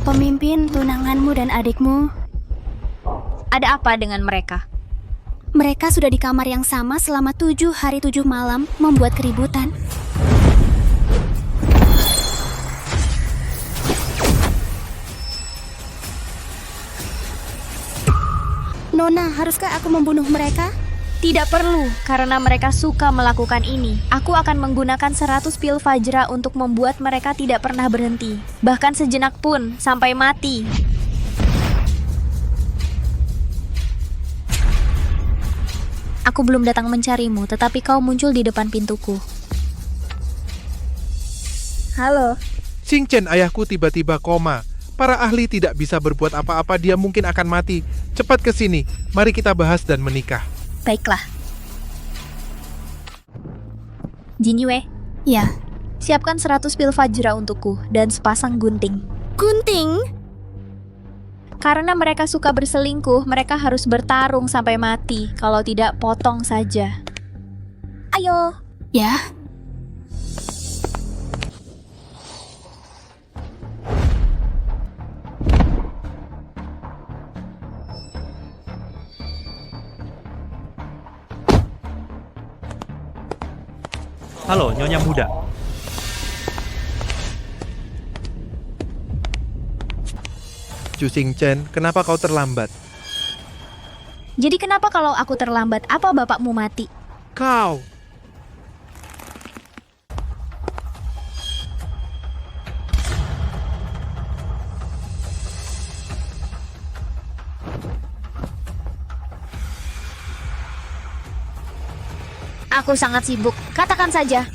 Pemimpin, tunanganmu dan adikmu. Ada apa dengan mereka? Mereka sudah di kamar yang sama selama 7 hari 7 malam membuat keributan. Nona, haruskah aku membunuh mereka? Tidak perlu, karena mereka suka melakukan ini. Aku akan menggunakan 100 pil Fajra untuk membuat mereka tidak pernah berhenti. Bahkan sejenak pun, sampai mati. Aku belum datang mencarimu, tetapi kau muncul di depan pintuku. Halo. Xing Chen, ayahku tiba-tiba koma. Para ahli tidak bisa berbuat apa-apa, dia mungkin akan mati. Cepat ke sini, mari kita bahas dan menikah. Baiklah. Jin Yue, Ya. siapkan 100 pil Fajra untukku dan sepasang gunting. Gunting? Karena mereka suka berselingkuh, mereka harus bertarung sampai mati. Kalau tidak, potong saja. Ayo. Ya. Halo, Nyonya Muda. Chu Xing Chen, kenapa kau terlambat? Jadi kenapa kalau aku terlambat, apa bapakmu mati? Kau! Aku sangat sibuk, katakan saja.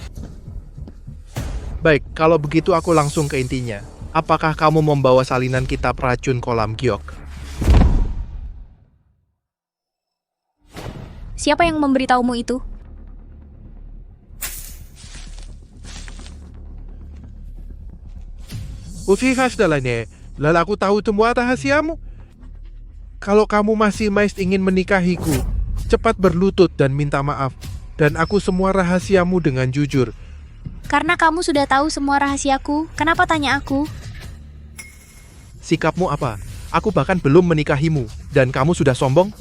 Baik, kalau begitu aku langsung ke intinya. Apakah kamu membawa salinan kitab racun kolam giok? Siapa yang memberitahumu itu? Ufikas dalanya, lalu aku tahu semua rahasiamu. Kalau kamu masih ingin menikahiku, cepat berlutut dan minta maaf. Dan aku semua rahasiamu dengan jujur. Karena kamu sudah tahu semua rahasiaku, kenapa tanya aku? Sikapmu apa? Aku bahkan belum menikahimu, dan kamu sudah sombong?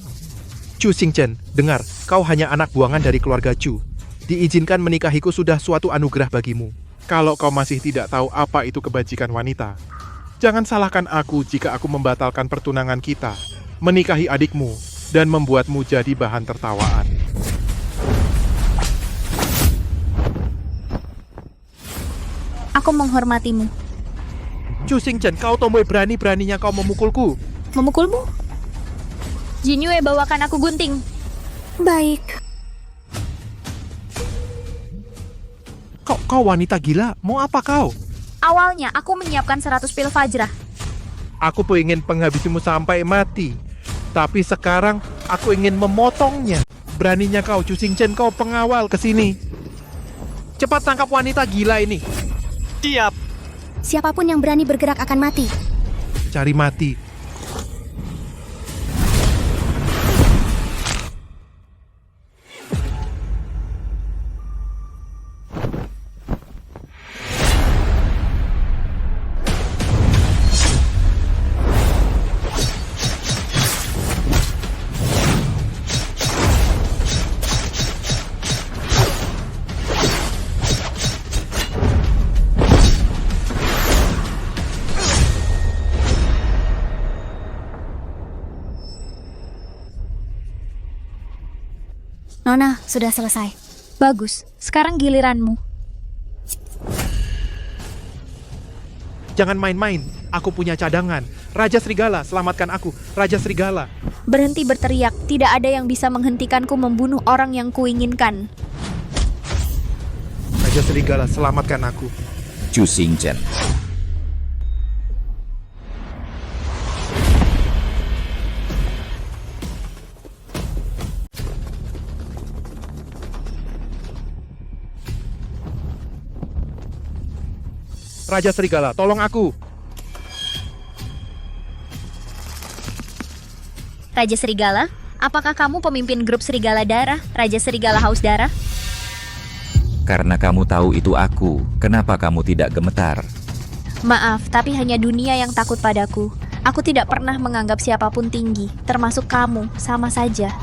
Chu Xing Chen, dengar, kau hanya anak buangan dari keluarga Chu. Diizinkan menikahiku sudah suatu anugerah bagimu. Kalau kau masih tidak tahu apa itu kebajikan wanita, jangan salahkan aku jika aku membatalkan pertunangan kita, menikahi adikmu, dan membuatmu jadi bahan tertawaan. Aku menghormatimu. Chu Xing Chen, kau tomboy berani-beraninya kau memukulku. Memukulmu? Jin Yue, bawakan aku gunting. Baik. Kau wanita gila, mau apa kau? Awalnya, aku menyiapkan 100 pil Fajra. Aku ingin menghabisimu sampai mati. Tapi sekarang, aku ingin memotongnya. Beraninya kau, Chu Xing Chen, kau pengawal ke sini. Cepat tangkap wanita gila ini. Siap. Siapapun yang berani bergerak akan mati. Cari mati. Nona, sudah selesai. Bagus, sekarang giliranmu. Jangan main-main. Aku punya cadangan. Raja Serigala, selamatkan aku. Raja Serigala. Berhenti berteriak, tidak ada yang bisa menghentikanku membunuh orang yang kuinginkan. Raja Serigala, selamatkan aku. Chu Xing Chen. Raja Serigala, tolong aku. Raja Serigala, apakah kamu pemimpin grup Serigala Darah, Raja Serigala Haus Darah? Karena kamu tahu itu aku, kenapa kamu tidak gemetar? Maaf, tapi hanya dunia yang takut padaku. Aku tidak pernah menganggap siapapun tinggi, termasuk kamu, sama saja.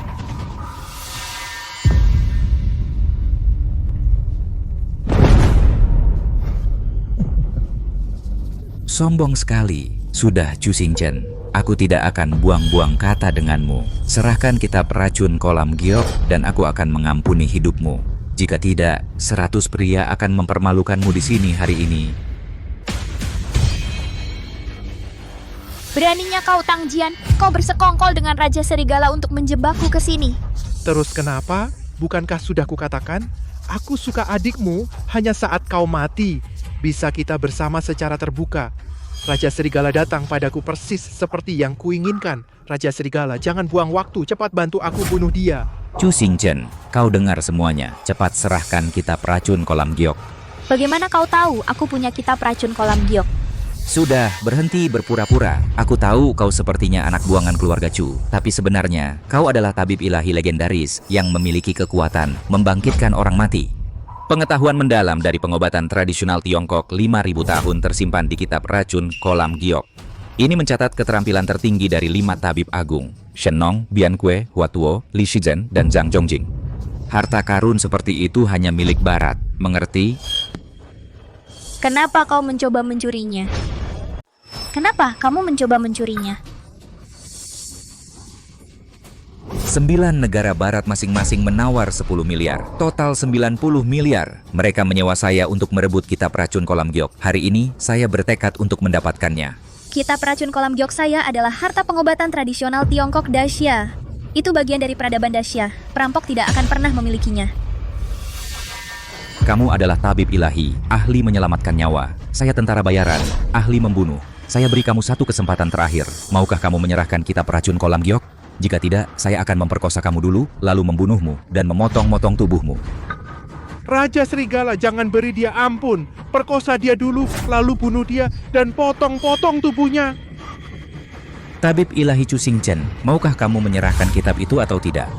Sombong sekali. Sudah, Chu Xingchen. Aku tidak akan buang-buang kata denganmu. Serahkan kitab racun kolam giok dan aku akan mengampuni hidupmu. Jika tidak, 100 pria akan mempermalukanmu di sini hari ini. Beraninya kau, Tang Jian, kau bersekongkol dengan Raja Serigala untuk menjebakku ke sini. Terus kenapa? Bukankah sudah kukatakan? Aku suka adikmu hanya saat kau mati. Bisa kita bersama secara terbuka. Raja Serigala datang padaku persis seperti yang kuinginkan. Raja Serigala, jangan buang waktu, cepat bantu aku bunuh dia. Chu Xingchen, kau dengar semuanya. Cepat serahkan kitab racun kolam giok. Bagaimana kau tahu aku punya kitab racun kolam giok? Sudah, berhenti berpura-pura. Aku tahu kau sepertinya anak buangan keluarga Chu. Tapi sebenarnya, kau adalah tabib ilahi legendaris yang memiliki kekuatan membangkitkan orang mati. Pengetahuan mendalam dari pengobatan tradisional Tiongkok 5.000 tahun tersimpan di kitab racun kolam giok. Ini mencatat keterampilan tertinggi dari 5 tabib agung, Shen Nong, Bian Kue, Hua Tuo, Li Shizhen, dan Zhang Zhongjing. Harta karun seperti itu hanya milik Barat, mengerti? Kenapa kau mencoba mencurinya? Kenapa kamu mencoba mencurinya? 9 negara barat masing-masing menawar 10 miliar, total 90 miliar. Mereka menyewa saya untuk merebut kitab racun kolam giok. Hari ini, saya bertekad untuk mendapatkannya. Kitab racun kolam giok saya adalah harta pengobatan tradisional Tiongkok Daxia. Itu bagian dari peradaban Daxia. Perampok tidak akan pernah memilikinya. Kamu adalah tabib ilahi, ahli menyelamatkan nyawa. Saya tentara bayaran, ahli membunuh. Saya beri kamu satu kesempatan terakhir. Maukah kamu menyerahkan kitab racun kolam giok? Jika tidak, saya akan memperkosa kamu dulu, lalu membunuhmu dan memotong-motong tubuhmu. Raja Serigala, jangan beri dia ampun. Perkosa dia dulu, lalu bunuh dia dan potong-potong tubuhnya. Tabib ilahi Chu Xingchen, maukah kamu menyerahkan kitab itu atau tidak?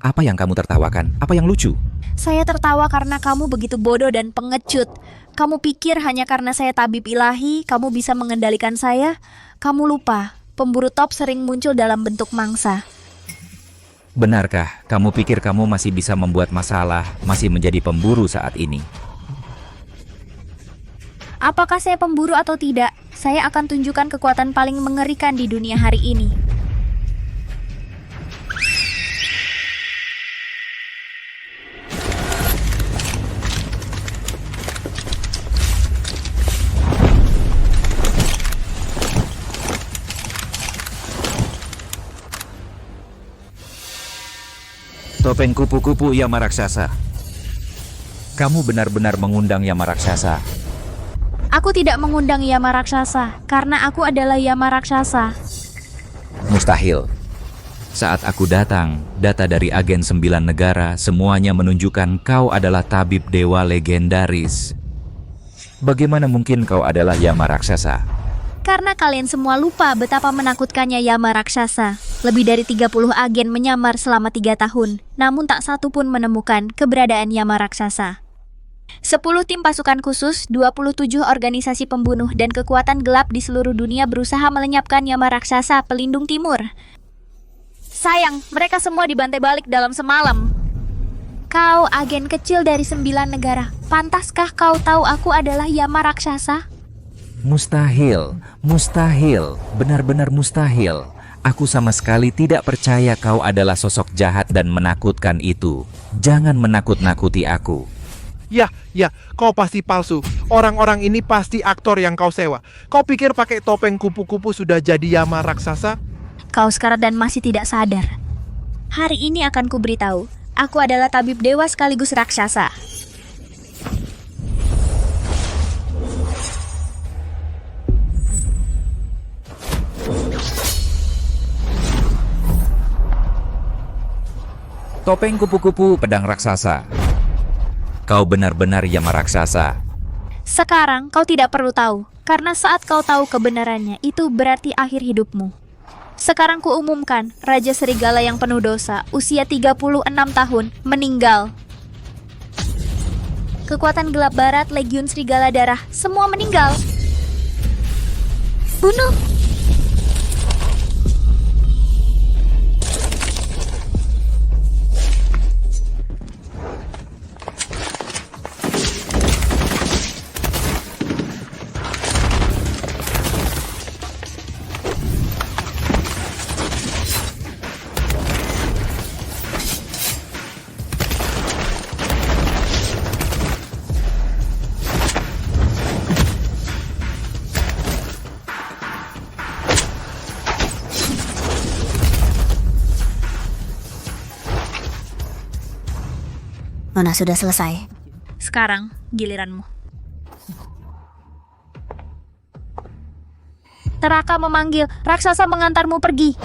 Apa yang kamu tertawakan? Apa yang lucu? Saya tertawa karena kamu begitu bodoh dan pengecut. Kamu pikir hanya karena saya tabib ilahi, kamu bisa mengendalikan saya? Kamu lupa, pemburu top sering muncul dalam bentuk mangsa. Benarkah kamu pikir kamu masih bisa membuat masalah, masih menjadi pemburu saat ini? Apakah saya pemburu atau tidak? Saya akan tunjukkan kekuatan paling mengerikan di dunia hari ini. Topeng kupu-kupu Yama Raksasa. Kamu benar-benar mengundang Yama Raksasa. Aku tidak mengundang Yama Raksasa, karena aku adalah Yama Raksasa. Mustahil. Saat aku datang, data dari agen 9 negara semuanya menunjukkan kau adalah tabib dewa legendaris. Bagaimana mungkin kau adalah Yama Raksasa? Karena kalian semua lupa betapa menakutkannya Yama Raksasa. Lebih dari 30 agen menyamar selama 3 tahun, namun tak satu pun menemukan keberadaan Yama Raksasa. 10 tim pasukan khusus, 27 organisasi pembunuh, dan kekuatan gelap di seluruh dunia berusaha melenyapkan Yama Raksasa pelindung timur. Sayang, mereka semua dibantai balik dalam semalam. Kau agen kecil dari 9 negara, pantaskah kau tahu aku adalah Yama Raksasa? Mustahil, mustahil, benar-benar mustahil. Aku sama sekali tidak percaya kau adalah sosok jahat dan menakutkan itu. Jangan menakut-nakuti aku. Ya, kau pasti palsu. Orang-orang ini pasti aktor yang kau sewa. Kau pikir pakai topeng kupu-kupu sudah jadi Yama Raksasa? Kau sekarat dan masih tidak sadar. Hari ini akan kuberitahu, aku adalah tabib dewa sekaligus raksasa. Topeng kupu-kupu pedang raksasa. Kau benar-benar Yama Raksasa. Sekarang kau tidak perlu tahu, karena saat kau tahu kebenarannya, itu berarti akhir hidupmu. Sekarang kuumumkan, Raja Serigala yang penuh dosa, usia 36 tahun, meninggal. Kekuatan gelap barat, Legiun Serigala Darah, semua meninggal. Bunuh! Nona sudah selesai. Sekarang giliranmu. Teraka memanggil, raksasa mengantarmu pergi.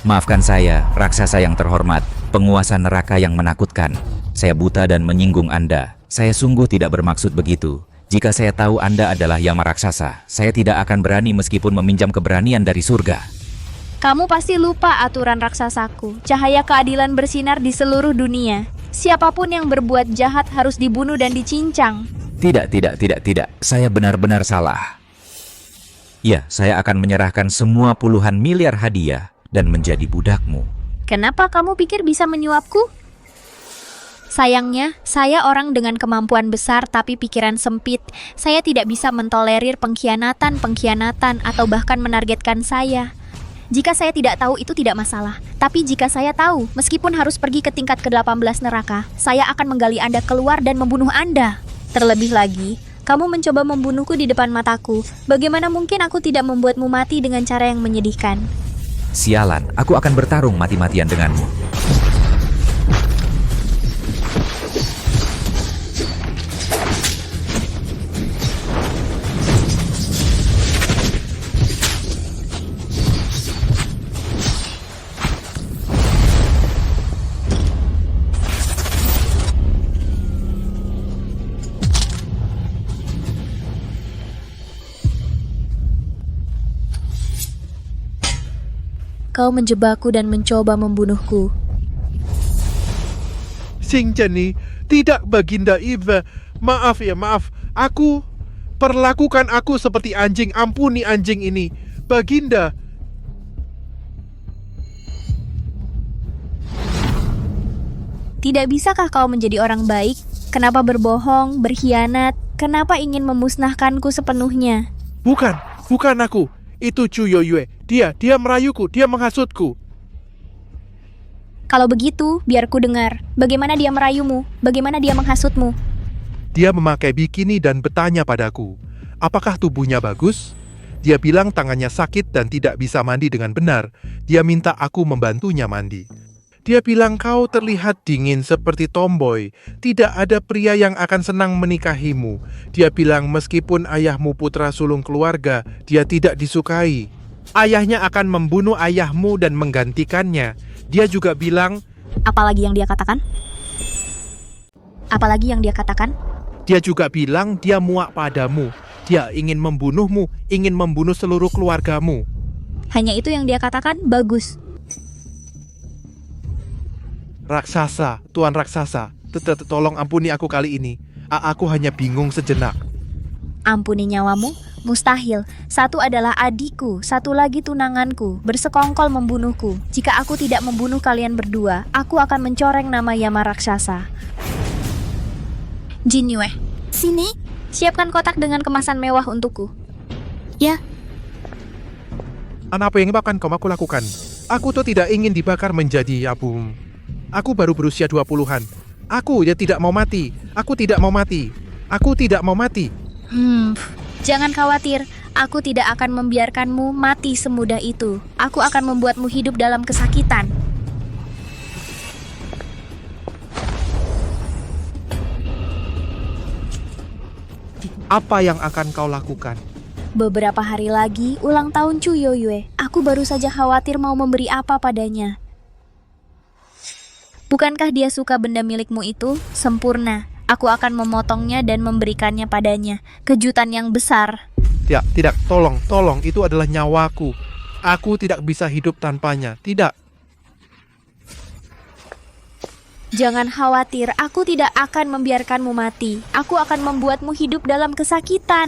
Maafkan saya, raksasa yang terhormat, penguasa neraka yang menakutkan. Saya buta dan menyinggung Anda. Saya sungguh tidak bermaksud begitu. Jika saya tahu Anda adalah Yama raksasa, saya tidak akan berani meskipun meminjam keberanian dari surga. Kamu pasti lupa aturan raksasaku. Cahaya keadilan bersinar di seluruh dunia. Siapapun yang berbuat jahat harus dibunuh dan dicincang. Tidak. Saya benar-benar salah. Ya, saya akan menyerahkan semua puluhan miliar hadiah dan menjadi budakmu. Kenapa kamu pikir bisa menyuapku? Sayangnya, saya orang dengan kemampuan besar tapi pikiran sempit. Saya tidak bisa mentolerir pengkhianatan atau bahkan menargetkan saya. Jika saya tidak tahu itu tidak masalah. Tapi jika saya tahu, meskipun harus pergi ke tingkat ke-18 neraka, saya akan menggali Anda keluar dan membunuh Anda. Terlebih lagi, kamu mencoba membunuhku di depan mataku. Bagaimana mungkin aku tidak membuatmu mati dengan cara yang menyedihkan? Sialan, aku akan bertarung mati-matian denganmu. Kau menjebakku dan mencoba membunuhku. Xingchen ni, tidak Baginda Eve. Maaf. Perlakukan aku seperti anjing. Ampuni anjing ini. Baginda. Tidak bisakah kau menjadi orang baik? Kenapa berbohong, berkhianat? Kenapa ingin memusnahkanku sepenuhnya? Bukan aku. Itu Chu Yoyue. Dia merayuku, dia menghasutku. Kalau begitu, biar ku dengar. Bagaimana dia merayumu? Bagaimana dia menghasutmu? Dia memakai bikini dan bertanya padaku, apakah tubuhnya bagus? Dia bilang tangannya sakit dan tidak bisa mandi dengan benar. Dia minta aku membantunya mandi. Dia bilang kau terlihat dingin seperti tomboy. Tidak ada pria yang akan senang menikahimu. Dia bilang meskipun ayahmu putra sulung keluarga, dia tidak disukai. Ayahnya akan membunuh ayahmu dan menggantikannya. Dia juga bilang... Apalagi yang dia katakan? Dia juga bilang dia muak padamu. Dia ingin membunuhmu, ingin membunuh seluruh keluargamu. Hanya itu yang dia katakan? Bagus. Raksasa, Tuan Raksasa, tolong ampuni aku kali ini. Aku hanya bingung sejenak. Ampuni nyawamu? Mustahil. Satu adalah adikku, satu lagi tunanganku, bersekongkol membunuhku. Jika aku tidak membunuh kalian berdua, aku akan mencoreng nama Yama raksasa. Jin Yue, Sini? siapkan kotak dengan kemasan mewah untukku. Ya, Apa yang akan aku lakukan? Aku tuh tidak ingin dibakar menjadi abu. Aku baru berusia 20-an. Aku tidak mau mati. Aku tidak mau mati. Jangan khawatir, aku tidak akan membiarkanmu mati semudah itu. Aku akan membuatmu hidup dalam kesakitan. Apa yang akan kau lakukan? Beberapa hari lagi, ulang tahun Chu Yoyue. Aku baru saja khawatir mau memberi apa padanya. Bukankah dia suka benda milikmu itu? Sempurna. Aku akan memotongnya dan memberikannya padanya. Kejutan yang besar. Tidak, tolong, itu adalah nyawaku. Aku tidak bisa hidup tanpanya, tidak. Jangan khawatir, aku tidak akan membiarkanmu mati. Aku akan membuatmu hidup dalam kesakitan.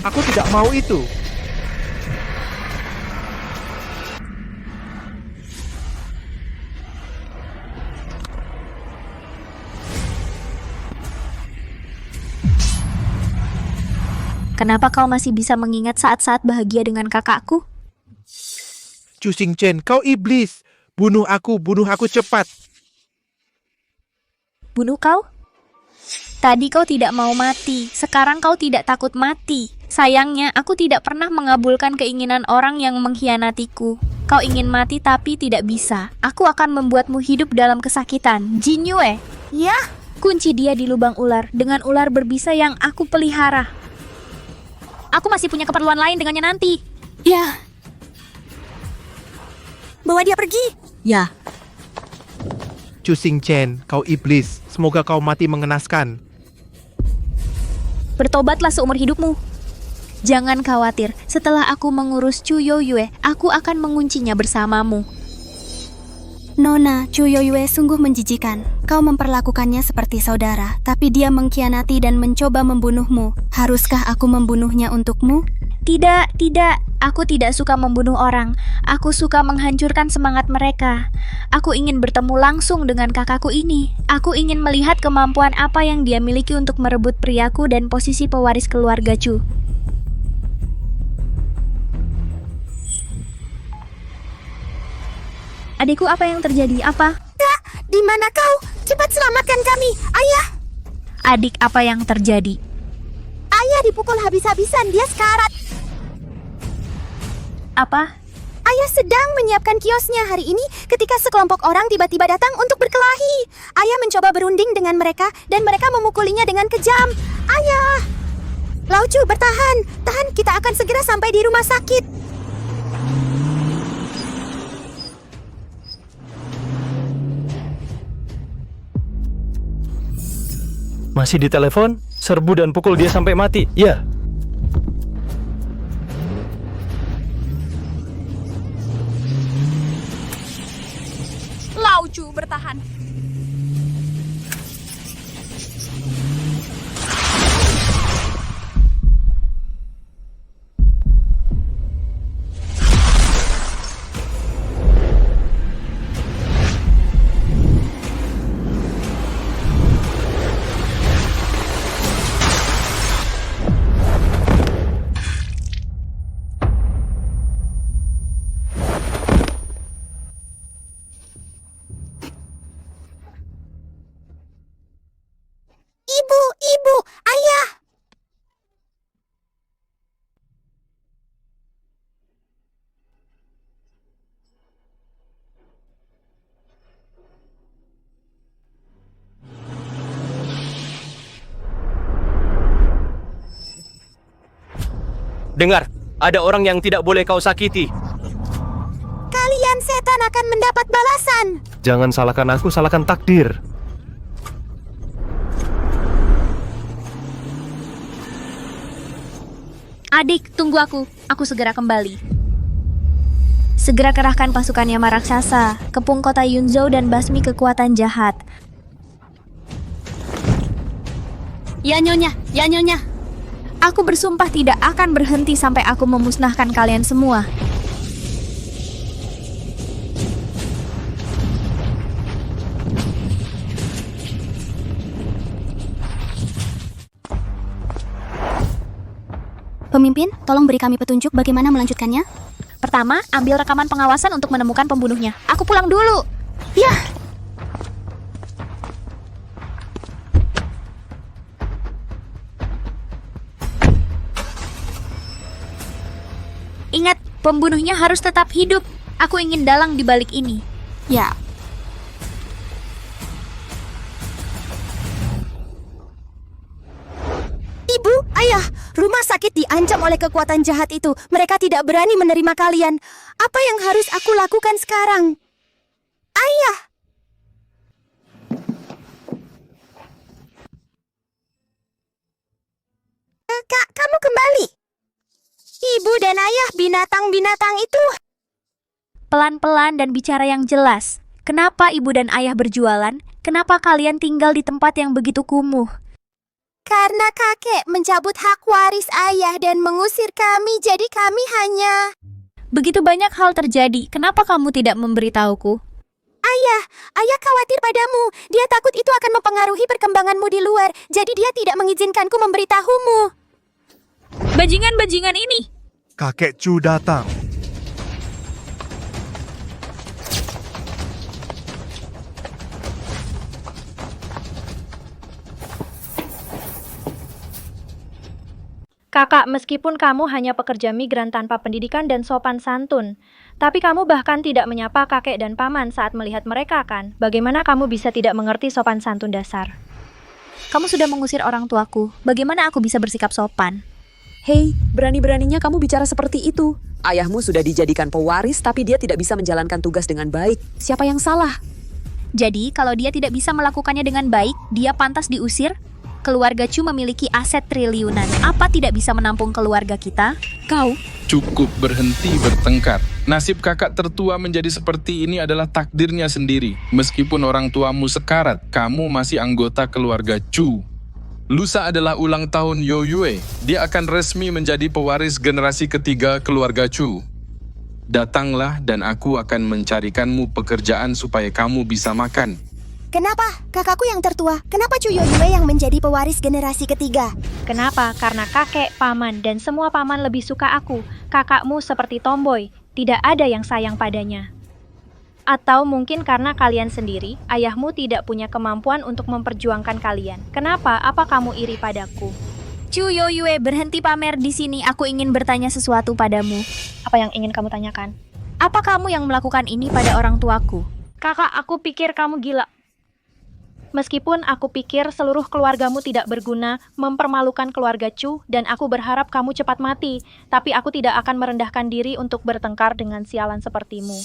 Aku tidak mau itu. Kenapa kau masih bisa mengingat saat-saat bahagia dengan kakakku? Chu Xingchen, kau iblis. Bunuh aku cepat. Bunuh kau? Tadi kau tidak mau mati, sekarang kau tidak takut mati. Sayangnya, aku tidak pernah mengabulkan keinginan orang yang mengkhianatiku. Kau ingin mati tapi tidak bisa. Aku akan membuatmu hidup dalam kesakitan. Jin Yue. Ya, Kunci dia di lubang ular dengan ular berbisa yang aku pelihara. Aku masih punya keperluan lain dengannya nanti. ya. Bawa dia pergi. Ya. Chu Xingchen, kau iblis. Semoga kau mati mengenaskan. Bertobatlah seumur hidupmu. Jangan khawatir, setelah aku mengurus Chu Yoyue, aku akan menguncinya bersamamu. Nona, Chu Yoyue sungguh menjijikan. Kau memperlakukannya seperti saudara, tapi dia mengkhianati dan mencoba membunuhmu. Haruskah aku membunuhnya untukmu? Tidak, tidak. Aku tidak suka membunuh orang. Aku suka menghancurkan semangat mereka. Aku ingin bertemu langsung dengan kakakku ini. Aku ingin melihat kemampuan apa yang dia miliki untuk merebut priaku dan posisi pewaris keluarga Chu. Adikku, apa yang terjadi? Apa? Di mana kau? Cepat selamatkan kami, ayah! Adik, apa yang terjadi? Ayah dipukul habis-habisan, dia sekarat. Apa? Ayah sedang menyiapkan kiosnya hari ini ketika sekelompok orang tiba-tiba datang untuk berkelahi. Ayah mencoba berunding dengan mereka dan mereka memukulinya dengan kejam. Ayah! Lao Chu, bertahan! Tahan, kita akan segera sampai di rumah sakit. Masih di telepon? Serbu dan pukul dia sampai mati. Ya. Lao Chu, bertahan. Ibu, ayah! Dengar, ada orang yang tidak boleh kau sakiti. Kalian setan akan mendapat balasan. Jangan salahkan aku, salahkan takdir. Adik, tunggu aku. Aku segera kembali. Segera kerahkan pasukan Yama raksasa, kepung kota Yunzhou dan basmi kekuatan jahat. Ya nyonya, ya nyonya. Aku bersumpah tidak akan berhenti sampai aku memusnahkan kalian semua. Pemimpin, tolong beri kami petunjuk bagaimana melanjutkannya. Pertama, ambil rekaman pengawasan untuk menemukan pembunuhnya. Aku pulang dulu. Ya, Ingat, pembunuhnya harus tetap hidup. Aku ingin dalang di balik ini. ya. Ibu, ayah, rumah sakit diancam oleh kekuatan jahat itu. Mereka tidak berani menerima kalian. Apa yang harus aku lakukan sekarang? Ayah! Kak, kamu kembali. Ibu dan ayah, binatang-binatang itu. Pelan-pelan dan bicara yang jelas. Kenapa ibu dan ayah berjualan? Kenapa kalian tinggal di tempat yang begitu kumuh? Karena kakek mencabut hak waris ayah dan mengusir kami, jadi kami hanya... Begitu banyak hal terjadi, kenapa kamu tidak memberitahuku? Ayah khawatir padamu. Dia takut itu akan mempengaruhi perkembanganmu di luar, jadi dia tidak mengizinkanku memberitahumu. Bajingan-bajingan ini! Kakek Chu datang. Kakak, meskipun kamu hanya pekerja migran tanpa pendidikan dan sopan santun, tapi kamu bahkan tidak menyapa kakek dan paman saat melihat mereka kan? Bagaimana kamu bisa tidak mengerti sopan santun dasar? Kamu sudah mengusir orang tuaku. Bagaimana aku bisa bersikap sopan? Hei, berani-beraninya kamu bicara seperti itu. Ayahmu sudah dijadikan pewaris, tapi dia tidak bisa menjalankan tugas dengan baik. Siapa yang salah? Jadi, kalau dia tidak bisa melakukannya dengan baik, dia pantas diusir? Keluarga Chu memiliki aset triliunan. Apa tidak bisa menampung keluarga kita? Kau? Cukup berhenti bertengkar. Nasib kakak tertua menjadi seperti ini adalah takdirnya sendiri. Meskipun orang tuamu sekarat, kamu masih anggota keluarga Chu. Lusa adalah ulang tahun Yo Yue. Dia akan resmi menjadi pewaris generasi ketiga keluarga Chu. Datanglah dan aku akan mencarikanmu pekerjaan supaya kamu bisa makan. Kenapa? Kakakku yang tertua. Kenapa Chu Yoyue yang menjadi pewaris generasi ketiga? Kenapa? Karena kakek, paman, dan semua paman lebih suka aku. Kakakmu seperti tomboy, tidak ada yang sayang padanya. Atau mungkin karena kalian sendiri, ayahmu tidak punya kemampuan untuk memperjuangkan kalian. Kenapa? Apa kamu iri padaku? Chu Yoyue, berhenti pamer di sini. Aku ingin bertanya sesuatu padamu. Apa yang ingin kamu tanyakan? Apa kamu yang melakukan ini pada orang tuaku? Kakak, aku pikir kamu gila. Meskipun aku pikir seluruh keluargamu tidak berguna, mempermalukan keluarga Chu, dan aku berharap kamu cepat mati, tapi aku tidak akan merendahkan diri untuk bertengkar dengan sialan sepertimu.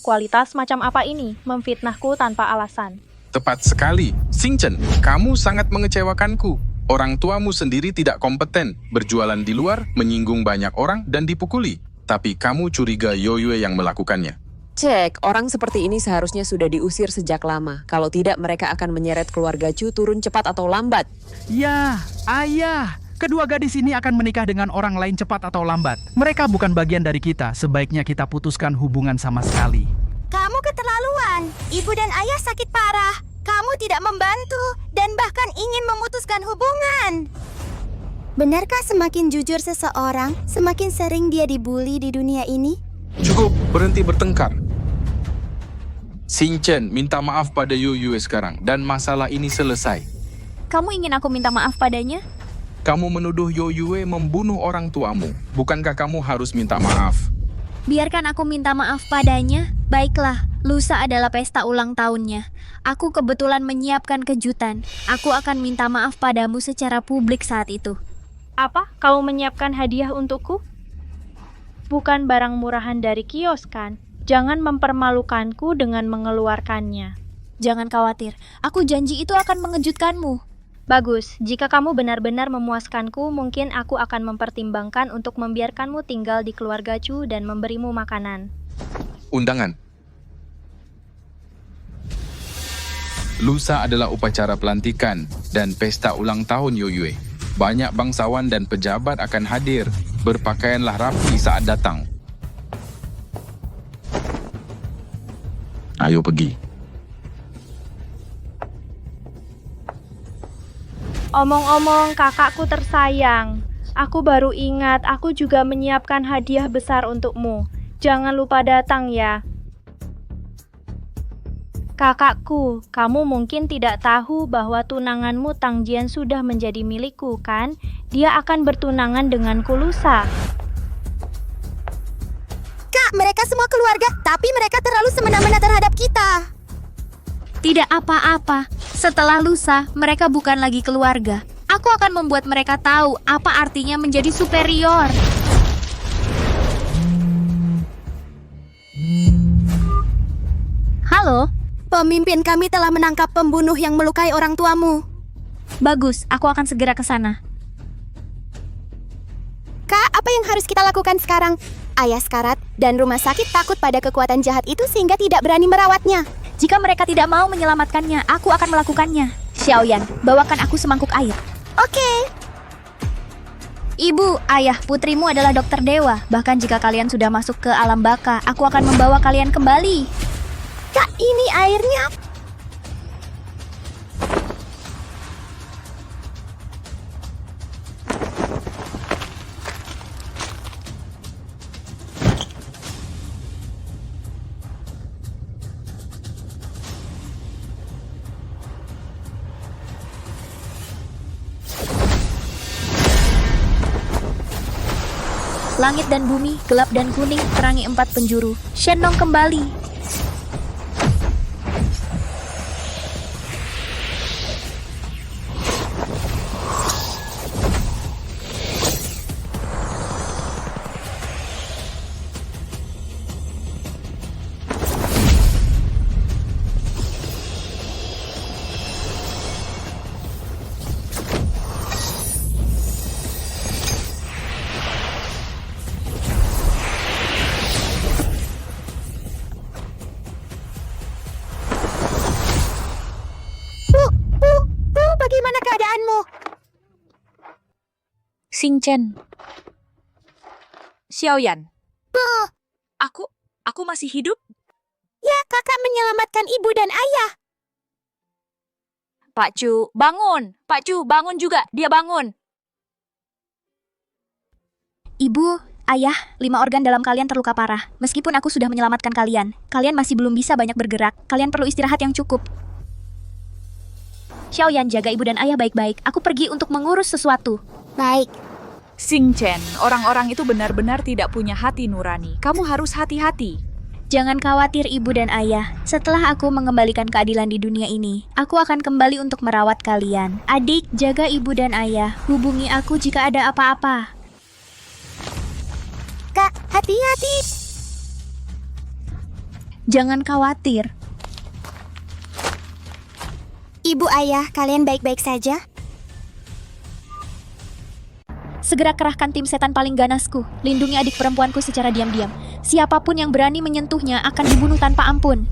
Kualitas macam apa ini? Memfitnahku tanpa alasan. Tepat sekali. Xingchen, kamu sangat mengecewakanku. Orang tuamu sendiri tidak kompeten, berjualan di luar, menyinggung banyak orang, dan dipukuli. Tapi kamu curiga Yo Yue yang melakukannya. Cek, orang seperti ini seharusnya sudah diusir sejak lama. Kalau tidak, mereka akan menyeret keluarga Chu turun cepat atau lambat. Ya, ayah. Kedua gadis ini akan menikah dengan orang lain cepat atau lambat. Mereka bukan bagian dari kita. Sebaiknya kita putuskan hubungan sama sekali. Kamu keterlaluan. Ibu dan ayah sakit parah. Kamu tidak membantu dan bahkan ingin memutuskan hubungan. Benarkah semakin jujur seseorang, semakin sering dia dibully di dunia ini? Cukup, berhenti bertengkar. Xingchen, minta maaf pada Yo Yue sekarang, dan masalah ini selesai. Kamu ingin aku minta maaf padanya? Kamu menuduh Yo Yue membunuh orang tuamu. Bukankah kamu harus minta maaf? Biarkan aku minta maaf padanya. Baiklah, lusa adalah pesta ulang tahunnya. Aku kebetulan menyiapkan kejutan. Aku akan minta maaf padamu secara publik saat itu. Apa? Kau menyiapkan hadiah untukku? Bukan barang murahan dari kios kan? Jangan mempermalukanku dengan mengeluarkannya. Jangan khawatir, aku janji itu akan mengejutkanmu. Bagus, jika kamu benar-benar memuaskanku, mungkin aku akan mempertimbangkan untuk membiarkanmu tinggal di keluarga Chu dan memberimu makanan. Undangan. Lusa adalah upacara pelantikan dan pesta ulang tahun Yo Yue. Banyak bangsawan dan pejabat akan hadir. Berpakaianlah rapi saat datang. Ayo pergi. Omong-omong, kakakku tersayang. Aku baru ingat, aku juga menyiapkan hadiah besar untukmu. Jangan lupa datang ya. Kakakku, kamu mungkin tidak tahu bahwa tunanganmu Tang Jian sudah menjadi milikku, kan? Dia akan bertunangan denganku lusa. Kak, mereka semua keluarga, tapi mereka terlalu semena-mena terhadap kita. Tidak apa-apa. Setelah lusa, mereka bukan lagi keluarga. Aku akan membuat mereka tahu apa artinya menjadi superior. Halo? Pemimpin kami telah menangkap pembunuh yang melukai orang tuamu. Bagus, aku akan segera ke sana. Kak, apa yang harus kita lakukan sekarang? Ayah sekarat dan rumah sakit takut pada kekuatan jahat itu sehingga tidak berani merawatnya. Jika mereka tidak mau menyelamatkannya, aku akan melakukannya. Xiaoyan, bawakan aku semangkuk air. Oke. Ibu, ayah, putrimu adalah dokter dewa. Bahkan jika kalian sudah masuk ke alam baka, aku akan membawa kalian kembali. Kak, ini airnya. Langit dan bumi, gelap dan kuning, terangi 4 penjuru. Shenlong kembali. Bagaimana keadaanmu? Xingchen. Xiaoyan. Aku masih hidup? Ya, kakak menyelamatkan ibu dan ayah. Pak Chu, bangun! Pak Chu, bangun juga! Dia bangun! Ibu, ayah, 5 organ dalam kalian terluka parah. Meskipun aku sudah menyelamatkan kalian, kalian masih belum bisa banyak bergerak. Kalian perlu istirahat yang cukup. Xiaoyan, jaga ibu dan ayah baik-baik. Aku pergi untuk mengurus sesuatu. Baik. Xingchen, orang-orang itu benar-benar tidak punya hati nurani. Kamu harus hati-hati. Jangan khawatir ibu dan ayah. Setelah aku mengembalikan keadilan di dunia ini, aku akan kembali untuk merawat kalian. Adik, jaga ibu dan ayah. Hubungi aku jika ada apa-apa. Kak, hati-hati. Jangan khawatir. Ibu, ayah, kalian baik-baik saja? Segera kerahkan tim setan paling ganasku. Lindungi adik perempuanku secara diam-diam. Siapapun yang berani menyentuhnya akan dibunuh tanpa ampun.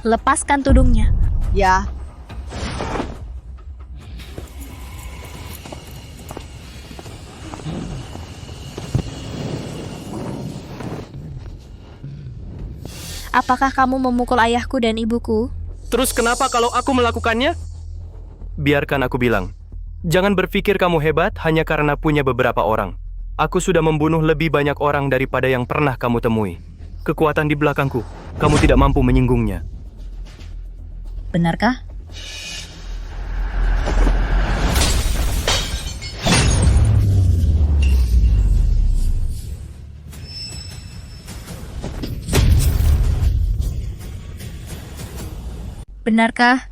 Lepaskan tudungnya. Ya, Apakah kamu memukul ayahku dan ibuku? Terus kenapa kalau aku melakukannya? Biarkan aku bilang. Jangan berpikir kamu hebat hanya karena punya beberapa orang. Aku sudah membunuh lebih banyak orang daripada yang pernah kamu temui. Kekuatan di belakangku, kamu tidak mampu menyinggungnya. Benarkah? Benarkah?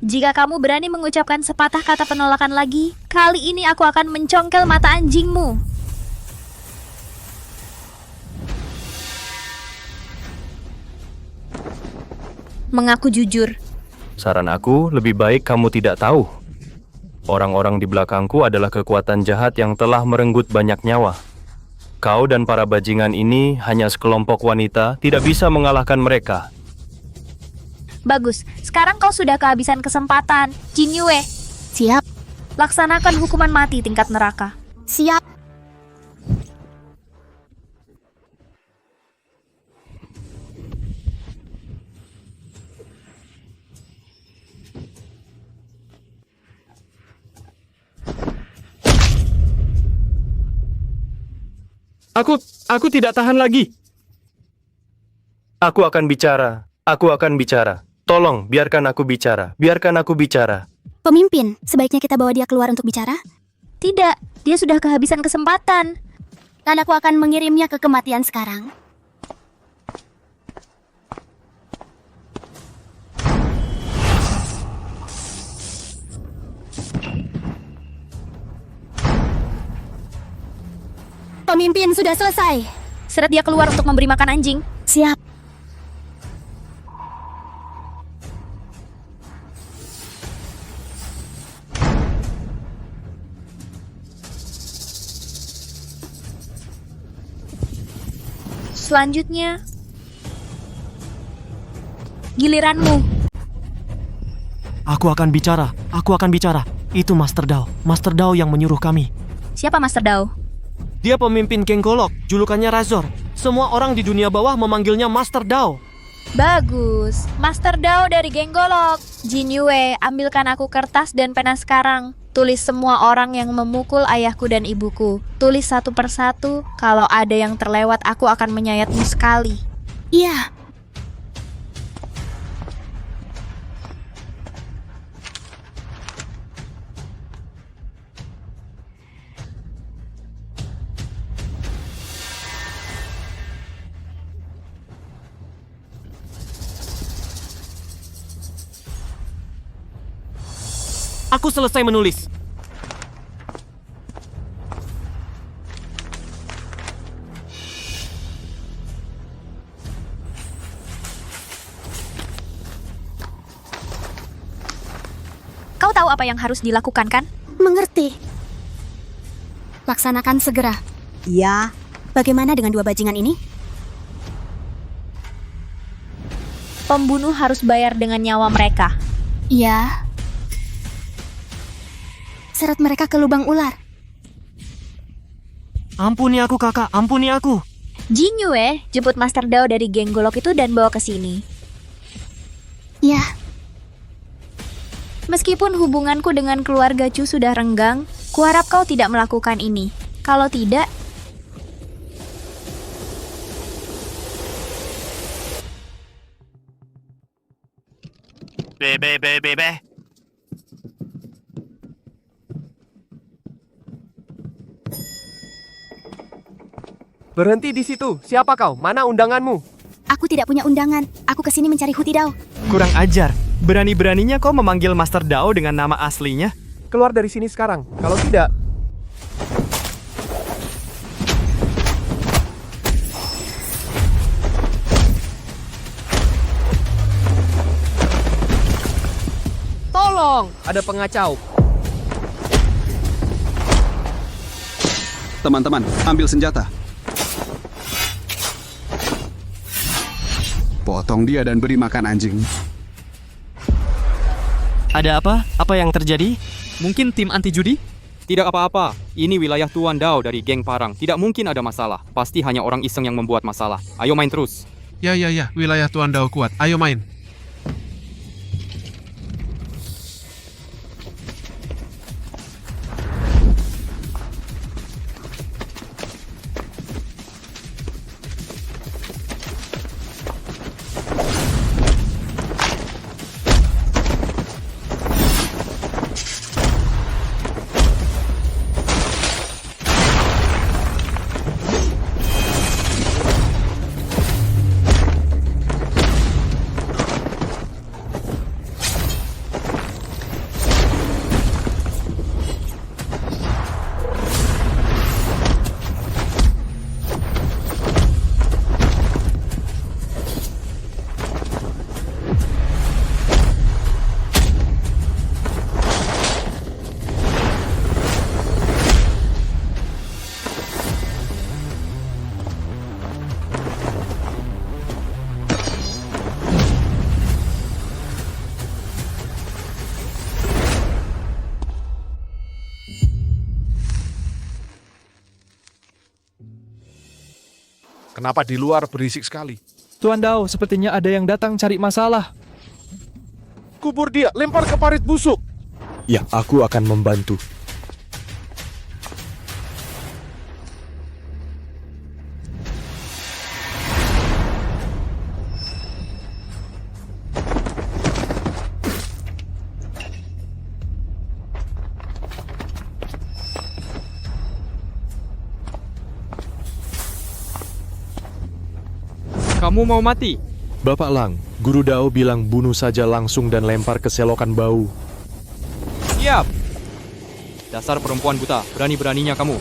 Jika kamu berani mengucapkan sepatah kata penolakan lagi, kali ini aku akan mencongkel mata anjingmu. Mengaku jujur. Saran aku, lebih baik kamu tidak tahu. Orang-orang di belakangku adalah kekuatan jahat yang telah merenggut banyak nyawa. Kau dan para bajingan ini hanya sekelompok wanita, tidak bisa mengalahkan mereka. Bagus, sekarang kau sudah kehabisan kesempatan. Jin Yue, Siap. laksanakan hukuman mati tingkat neraka. Siap. Aku tidak tahan lagi. Aku akan bicara. Tolong, biarkan aku bicara. Biarkan aku bicara. Pemimpin, sebaiknya kita bawa dia keluar untuk bicara. Tidak, dia sudah kehabisan kesempatan. Dan aku akan mengirimnya ke kematian sekarang. Pemimpin sudah selesai. Seret dia keluar untuk memberi makan anjing. Siap. Selanjutnya, giliranmu. Aku akan bicara. Itu Master Dao. Master Dao yang menyuruh kami. Siapa Master Dao? Dia pemimpin geng Golok, julukannya Razor. Semua orang di dunia bawah memanggilnya Master Dao. Bagus, Master Dao dari geng Golok. Jin Yue, ambilkan aku kertas dan pena sekarang. Tulis semua orang yang memukul ayahku dan ibuku. Tulis satu persatu, kalau ada yang terlewat aku akan menyayatmu sekali. Iya. Aku selesai menulis. Kau tahu apa yang harus dilakukan, kan? Mengerti. Laksanakan segera. Iya. Bagaimana dengan dua bajingan ini? Pembunuh harus bayar dengan nyawa mereka. Iya. Seret mereka ke lubang ular. Ampuni aku, kakak. Ampuni aku. Jin Yue, jemput Master Dao dari geng Golok itu dan bawa ke sini. Ya. Meskipun hubunganku dengan keluarga Chu sudah renggang, kuharap kau tidak melakukan ini. Kalau tidak, Berhenti di situ. Siapa kau? Mana undanganmu? Aku tidak punya undangan. Aku kesini mencari Huti Dao. Kurang ajar. Berani-beraninya kau memanggil Master Dao dengan nama aslinya? Keluar dari sini sekarang. Kalau tidak, tolong! Ada pengacau. Teman-teman, ambil senjata. Potong dia dan beri makan anjing. Ada apa? Apa yang terjadi? Mungkin tim anti judi? Tidak apa-apa. Ini wilayah Tuan Dao dari geng Parang. Tidak mungkin ada masalah. Pasti hanya orang iseng yang membuat masalah. Ayo main terus. Ya, wilayah Tuan Dao kuat. Ayo main. Kenapa di luar berisik sekali? Tuan Dao, sepertinya ada yang datang cari masalah. Kubur dia, lempar ke parit busuk. Ya, aku akan membantu. Kamu mau mati? Bapak Lang, Guru Dao bilang bunuh saja langsung dan lempar ke selokan bau. Siap. Dasar perempuan buta, berani-beraninya kamu.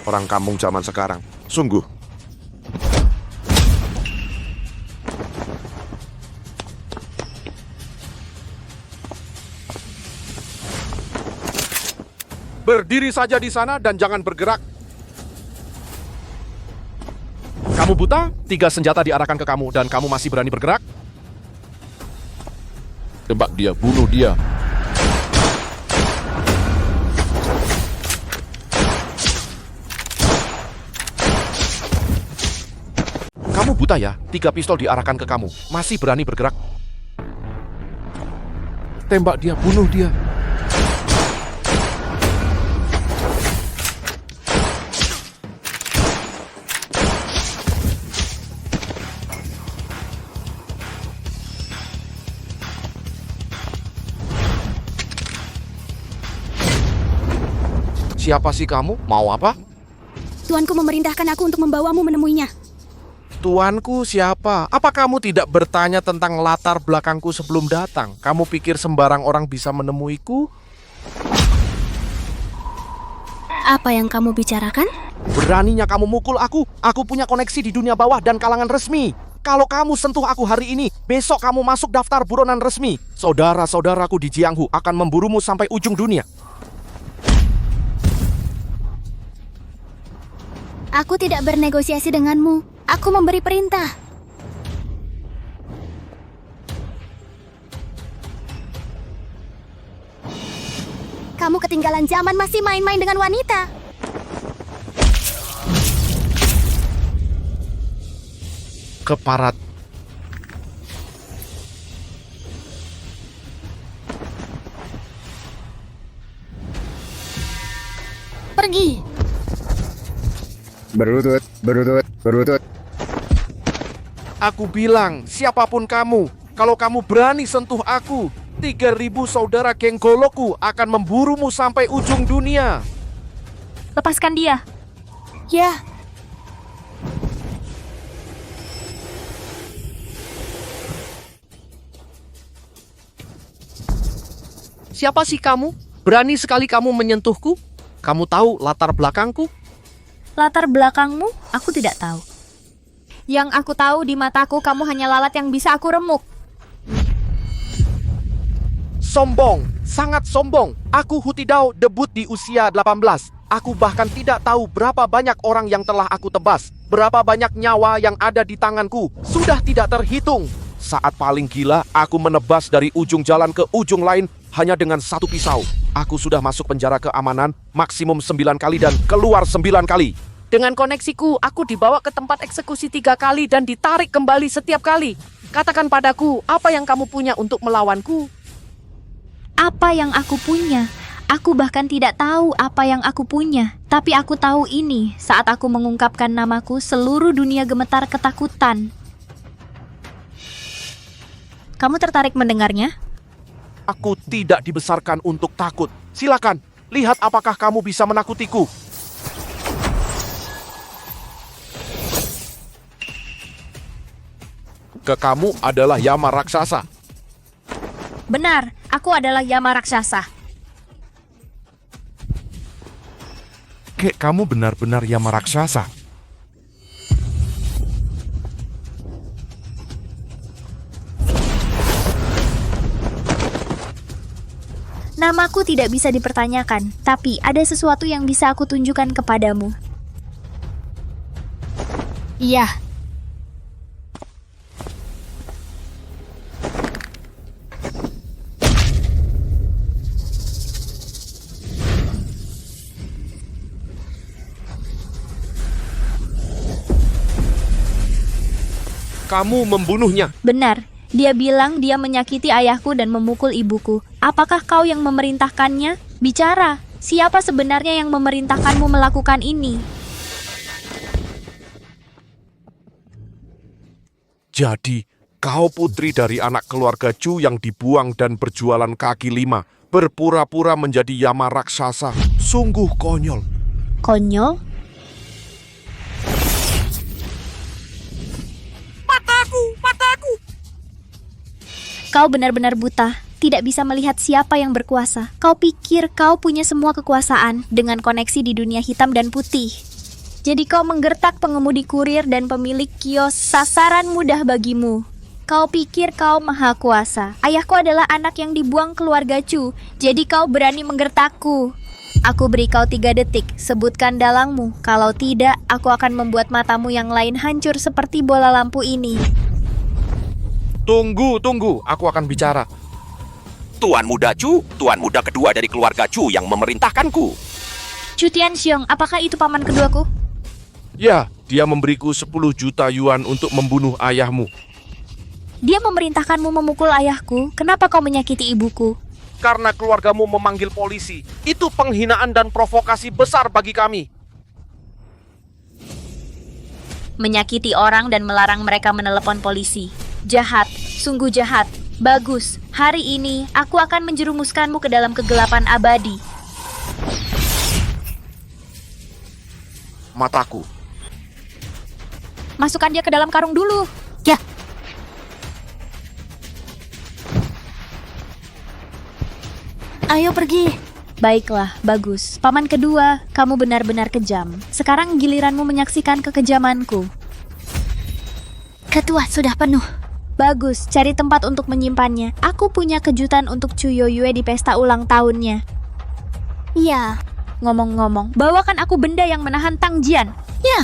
Orang kampung zaman sekarang, sungguh. Berdiri saja di sana dan jangan bergerak. Kamu buta, 3 senjata diarahkan ke kamu dan kamu masih berani bergerak? Tembak dia, bunuh dia. Kamu buta ya? 3 pistol diarahkan ke kamu. Masih berani bergerak? Tembak dia, bunuh dia. Siapa sih kamu? Mau apa? Tuanku memerintahkan aku untuk membawamu menemuinya. Tuanku siapa? Apa kamu tidak bertanya tentang latar belakangku sebelum datang? Kamu pikir sembarang orang bisa menemuiku? Apa yang kamu bicarakan? Beraninya kamu mukul aku. Aku punya koneksi di dunia bawah dan kalangan resmi. Kalau kamu sentuh aku hari ini, besok kamu masuk daftar buronan resmi. Saudara-saudaraku di Jianghu akan memburumu sampai ujung dunia. Aku tidak bernegosiasi denganmu. Aku memberi perintah. Kamu ketinggalan zaman, masih main-main dengan wanita. Keparat. Pergi. Berlutut, berlutut, berlutut. Aku bilang, siapapun kamu, kalau kamu berani sentuh aku, 3.000 saudara geng golokku akan memburumu sampai ujung dunia. Lepaskan dia. Ya. Siapa sih kamu? Berani sekali kamu menyentuhku? Kamu tahu latar belakangku? Latar belakangmu, aku tidak tahu. Yang aku tahu di mataku kamu hanya lalat yang bisa aku remuk. Sombong, sangat sombong. Aku Hutidao debut di usia 18. Aku bahkan tidak tahu berapa banyak orang yang telah aku tebas. Berapa banyak nyawa yang ada di tanganku. Sudah tidak terhitung. Saat paling gila, aku menebas dari ujung jalan ke ujung lain hanya dengan 1 pisau. Aku sudah masuk penjara keamanan maksimum 9 kali dan keluar 9 kali. Dengan koneksiku, aku dibawa ke tempat eksekusi 3 kali dan ditarik kembali setiap kali. Katakan padaku, apa yang kamu punya untuk melawanku? Apa yang aku punya? Aku bahkan tidak tahu apa yang aku punya. Tapi aku tahu ini, saat aku mengungkapkan namaku, seluruh dunia gemetar ketakutan. Kamu tertarik mendengarnya? Aku tidak dibesarkan untuk takut. Silakan, lihat apakah kamu bisa menakutiku. Ke kamu adalah Yama Raksasa. Benar, aku adalah Yama Raksasa. Kek, kamu benar-benar Yama Raksasa. Namaku tidak bisa dipertanyakan, tapi ada sesuatu yang bisa aku tunjukkan kepadamu. Iya. Kamu membunuhnya. Benar, dia bilang dia menyakiti ayahku dan memukul ibuku. Apakah kau yang memerintahkannya? Bicara. Siapa sebenarnya yang memerintahkanmu melakukan ini? Jadi, kau putri dari anak keluarga Chu yang dibuang dan berjualan kaki lima, berpura-pura menjadi Yama raksasa. Sungguh konyol. Konyol? Mataku! Kau benar-benar buta, tidak bisa melihat siapa yang berkuasa. Kau pikir kau punya semua kekuasaan dengan koneksi di dunia hitam dan putih. Jadi kau menggertak pengemudi kurir dan pemilik kios, sasaran mudah bagimu. Kau pikir kau maha kuasa. Ayahku adalah anak yang dibuang keluarga Chu, jadi kau berani menggertakku. Aku beri kau 3 detik, sebutkan dalangmu. Kalau tidak, aku akan membuat matamu yang lain hancur seperti bola lampu ini. Tunggu, aku akan bicara. Tuan Muda Chu, Tuan Muda kedua dari keluarga Chu yang memerintahkanku. Chu Tianxiong, apakah itu paman keduaku? Ya, dia memberiku 10 juta yuan untuk membunuh ayahmu. Dia memerintahkanmu memukul ayahku. Kenapa kau menyakiti ibuku? Karena keluargamu memanggil polisi. Itu penghinaan dan provokasi besar bagi kami. Menyakiti orang dan melarang mereka menelepon polisi. Jahat, sungguh jahat. Bagus, hari ini aku akan menjerumuskanmu ke dalam kegelapan abadi. Mataku. Masukkan dia ke dalam karung dulu. Ya. Ayo pergi. Baiklah, bagus. Paman kedua, kamu benar-benar kejam. Sekarang giliranmu menyaksikan kekejamanku. Ketua sudah penuh. Bagus, cari tempat untuk menyimpannya. Aku punya kejutan untuk Chu Yoyue di pesta ulang tahunnya. Ya. Ngomong-ngomong, bawakan aku benda yang menahan Tang Jian. Ya.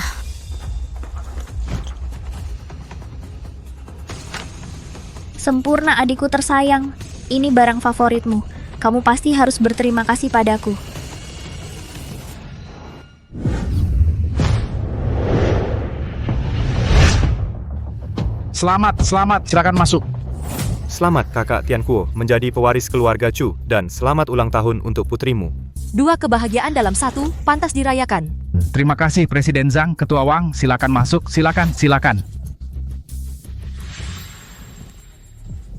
Sempurna adikku tersayang. Ini barang favoritmu. Kamu pasti harus berterima kasih padaku. Selamat, silakan masuk. Selamat kakak Tiankuo menjadi pewaris keluarga Chu dan selamat ulang tahun untuk putrimu. 2 kebahagiaan dalam 1, pantas dirayakan. Terima kasih Presiden Zhang, Ketua Wang, silakan masuk, silakan.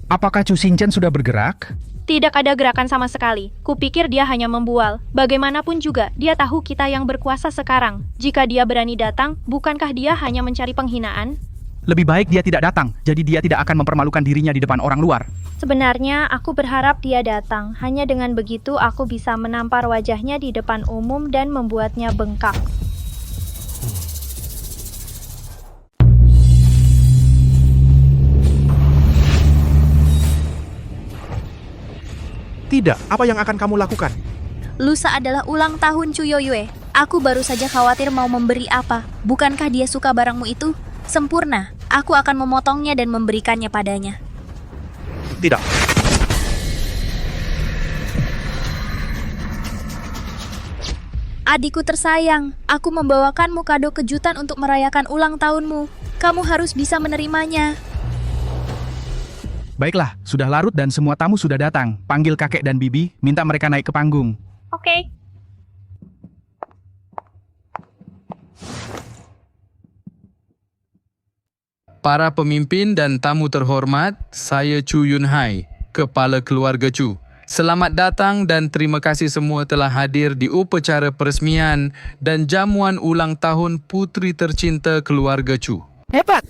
Apakah Chu Xingchen sudah bergerak? Tidak ada gerakan sama sekali. Kupikir dia hanya membual. Bagaimanapun juga, dia tahu kita yang berkuasa sekarang. Jika dia berani datang, bukankah dia hanya mencari penghinaan? Lebih baik dia tidak datang, jadi dia tidak akan mempermalukan dirinya di depan orang luar. Sebenarnya, aku berharap dia datang. Hanya dengan begitu, aku bisa menampar wajahnya di depan umum dan membuatnya bengkak. Tidak, apa yang akan kamu lakukan? Lusa adalah ulang tahun Chu Yoyue. Aku baru saja khawatir mau memberi apa. Bukankah dia suka barangmu itu? Sempurna. Aku akan memotongnya dan memberikannya padanya. Tidak. Adikku tersayang, aku membawakanmu kado kejutan untuk merayakan ulang tahunmu. Kamu harus bisa menerimanya. Baiklah, sudah larut dan semua tamu sudah datang. Panggil kakek dan bibi, minta mereka naik ke panggung. Oke. Para pemimpin dan tamu terhormat, saya Chu Yunhai, Kepala Keluarga Chu. Selamat datang dan terima kasih semua telah hadir di upacara peresmian dan jamuan ulang tahun putri tercinta Keluarga Chu. Hebat!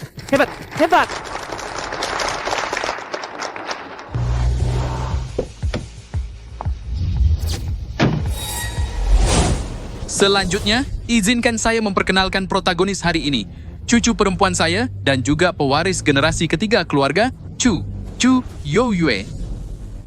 Selanjutnya, izinkan saya memperkenalkan protagonis hari ini, cucu perempuan saya dan juga pewaris generasi ketiga keluarga, Chu Yoyue.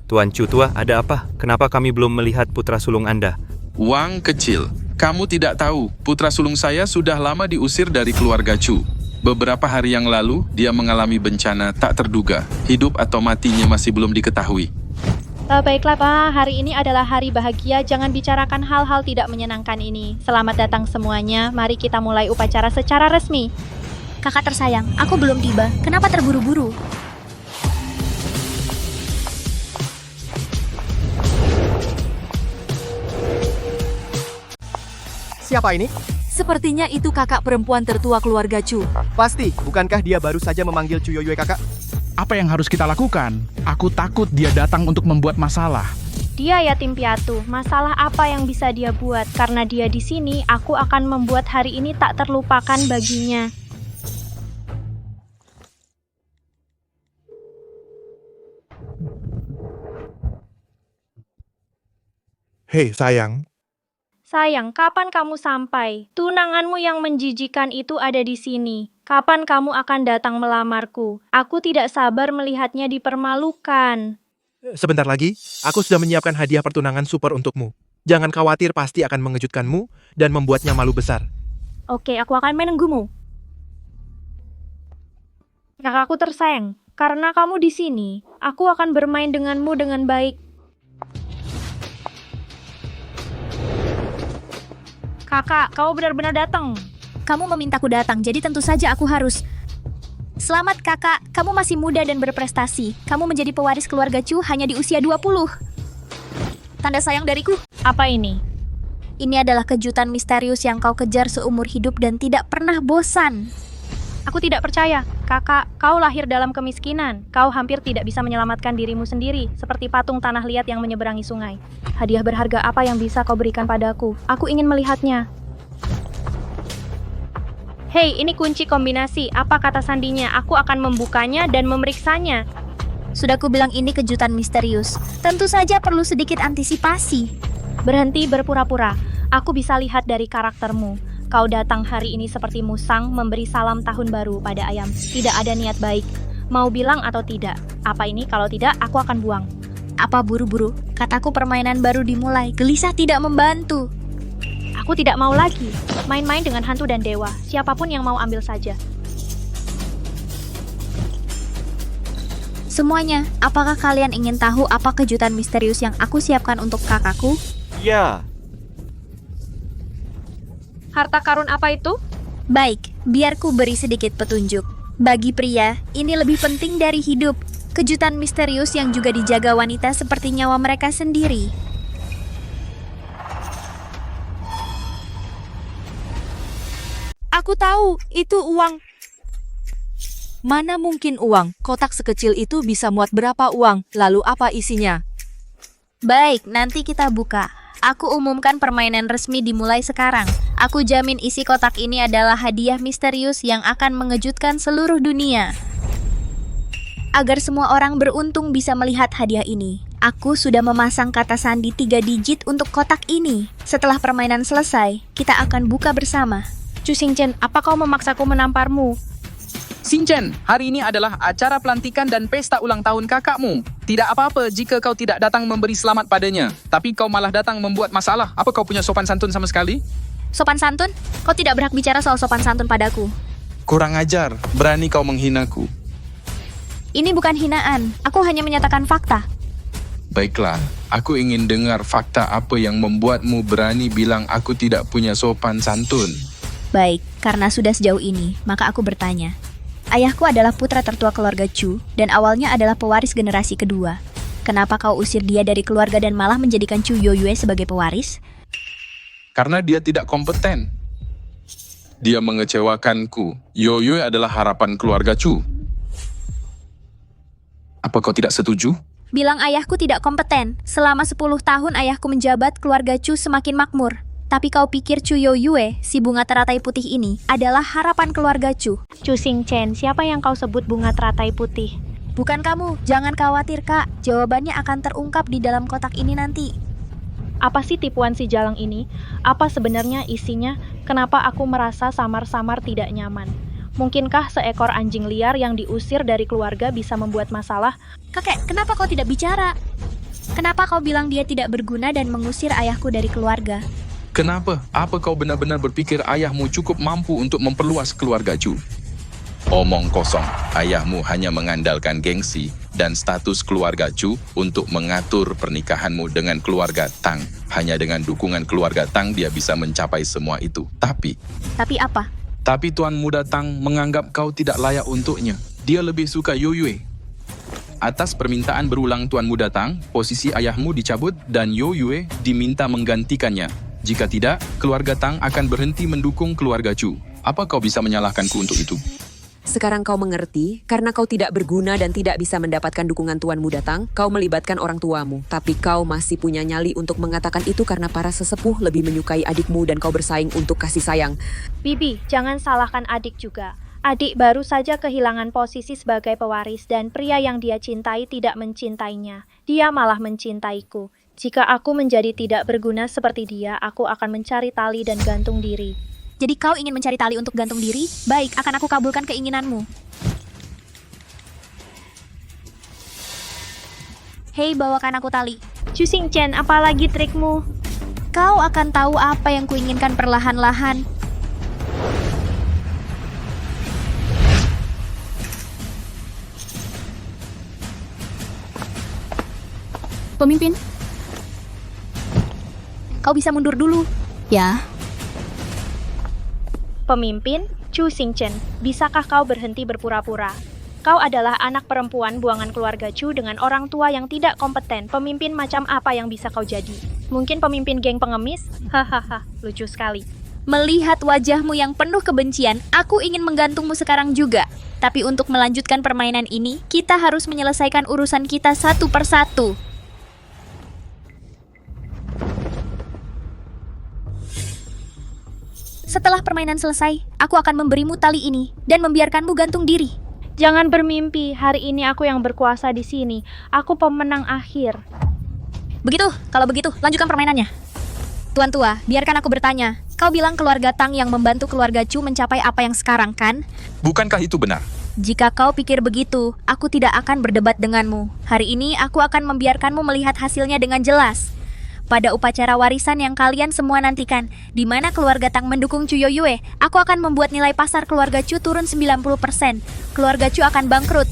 Tuan Chu tua, ada apa? Kenapa kami belum melihat putra sulung Anda? Wang kecil, kamu tidak tahu, putra sulung saya sudah lama diusir dari keluarga Chu. Beberapa hari yang lalu, dia mengalami bencana tak terduga. Hidup atau matinya masih belum diketahui. Baiklah Pak, hari ini adalah hari bahagia, jangan bicarakan hal-hal tidak menyenangkan ini. Selamat datang semuanya, mari kita mulai upacara secara resmi. Kakak tersayang, aku belum tiba. Kenapa terburu-buru? Siapa ini? Sepertinya itu kakak perempuan tertua keluarga Chu. Pasti, bukankah dia baru saja memanggil Chu Yoyue kakak? Apa yang harus kita lakukan? Aku takut dia datang untuk membuat masalah. Dia yatim piatu. Masalah apa yang bisa dia buat? Karena dia di sini, aku akan membuat hari ini tak terlupakan baginya. Hei, sayang. Sayang, kapan kamu sampai? Tunanganmu yang menjijikan itu ada di sini. Kapan kamu akan datang melamarku? Aku tidak sabar melihatnya dipermalukan. Sebentar lagi, aku sudah menyiapkan hadiah pertunangan super untukmu. Jangan khawatir, pasti akan mengejutkanmu dan membuatnya malu besar. Oke, aku akan menunggumu. Kakakku tersayang, karena kamu di sini, aku akan bermain denganmu dengan baik. Kakak, kau benar-benar datang. Kamu memintaku datang, jadi tentu saja aku harus. Selamat kakak, kamu masih muda dan berprestasi. Kamu menjadi pewaris keluarga Chu hanya di usia 20. Tanda sayang dariku. Apa ini? Ini adalah kejutan misterius yang kau kejar seumur hidup dan tidak pernah bosan. Aku tidak percaya. Kakak, kau lahir dalam kemiskinan. Kau hampir tidak bisa menyelamatkan dirimu sendiri, seperti patung tanah liat yang menyeberangi sungai. Hadiah berharga apa yang bisa kau berikan padaku? Aku ingin melihatnya. Hei, ini kunci kombinasi. Apa kata sandinya? Aku akan membukanya dan memeriksanya. Sudah ku bilang ini kejutan misterius. Tentu saja perlu sedikit antisipasi. Berhenti berpura-pura. Aku bisa lihat dari karaktermu. Kau datang hari ini seperti musang memberi salam tahun baru pada ayam. Tidak ada niat baik. Mau bilang atau tidak? Apa ini? Kalau tidak, aku akan buang. Apa buru-buru? Kataku permainan baru dimulai. Gelisah tidak membantu. Aku tidak mau lagi main-main dengan hantu dan dewa. Siapapun yang mau ambil saja. Semuanya, apakah kalian ingin tahu apa kejutan misterius yang aku siapkan untuk kakakku? Ya. Harta karun apa itu? Baik, biar ku beri sedikit petunjuk. Bagi pria, ini lebih penting dari hidup. Kejutan misterius yang juga dijaga wanita seperti nyawa mereka sendiri. Aku tahu, itu uang. Mana mungkin uang? Kotak sekecil itu bisa muat berapa uang? Lalu apa isinya? Baik, nanti kita buka. Aku umumkan permainan resmi dimulai sekarang. Aku jamin isi kotak ini adalah hadiah misterius yang akan mengejutkan seluruh dunia. Agar semua orang beruntung bisa melihat hadiah ini, aku sudah memasang kata sandi 3 digit untuk kotak ini. Setelah permainan selesai, kita akan buka bersama. Chu Xingchen, apa kau memaksaku menamparmu? Xingchen, hari ini adalah acara pelantikan dan pesta ulang tahun kakakmu. Tidak apa-apa jika kau tidak datang memberi selamat padanya. Tapi kau malah datang membuat masalah. Apa kau punya sopan santun sama sekali? Sopan santun? Kau tidak berhak bicara soal sopan santun padaku. Kurang ajar, berani kau menghinaku. Ini bukan hinaan, aku hanya menyatakan fakta. Baiklah, aku ingin dengar fakta apa yang membuatmu berani bilang aku tidak punya sopan santun. Baik, karena sudah sejauh ini, maka aku bertanya. Ayahku adalah putra tertua keluarga Chu, dan awalnya adalah pewaris generasi kedua. Kenapa kau usir dia dari keluarga dan malah menjadikan Chu Yoyue sebagai pewaris? Karena dia tidak kompeten. Dia mengecewakanku. Yoyue adalah harapan keluarga Chu. Apa kau tidak setuju? Bilang ayahku tidak kompeten. Selama 10 tahun ayahku menjabat, keluarga Chu semakin makmur. Tapi kau pikir Chu Yoyue, si bunga teratai putih ini, adalah harapan keluarga Chu? Chu Xingchen, siapa yang kau sebut bunga teratai putih? Bukan kamu, jangan khawatir kak. Jawabannya akan terungkap di dalam kotak ini nanti. Apa sih tipuan si Jalang ini? Apa sebenarnya isinya? Kenapa aku merasa samar-samar tidak nyaman? Mungkinkah seekor anjing liar yang diusir dari keluarga bisa membuat masalah? Kakek, kenapa kau tidak bicara? Kenapa kau bilang dia tidak berguna dan mengusir ayahku dari keluarga? Kenapa? Apa kau benar-benar berpikir ayahmu cukup mampu untuk memperluas keluarga Chu? Omong kosong, ayahmu hanya mengandalkan gengsi dan status keluarga Chu untuk mengatur pernikahanmu dengan keluarga Tang. Hanya dengan dukungan keluarga Tang dia bisa mencapai semua itu. Tapi apa? Tapi Tuan Muda Tang menganggap kau tidak layak untuknya. Dia lebih suka Yoyue. Atas permintaan berulang Tuan Muda Tang, posisi ayahmu dicabut dan Yoyue diminta menggantikannya. Jika tidak, keluarga Tang akan berhenti mendukung keluarga Chu. Apa kau bisa menyalahkanku untuk itu? Sekarang kau mengerti, karena kau tidak berguna dan tidak bisa mendapatkan dukungan tuanmu datang, kau melibatkan orang tuamu. Tapi kau masih punya nyali untuk mengatakan itu karena para sesepuh lebih menyukai adikmu dan kau bersaing untuk kasih sayang. Bibi, jangan salahkan adik juga. Adik baru saja kehilangan posisi sebagai pewaris dan pria yang dia cintai tidak mencintainya. Dia malah mencintaiku. Jika aku menjadi tidak berguna seperti dia, aku akan mencari tali dan gantung diri. Jadi kau ingin mencari tali untuk gantung diri? Baik, akan aku kabulkan keinginanmu. Hei, bawakan aku tali. Chu Xingchen, apalagi trikmu? Kau akan tahu apa yang kuinginkan perlahan-lahan. Pemimpin, kau bisa mundur dulu. Ya. Pemimpin, Chu Xingchen, bisakah kau berhenti berpura-pura? Kau adalah anak perempuan buangan keluarga Chu dengan orang tua yang tidak kompeten. Pemimpin macam apa yang bisa kau jadi? Mungkin pemimpin geng pengemis? Hahaha, lucu sekali. Melihat wajahmu yang penuh kebencian, aku ingin menggantungmu sekarang juga. Tapi untuk melanjutkan permainan ini, kita harus menyelesaikan urusan kita satu persatu. Setelah permainan selesai, aku akan memberimu tali ini dan membiarkanmu gantung diri. Jangan bermimpi, hari ini aku yang berkuasa di sini. Aku pemenang akhir. Begitu, kalau begitu, lanjutkan permainannya. Tuan tua, biarkan aku bertanya. Kau bilang keluarga Tang yang membantu keluarga Chu mencapai apa yang sekarang, kan? Bukankah itu benar? Jika kau pikir begitu, aku tidak akan berdebat denganmu. Hari ini aku akan membiarkanmu melihat hasilnya dengan jelas. Pada upacara warisan yang kalian semua nantikan, di mana keluarga Tang mendukung Chu Yoyue, aku akan membuat nilai pasar keluarga Chu turun 90%. Keluarga Chu akan bangkrut.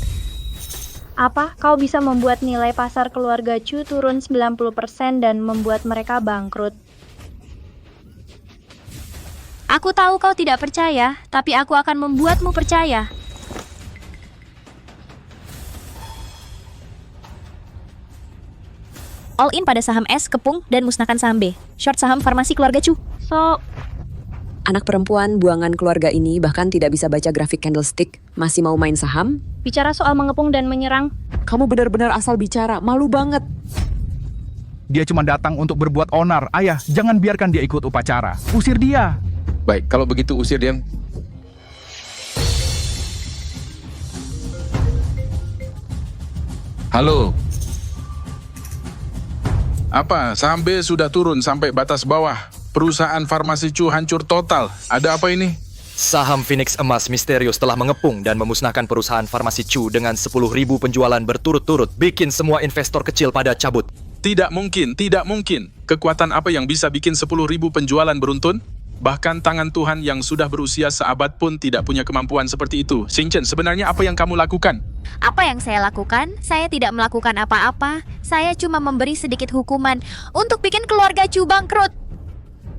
Apa? Kau bisa membuat nilai pasar keluarga Chu turun 90% dan membuat mereka bangkrut? Aku tahu kau tidak percaya, tapi aku akan membuatmu percaya. All in pada saham S, Kepung, dan musnahkan saham B. Short saham farmasi keluarga Chu. Anak perempuan buangan keluarga ini bahkan tidak bisa baca grafik candlestick. Masih mau main saham? Bicara soal mengepung dan menyerang. Kamu benar-benar asal bicara, malu banget. Dia cuma datang untuk berbuat onar. Ayah, jangan biarkan dia ikut upacara. Usir dia. Baik, kalau begitu usir dia. Halo. Apa? Saham B sudah turun sampai batas bawah. Perusahaan farmasi Chu hancur total. Ada apa ini? Saham Phoenix Emas misterius telah mengepung dan memusnahkan perusahaan farmasi Chu dengan 10.000 penjualan berturut-turut, bikin semua investor kecil pada cabut. Tidak mungkin, tidak mungkin. Kekuatan apa yang bisa bikin 10.000 penjualan beruntun? Bahkan tangan Tuhan yang sudah berusia seabad pun tidak punya kemampuan seperti itu. Xingchen, sebenarnya apa yang kamu lakukan? Apa yang saya lakukan? Saya tidak melakukan apa-apa. Saya cuma memberi sedikit hukuman untuk bikin keluarga Chu bangkrut.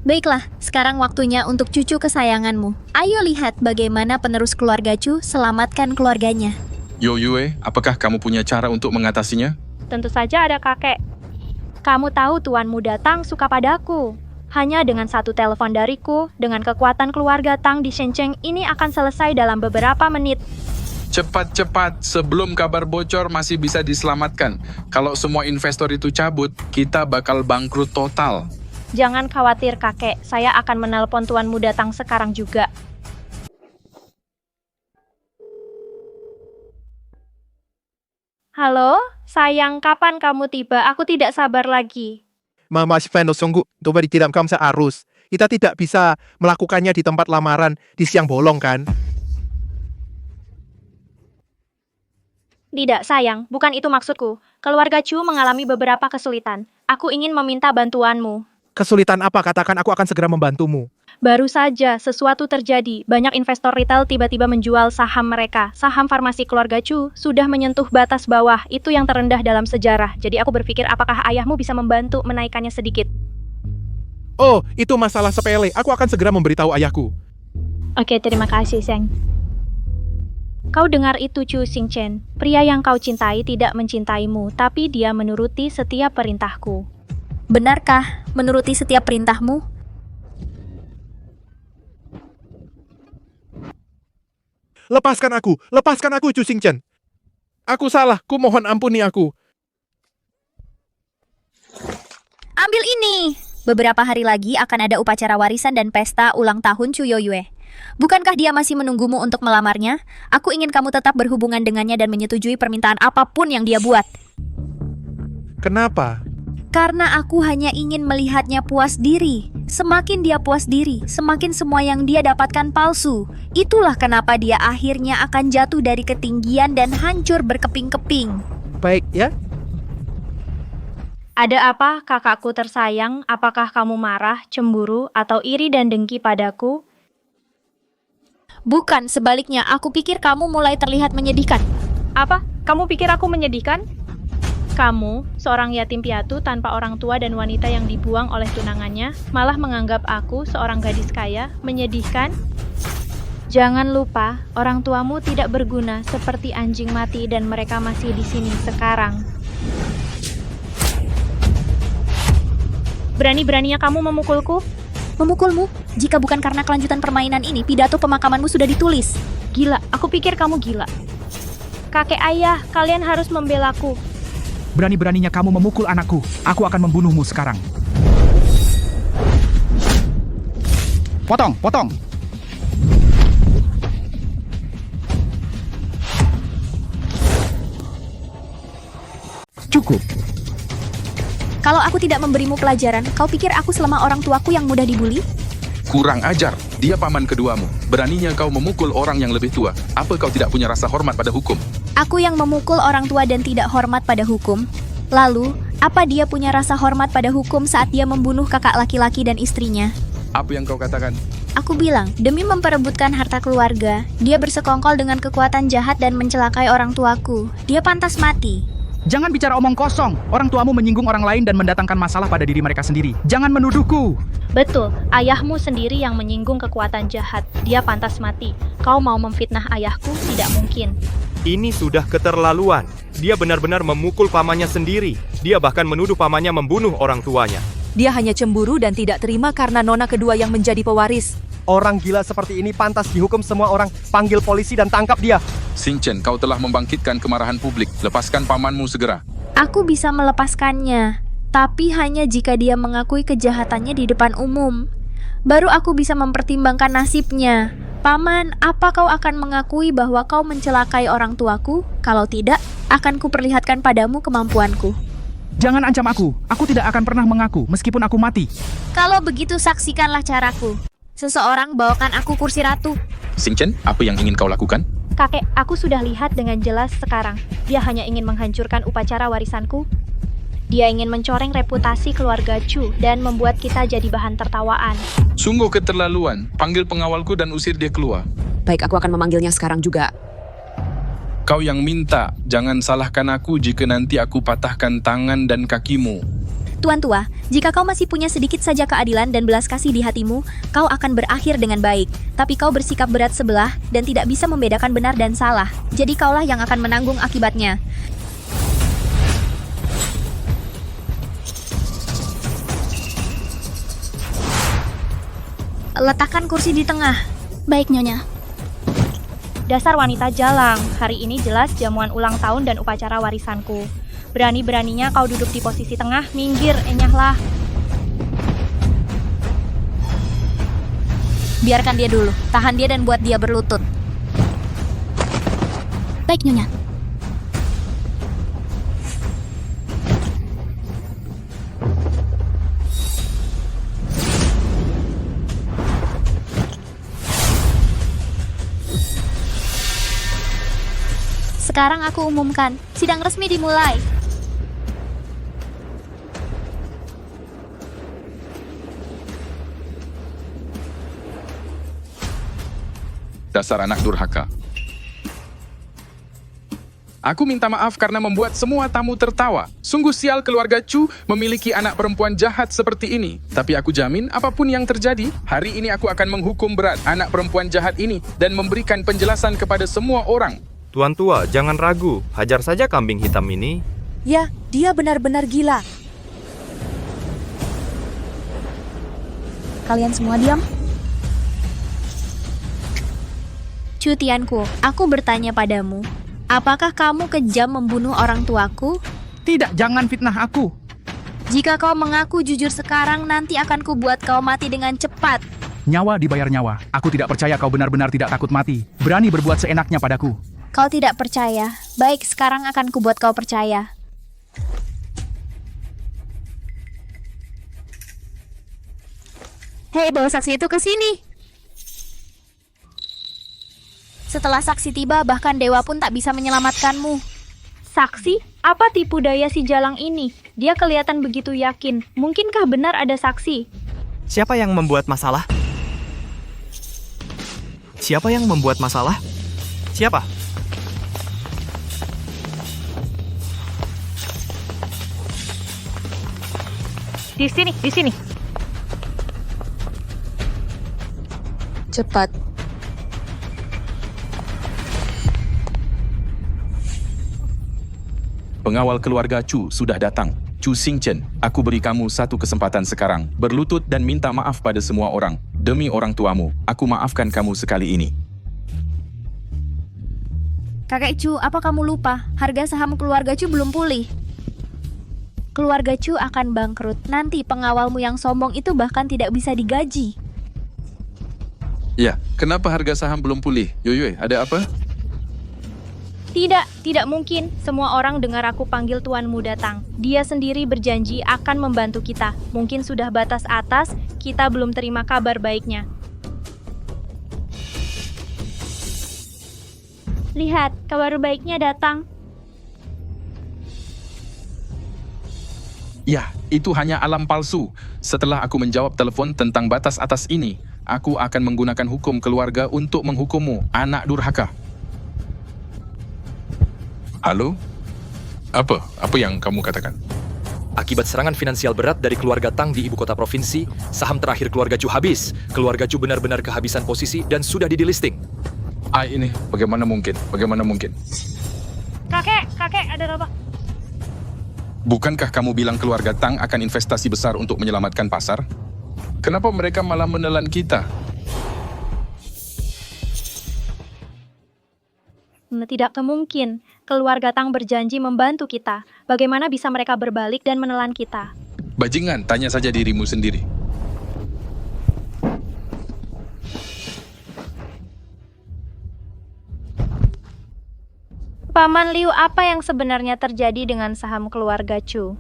Baiklah, sekarang waktunya untuk cucu kesayanganmu. Ayo lihat bagaimana penerus keluarga Chu selamatkan keluarganya. Yoyue, apakah kamu punya cara untuk mengatasinya? Tentu saja ada kakek. Kamu tahu tuanmu datang suka padaku. Hanya dengan satu telepon dariku, dengan kekuatan keluarga Tang di Shenzhen ini akan selesai dalam beberapa menit. Cepat-cepat, sebelum kabar bocor masih bisa diselamatkan. Kalau semua investor itu cabut, kita bakal bangkrut total. Jangan khawatir kakek, saya akan menelpon tuanmu datang sekarang juga. Halo, sayang, kapan kamu tiba? Aku tidak sabar lagi. Mama Sven, sungguh, coba dikirimkan searus. Kita tidak bisa melakukannya di tempat lamaran di siang bolong, kan? Tidak, sayang, bukan itu maksudku. Keluarga Chu mengalami beberapa kesulitan. Aku ingin meminta bantuanmu. Kesulitan apa? Katakan, aku akan segera membantumu. Baru saja sesuatu terjadi. Banyak investor retail tiba-tiba menjual saham mereka. Saham farmasi keluarga Chu sudah menyentuh batas bawah. Itu yang terendah dalam sejarah. Jadi aku berpikir apakah ayahmu bisa membantu menaikkannya sedikit. Oh, itu masalah sepele. Aku akan segera memberitahu ayahku. Oke, terima kasih, Seng. Kau dengar itu, Chu Xingchen. Pria yang kau cintai tidak mencintaimu, tapi dia menuruti setiap perintahku. Benarkah menuruti setiap perintahmu? Lepaskan aku, Chu Xingchen. Aku salah, ku mohon ampuni aku. Ambil ini. Beberapa hari lagi akan ada upacara warisan dan pesta ulang tahun Chu Yoyue. Bukankah dia masih menunggumu untuk melamarnya? Aku ingin kamu tetap berhubungan dengannya dan menyetujui permintaan apapun yang dia buat. Kenapa? Karena aku hanya ingin melihatnya puas diri. Semakin dia puas diri, semakin semua yang dia dapatkan palsu. Itulah kenapa dia akhirnya akan jatuh dari ketinggian dan hancur berkeping-keping. Baik ya. Ada apa, kakakku tersayang? Apakah kamu marah, cemburu, atau iri dan dengki padaku? Bukan, sebaliknya aku pikir kamu mulai terlihat menyedihkan. Apa? Kamu pikir aku menyedihkan? Kamu, seorang yatim piatu tanpa orang tua dan wanita yang dibuang oleh tunangannya, malah menganggap aku, seorang gadis kaya, menyedihkan? Jangan lupa, orang tuamu tidak berguna seperti anjing mati dan mereka masih di sini sekarang. Berani-beraninya kamu memukulku? Memukulmu? Jika bukan karena kelanjutan permainan ini, pidato pemakamanmu sudah ditulis. Gila, aku pikir kamu gila. Kakek ayah, kalian harus membelaku. Berani-beraninya kamu memukul anakku. Aku akan membunuhmu sekarang. Potong, potong. Cukup. Kalau aku tidak memberimu pelajaran, kau pikir aku selama orang tuaku yang mudah dibully? Kurang ajar, dia paman keduamu. Beraninya kau memukul orang yang lebih tua. Apa kau tidak punya rasa hormat pada hukum? Aku yang memukul orang tua dan tidak hormat pada hukum. Lalu, apa dia punya rasa hormat pada hukum saat dia membunuh kakak laki-laki dan istrinya? Apa yang kau katakan? Aku bilang, demi memperebutkan harta keluarga, dia bersekongkol dengan kekuatan jahat dan mencelakai orang tuaku. Dia pantas mati. Jangan bicara omong kosong. Orang tuamu menyinggung orang lain dan mendatangkan masalah pada diri mereka sendiri. Jangan menuduhku. Betul, ayahmu sendiri yang menyinggung kekuatan jahat. Dia pantas mati. Kau mau memfitnah ayahku? Tidak mungkin. Ini sudah keterlaluan. Dia benar-benar memukul pamannya sendiri. Dia bahkan menuduh pamannya membunuh orang tuanya. Dia hanya cemburu dan tidak terima karena nona kedua yang menjadi pewaris. Orang gila seperti ini pantas dihukum semua orang. Panggil polisi dan tangkap dia. Xingchen, kau telah membangkitkan kemarahan publik. Lepaskan pamanmu segera. Aku bisa melepaskannya, tapi hanya jika dia mengakui kejahatannya di depan umum. Baru aku bisa mempertimbangkan nasibnya. Paman, apa kau akan mengakui bahwa kau mencelakai orang tuaku? Kalau tidak, akan kuperlihatkan padamu kemampuanku. Jangan ancam aku. Aku tidak akan pernah mengaku meskipun aku mati. Kalau begitu, saksikanlah caraku. Seseorang bawakan aku kursi ratu. Xingchen, apa yang ingin kau lakukan? Kakek, aku sudah lihat dengan jelas sekarang. Dia hanya ingin menghancurkan upacara warisanku. Dia ingin mencoreng reputasi keluarga Chu dan membuat kita jadi bahan tertawaan. Sungguh keterlaluan. Panggil pengawalku dan usir dia keluar. Baik, aku akan memanggilnya sekarang juga. Kau yang minta, jangan salahkan aku jika nanti aku patahkan tangan dan kakimu. Tuan tua, jika kau masih punya sedikit saja keadilan dan belas kasih di hatimu, kau akan berakhir dengan baik. Tapi kau bersikap berat sebelah dan tidak bisa membedakan benar dan salah. Jadi kaulah yang akan menanggung akibatnya. Letakkan kursi di tengah. Baik, Nyonya. Dasar wanita jalang, hari ini jelas jamuan ulang tahun dan upacara warisanku. Berani-beraninya kau duduk di posisi tengah, minggir, enyahlah. Biarkan dia dulu, tahan dia dan buat dia berlutut. Baik, Nyonya. Sekarang aku umumkan, sidang resmi dimulai. Dasar anak durhaka. Aku minta maaf karena membuat semua tamu tertawa. Sungguh sial keluarga Chu memiliki anak perempuan jahat seperti ini. Tapi aku jamin apapun yang terjadi, hari ini aku akan menghukum berat anak perempuan jahat ini dan memberikan penjelasan kepada semua orang. Tuan tua, jangan ragu. Hajar saja kambing hitam ini. Ya, dia benar-benar gila. Kalian semua diam. Chu Tianku, aku bertanya padamu, apakah kamu kejam membunuh orang tuaku? Tidak, jangan fitnah aku. Jika kau mengaku jujur sekarang, nanti akan kubuat kau mati dengan cepat. Nyawa dibayar nyawa. Aku tidak percaya kau benar-benar tidak takut mati. Berani berbuat seenaknya padaku. Kau tidak percaya. Baik, sekarang akan kubuat kau percaya. Hei, bawa saksi itu ke sini. Setelah saksi tiba, bahkan dewa pun tak bisa menyelamatkanmu. Saksi? Apa tipu daya si Jalang ini? Dia kelihatan begitu yakin. Mungkinkah benar ada saksi? Siapa yang membuat masalah? Siapa yang membuat masalah? Siapa? Di sini. Cepat. Pengawal keluarga Chu sudah datang. Chu Xingchen, aku beri kamu satu kesempatan sekarang. Berlutut dan minta maaf pada semua orang. Demi orang tuamu, aku maafkan kamu sekali ini. Kakek Chu, apa kamu lupa? Harga saham keluarga Chu belum pulih. Keluarga Chu akan bangkrut. Nanti pengawalmu yang sombong itu bahkan tidak bisa digaji. Ya, kenapa harga saham belum pulih? Yoyue, ada apa? Tidak mungkin. Semua orang dengar aku panggil tuanmu datang. Dia sendiri berjanji akan membantu kita. Mungkin sudah batas atas, kita belum terima kabar baiknya. Lihat, kabar baiknya datang. Ya, itu hanya alam palsu. Setelah aku menjawab telepon tentang batas atas ini, aku akan menggunakan hukum keluarga untuk menghukummu, anak durhaka. Halo? Apa yang kamu katakan? Akibat serangan finansial berat dari keluarga Tang di ibu kota provinsi, saham terakhir keluarga Chu habis. Keluarga Chu benar-benar kehabisan posisi dan sudah di-delisting. Ini bagaimana mungkin? Kakek, ada apa? Bukankah kamu bilang keluarga Tang akan investasi besar untuk menyelamatkan pasar? Kenapa mereka malah menelan kita? Tidak mungkin. Keluarga Tang berjanji membantu kita. Bagaimana bisa mereka berbalik dan menelan kita? Bajingan, tanya saja dirimu sendiri. Paman Liu, apa yang sebenarnya terjadi dengan saham keluarga Chu?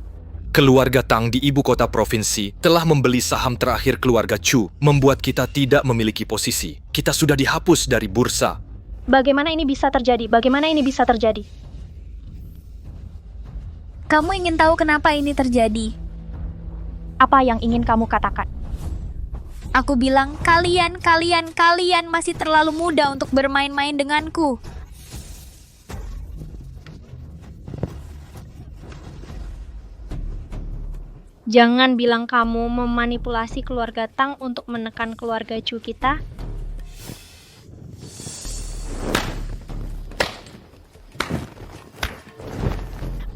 Keluarga Tang di ibu kota provinsi telah membeli saham terakhir keluarga Chu, membuat kita tidak memiliki posisi. Kita sudah dihapus dari bursa. Bagaimana ini bisa terjadi? Kamu ingin tahu kenapa ini terjadi? Apa yang ingin kamu katakan? Aku bilang, kalian masih terlalu muda untuk bermain-main denganku. Jangan bilang kamu memanipulasi keluarga Tang untuk menekan keluarga Chu kita.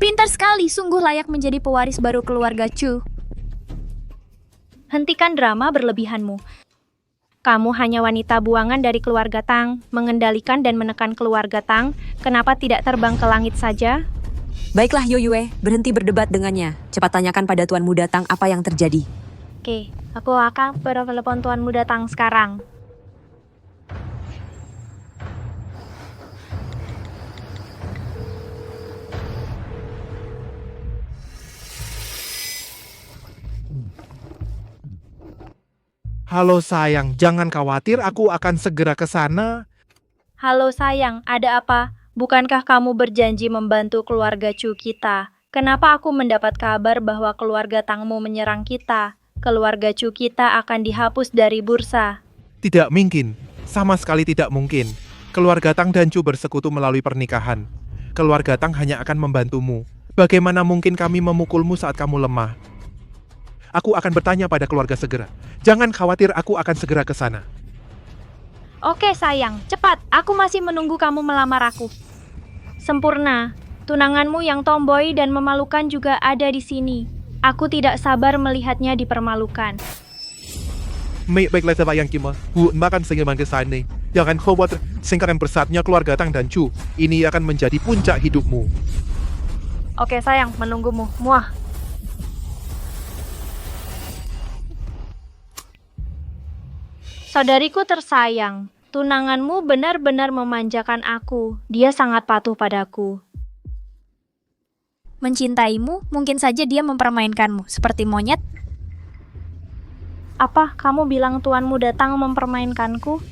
Pintar sekali, sungguh layak menjadi pewaris baru keluarga Chu. Hentikan drama berlebihanmu. Kamu hanya wanita buangan dari keluarga Tang, mengendalikan dan menekan keluarga Tang. Kenapa tidak terbang ke langit saja? Baiklah Yoyue, berhenti berdebat dengannya. Cepat tanyakan pada Tuan Muda Tang apa yang terjadi. Oke, aku akan bertelepon Tuan Muda Tang sekarang. Halo sayang, jangan khawatir, aku akan segera ke sana. Halo sayang, ada apa? Bukankah kamu berjanji membantu keluarga Chu kita? Kenapa aku mendapat kabar bahwa keluarga Tangmu menyerang kita? Keluarga Chu kita akan dihapus dari bursa. Tidak mungkin, sama sekali tidak mungkin. Keluarga Tang dan Chu bersekutu melalui pernikahan. Keluarga Tang hanya akan membantumu. Bagaimana mungkin kami memukulmu saat kamu lemah? Aku akan bertanya pada keluarga segera. Jangan khawatir, aku akan segera ke sana. Oke sayang, cepat. Aku masih menunggu kamu melamar aku. Sempurna. Tunanganmu yang tomboy dan memalukan juga ada di sini. Aku tidak sabar melihatnya dipermalukan. Baiklah, Pak Yang Kima. Makan segera ke sana. Jangan khawatir, singkatkan bersatnya keluarga Tang dan Chu. Ini akan menjadi puncak hidupmu. Oke sayang, menunggumu. Muah. Saudariku tersayang, tunanganmu benar-benar memanjakan aku. Dia sangat patuh padaku. Mencintaimu, mungkin saja dia mempermainkanmu, seperti monyet. Apa kamu bilang tuanmu datang mempermainkanku?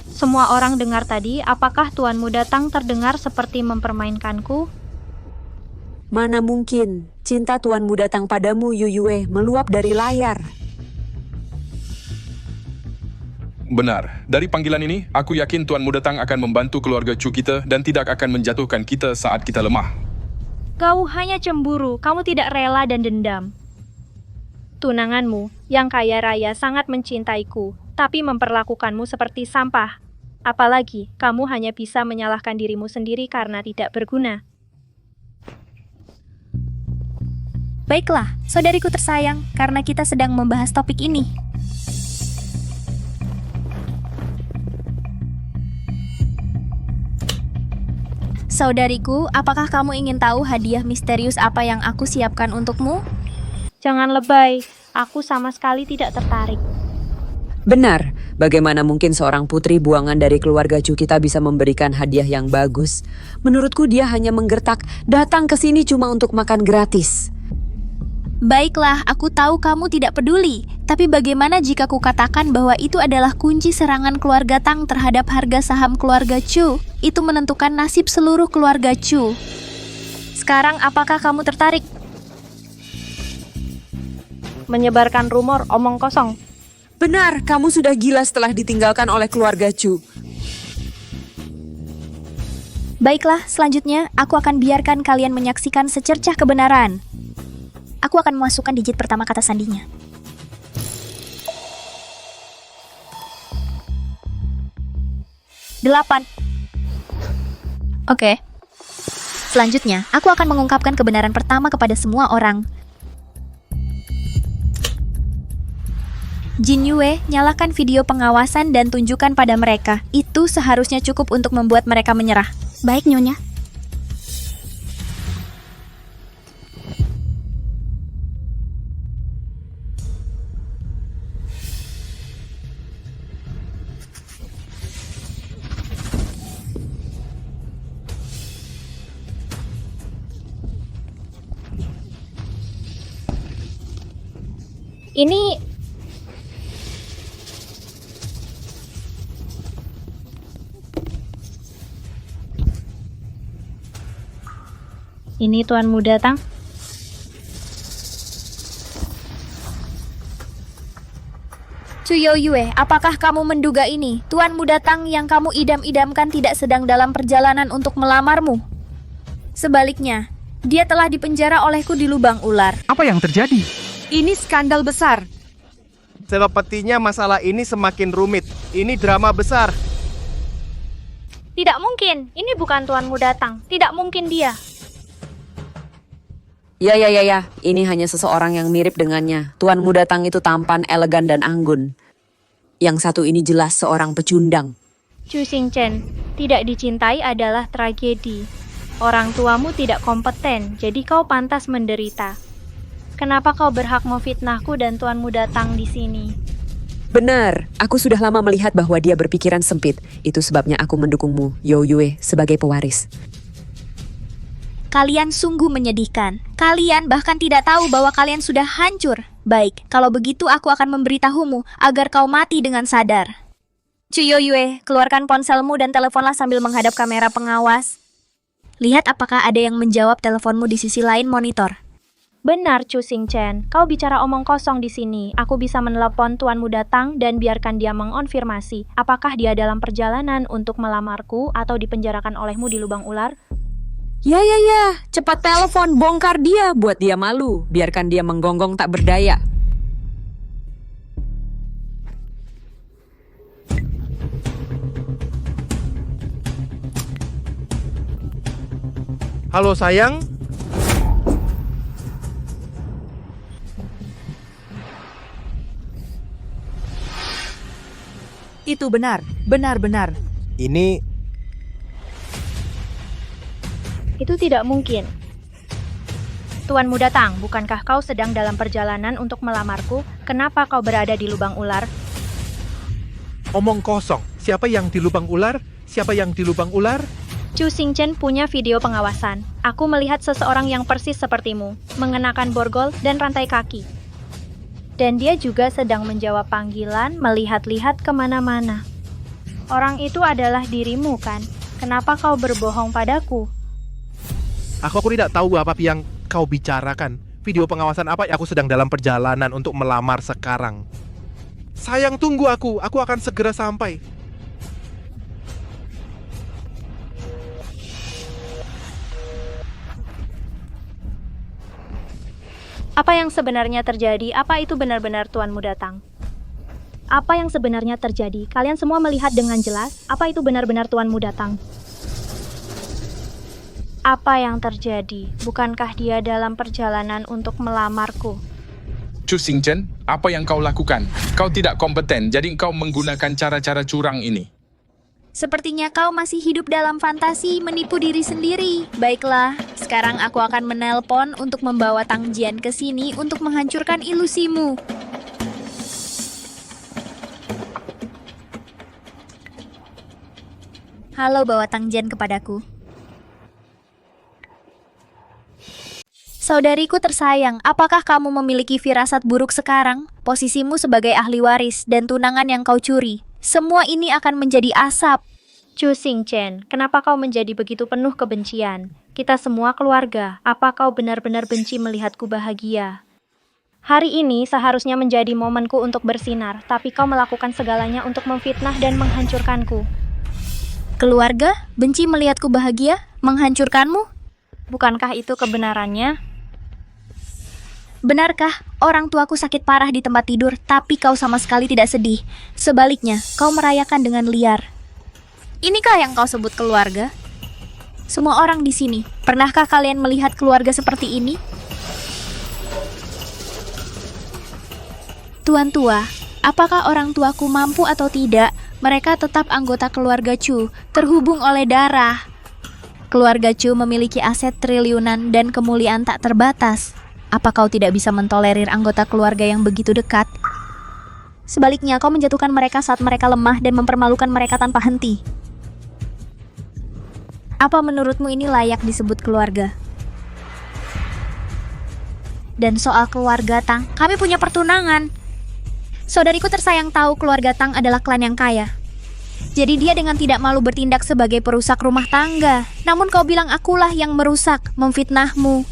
Semua orang dengar tadi, apakah tuanmu datang terdengar seperti mempermainkanku? Mana mungkin, cinta tuanmu datang padamu, Yuyue, meluap dari layar. Benar. Dari panggilan ini, aku yakin Tuan Muda Tang akan membantu keluarga Chu kita dan tidak akan menjatuhkan kita saat kita lemah. Kau hanya cemburu, kamu tidak rela dan dendam. Tunanganmu, yang kaya raya sangat mencintaiku, tapi memperlakukanmu seperti sampah. Apalagi, kamu hanya bisa menyalahkan dirimu sendiri karena tidak berguna. Baiklah, saudariku tersayang, karena kita sedang membahas topik ini. Saudariku, apakah kamu ingin tahu hadiah misterius apa yang aku siapkan untukmu? Jangan lebay, aku sama sekali tidak tertarik. Benar, bagaimana mungkin seorang putri buangan dari keluarga Chu kita bisa memberikan hadiah yang bagus? Menurutku dia hanya menggertak, datang ke sini cuma untuk makan gratis. Baiklah, aku tahu kamu tidak peduli. Tapi bagaimana jika kukatakan bahwa itu adalah kunci serangan keluarga Tang terhadap harga saham keluarga Chu? Itu menentukan nasib seluruh keluarga Chu. Sekarang apakah kamu tertarik? Menyebarkan rumor omong kosong. Benar, kamu sudah gila setelah ditinggalkan oleh keluarga Chu. Baiklah, selanjutnya aku akan biarkan kalian menyaksikan secercah kebenaran. Aku akan memasukkan digit pertama kata sandinya. Delapan. Oke. Selanjutnya, aku akan mengungkapkan kebenaran pertama kepada semua orang. Jin Yue, nyalakan video pengawasan dan tunjukkan pada mereka. Itu seharusnya cukup untuk membuat mereka menyerah. Baik, Nyonya. Ini Tuan Muda Tang. Chu Yue, apakah kamu menduga ini? Tuan Muda Tang yang kamu idam-idamkan tidak sedang dalam perjalanan untuk melamarmu. Sebaliknya, dia telah dipenjara olehku di lubang ular. Apa yang terjadi? Ini skandal besar. Sepertinya masalah ini semakin rumit. Ini drama besar. Tidak mungkin, ini bukan Tuan Muda Tang. Tidak mungkin dia. Ya, ini hanya seseorang yang mirip dengannya. Tuan Muda Tang itu tampan, elegan, dan anggun. Yang satu ini jelas seorang pecundang. Chu Xingchen, tidak dicintai adalah tragedi. Orang tuamu tidak kompeten, jadi kau pantas menderita. Kenapa kau berhak memfitnahku dan Tuan Muda Tang di sini? Benar, aku sudah lama melihat bahwa dia berpikiran sempit. Itu sebabnya aku mendukungmu, Yue, sebagai pewaris. Kalian sungguh menyedihkan. Kalian bahkan tidak tahu bahwa kalian sudah hancur. Baik, kalau begitu aku akan memberitahumu agar kau mati dengan sadar. Chu Yue, keluarkan ponselmu dan teleponlah sambil menghadap kamera pengawas. Lihat apakah ada yang menjawab teleponmu di sisi lain monitor. Benar, Chu Xingchen. Kau bicara omong kosong di sini. Aku bisa menelepon Tuan Muda Tang dan biarkan dia mengonfirmasi apakah dia dalam perjalanan untuk melamarku atau dipenjarakan olehmu di lubang ular. Ya, cepat telepon, bongkar dia, buat dia malu. Biarkan dia menggonggong tak berdaya. Halo sayang. Itu benar, benar-benar. Ini Itu tidak mungkin. Tuan Muda Tang, bukankah kau sedang dalam perjalanan untuk melamarku? Kenapa kau berada di lubang ular? Omong kosong. Siapa yang di lubang ular? Siapa yang di lubang ular? Chu Xingchen punya video pengawasan. Aku melihat seseorang yang persis sepertimu, mengenakan borgol dan rantai kaki. Dan dia juga sedang menjawab panggilan, melihat-lihat kemana-mana. Orang itu adalah dirimu, kan? Kenapa kau berbohong padaku? Aku tidak tahu apa yang kau bicarakan. Video pengawasan apa? Aku sedang dalam perjalanan untuk melamar sekarang. Sayang, tunggu aku. Aku akan segera sampai. Apa yang sebenarnya terjadi? Apa itu benar-benar Tuan Muda Tang? Apa yang sebenarnya terjadi? Kalian semua melihat dengan jelas? Apa itu benar-benar Tuan Muda Tang? Apa yang terjadi? Bukankah dia dalam perjalanan untuk melamarku? Chu Xingchen, apa yang kau lakukan? Kau tidak kompeten, jadi kau menggunakan cara-cara curang ini. Sepertinya kau masih hidup dalam fantasi menipu diri sendiri. Baiklah, sekarang aku akan menelpon untuk membawa Tang Jian ke sini untuk menghancurkan ilusimu. Halo, bawa Tang Jian kepadaku. Saudariku tersayang, apakah kamu memiliki firasat buruk sekarang? Posisimu sebagai ahli waris dan tunangan yang kau curi. Semua ini akan menjadi asap. Chu Xingchen, kenapa kau menjadi begitu penuh kebencian? Kita semua keluarga. Apa kau benar-benar benci melihatku bahagia? Hari ini seharusnya menjadi momenku untuk bersinar, tapi kau melakukan segalanya untuk memfitnah dan menghancurkanku. Keluarga, benci melihatku bahagia, menghancurkanmu? Bukankah itu kebenarannya? Benarkah orang tuaku sakit parah di tempat tidur, tapi kau sama sekali tidak sedih? Sebaliknya, kau merayakan dengan liar. Inikah yang kau sebut keluarga? Semua orang di sini, pernahkah kalian melihat keluarga seperti ini? Tuan tua, apakah orang tuaku mampu atau tidak? Mereka tetap anggota keluarga Chu, terhubung oleh darah. Keluarga Chu memiliki aset triliunan dan kemuliaan tak terbatas. Apa kau tidak bisa mentolerir anggota keluarga yang begitu dekat? Sebaliknya, kau menjatuhkan mereka saat mereka lemah dan mempermalukan mereka tanpa henti. Apa menurutmu ini layak disebut keluarga? Dan soal keluarga Tang, kami punya pertunangan. Saudariku tersayang tahu keluarga Tang adalah klan yang kaya. Jadi dia dengan tidak malu bertindak sebagai perusak rumah tangga. Namun kau bilang akulah yang merusak, memfitnahmu.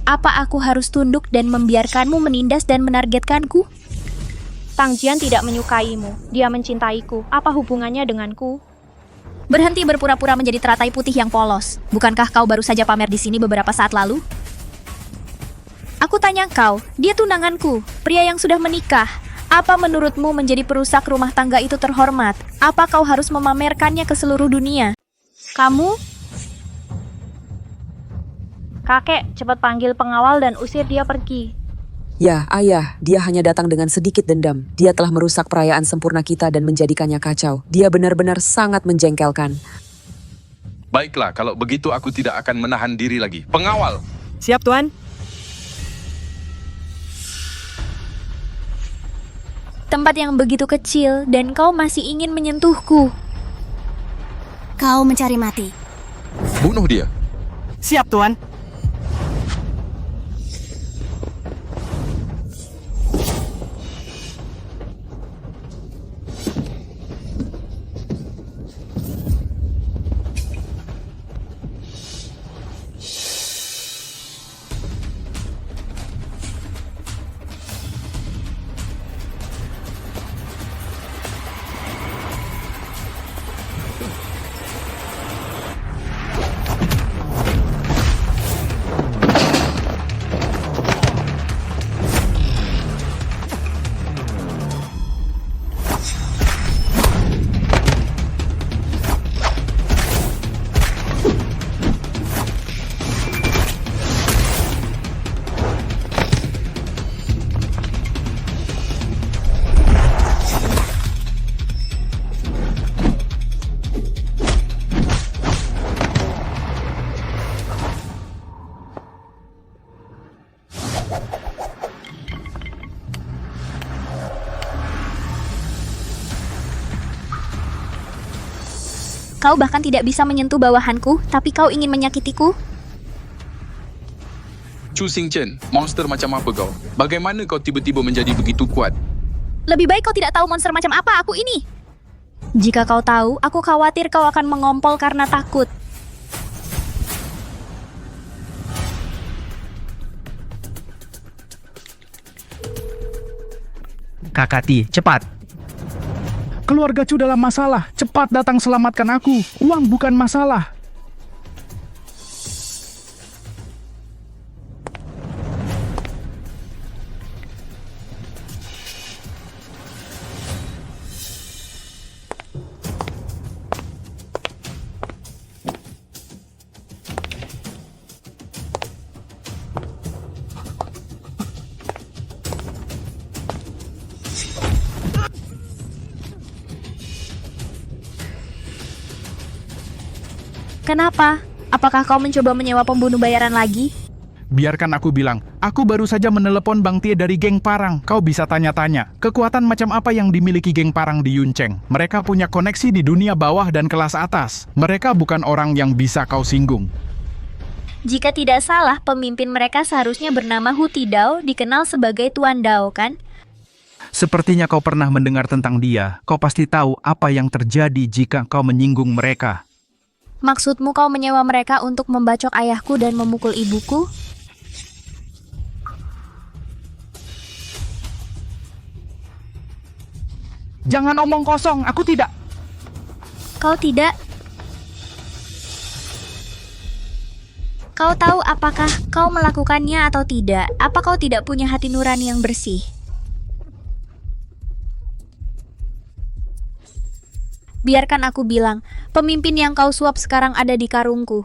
Apa aku harus tunduk dan membiarkanmu menindas dan menargetkanku? Tang Jian tidak menyukaimu. Dia mencintaiku. Apa hubungannya denganku? Berhenti berpura-pura menjadi teratai putih yang polos. Bukankah kau baru saja pamer di sini beberapa saat lalu? Aku tanya kau, dia tunanganku, pria yang sudah menikah. Apa menurutmu menjadi perusak rumah tangga itu terhormat? Apa kau harus memamerkannya ke seluruh dunia? Kamu? Kakek, cepat panggil pengawal dan usir dia pergi. Ya, ayah, dia hanya datang dengan sedikit dendam. Dia telah merusak perayaan sempurna kita dan menjadikannya kacau. Dia benar-benar sangat menjengkelkan. Baiklah, kalau begitu aku tidak akan menahan diri lagi. Pengawal! Siap, Tuan. Tempat yang begitu kecil dan kau masih ingin menyentuhku. Kau mencari mati. Bunuh dia. Siap, Tuan. Kau bahkan tidak bisa menyentuh bawahanku, tapi kau ingin menyakitiku? Chu Xingchen, monster macam apa kau? Bagaimana kau tiba-tiba menjadi begitu kuat? Lebih baik kau tidak tahu monster macam apa aku ini. Jika kau tahu, aku khawatir kau akan mengompol karena takut. Kakati, cepat. Keluarga Chu dalam masalah. Cepat datang selamatkan aku. Uang bukan masalah. Kenapa? Apakah kau mencoba menyewa pembunuh bayaran lagi? Biarkan aku bilang, aku baru saja menelepon Bang Tie dari geng Parang. Kau bisa tanya-tanya, kekuatan macam apa yang dimiliki geng Parang di Yuncheng? Mereka punya koneksi di dunia bawah dan kelas atas. Mereka bukan orang yang bisa kau singgung. Jika tidak salah, pemimpin mereka seharusnya bernama Hu Tidao, dikenal sebagai Tuan Dao, kan? Sepertinya kau pernah mendengar tentang dia. Kau pasti tahu apa yang terjadi jika kau menyinggung mereka. Maksudmu kau menyewa mereka untuk membacok ayahku dan memukul ibuku? Jangan omong kosong, aku tidak. Kau tidak? Kau tahu apakah kau melakukannya atau tidak? Apa kau tidak punya hati nurani yang bersih? Biarkan aku bilang, pemimpin yang kau suap sekarang ada di karungku.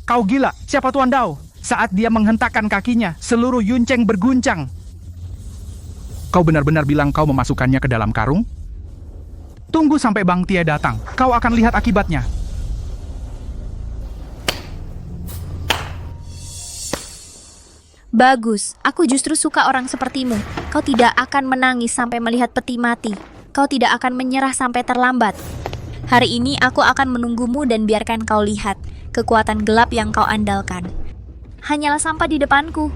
Kau gila, siapa Tuan Dao? Saat dia menghentakkan kakinya, seluruh Yuncheng berguncang. Kau benar-benar bilang kau memasukkannya ke dalam karung? Tunggu sampai Bang Tie datang, kau akan lihat akibatnya. Bagus, aku justru suka orang sepertimu. Kau tidak akan menangis sampai melihat peti mati. Kau tidak akan menyerah sampai terlambat. Hari ini aku akan menunggumu dan biarkan kau lihat kekuatan gelap yang kau andalkan. Hanyalah sampah di depanku.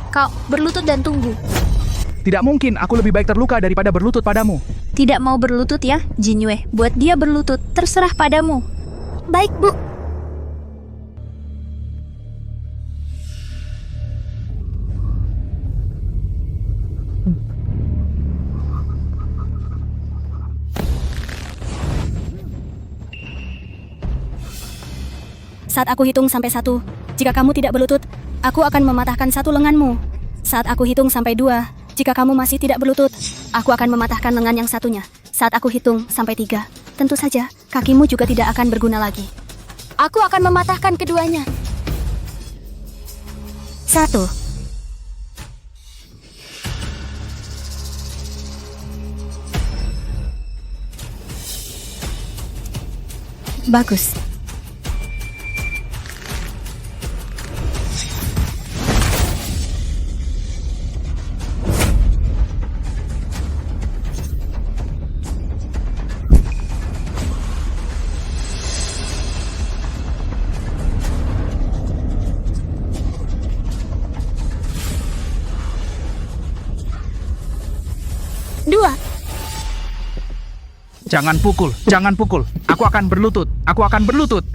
Kau berlutut dan tunggu. Tidak mungkin, aku lebih baik terluka daripada berlutut padamu. Tidak mau berlutut ya, Jinyue. Buat dia berlutut, terserah padamu. Baik, Bu. Saat aku hitung sampai 1, jika kamu tidak berlutut, aku akan mematahkan satu lenganmu. Saat aku hitung sampai 2, jika kamu masih tidak berlutut, aku akan mematahkan lengan yang satunya. Saat aku hitung sampai 3, tentu saja kakimu juga tidak akan berguna lagi. Aku akan mematahkan keduanya. 1. Bagus. Jangan pukul, jangan pukul. Aku akan berlutut, aku akan berlutut.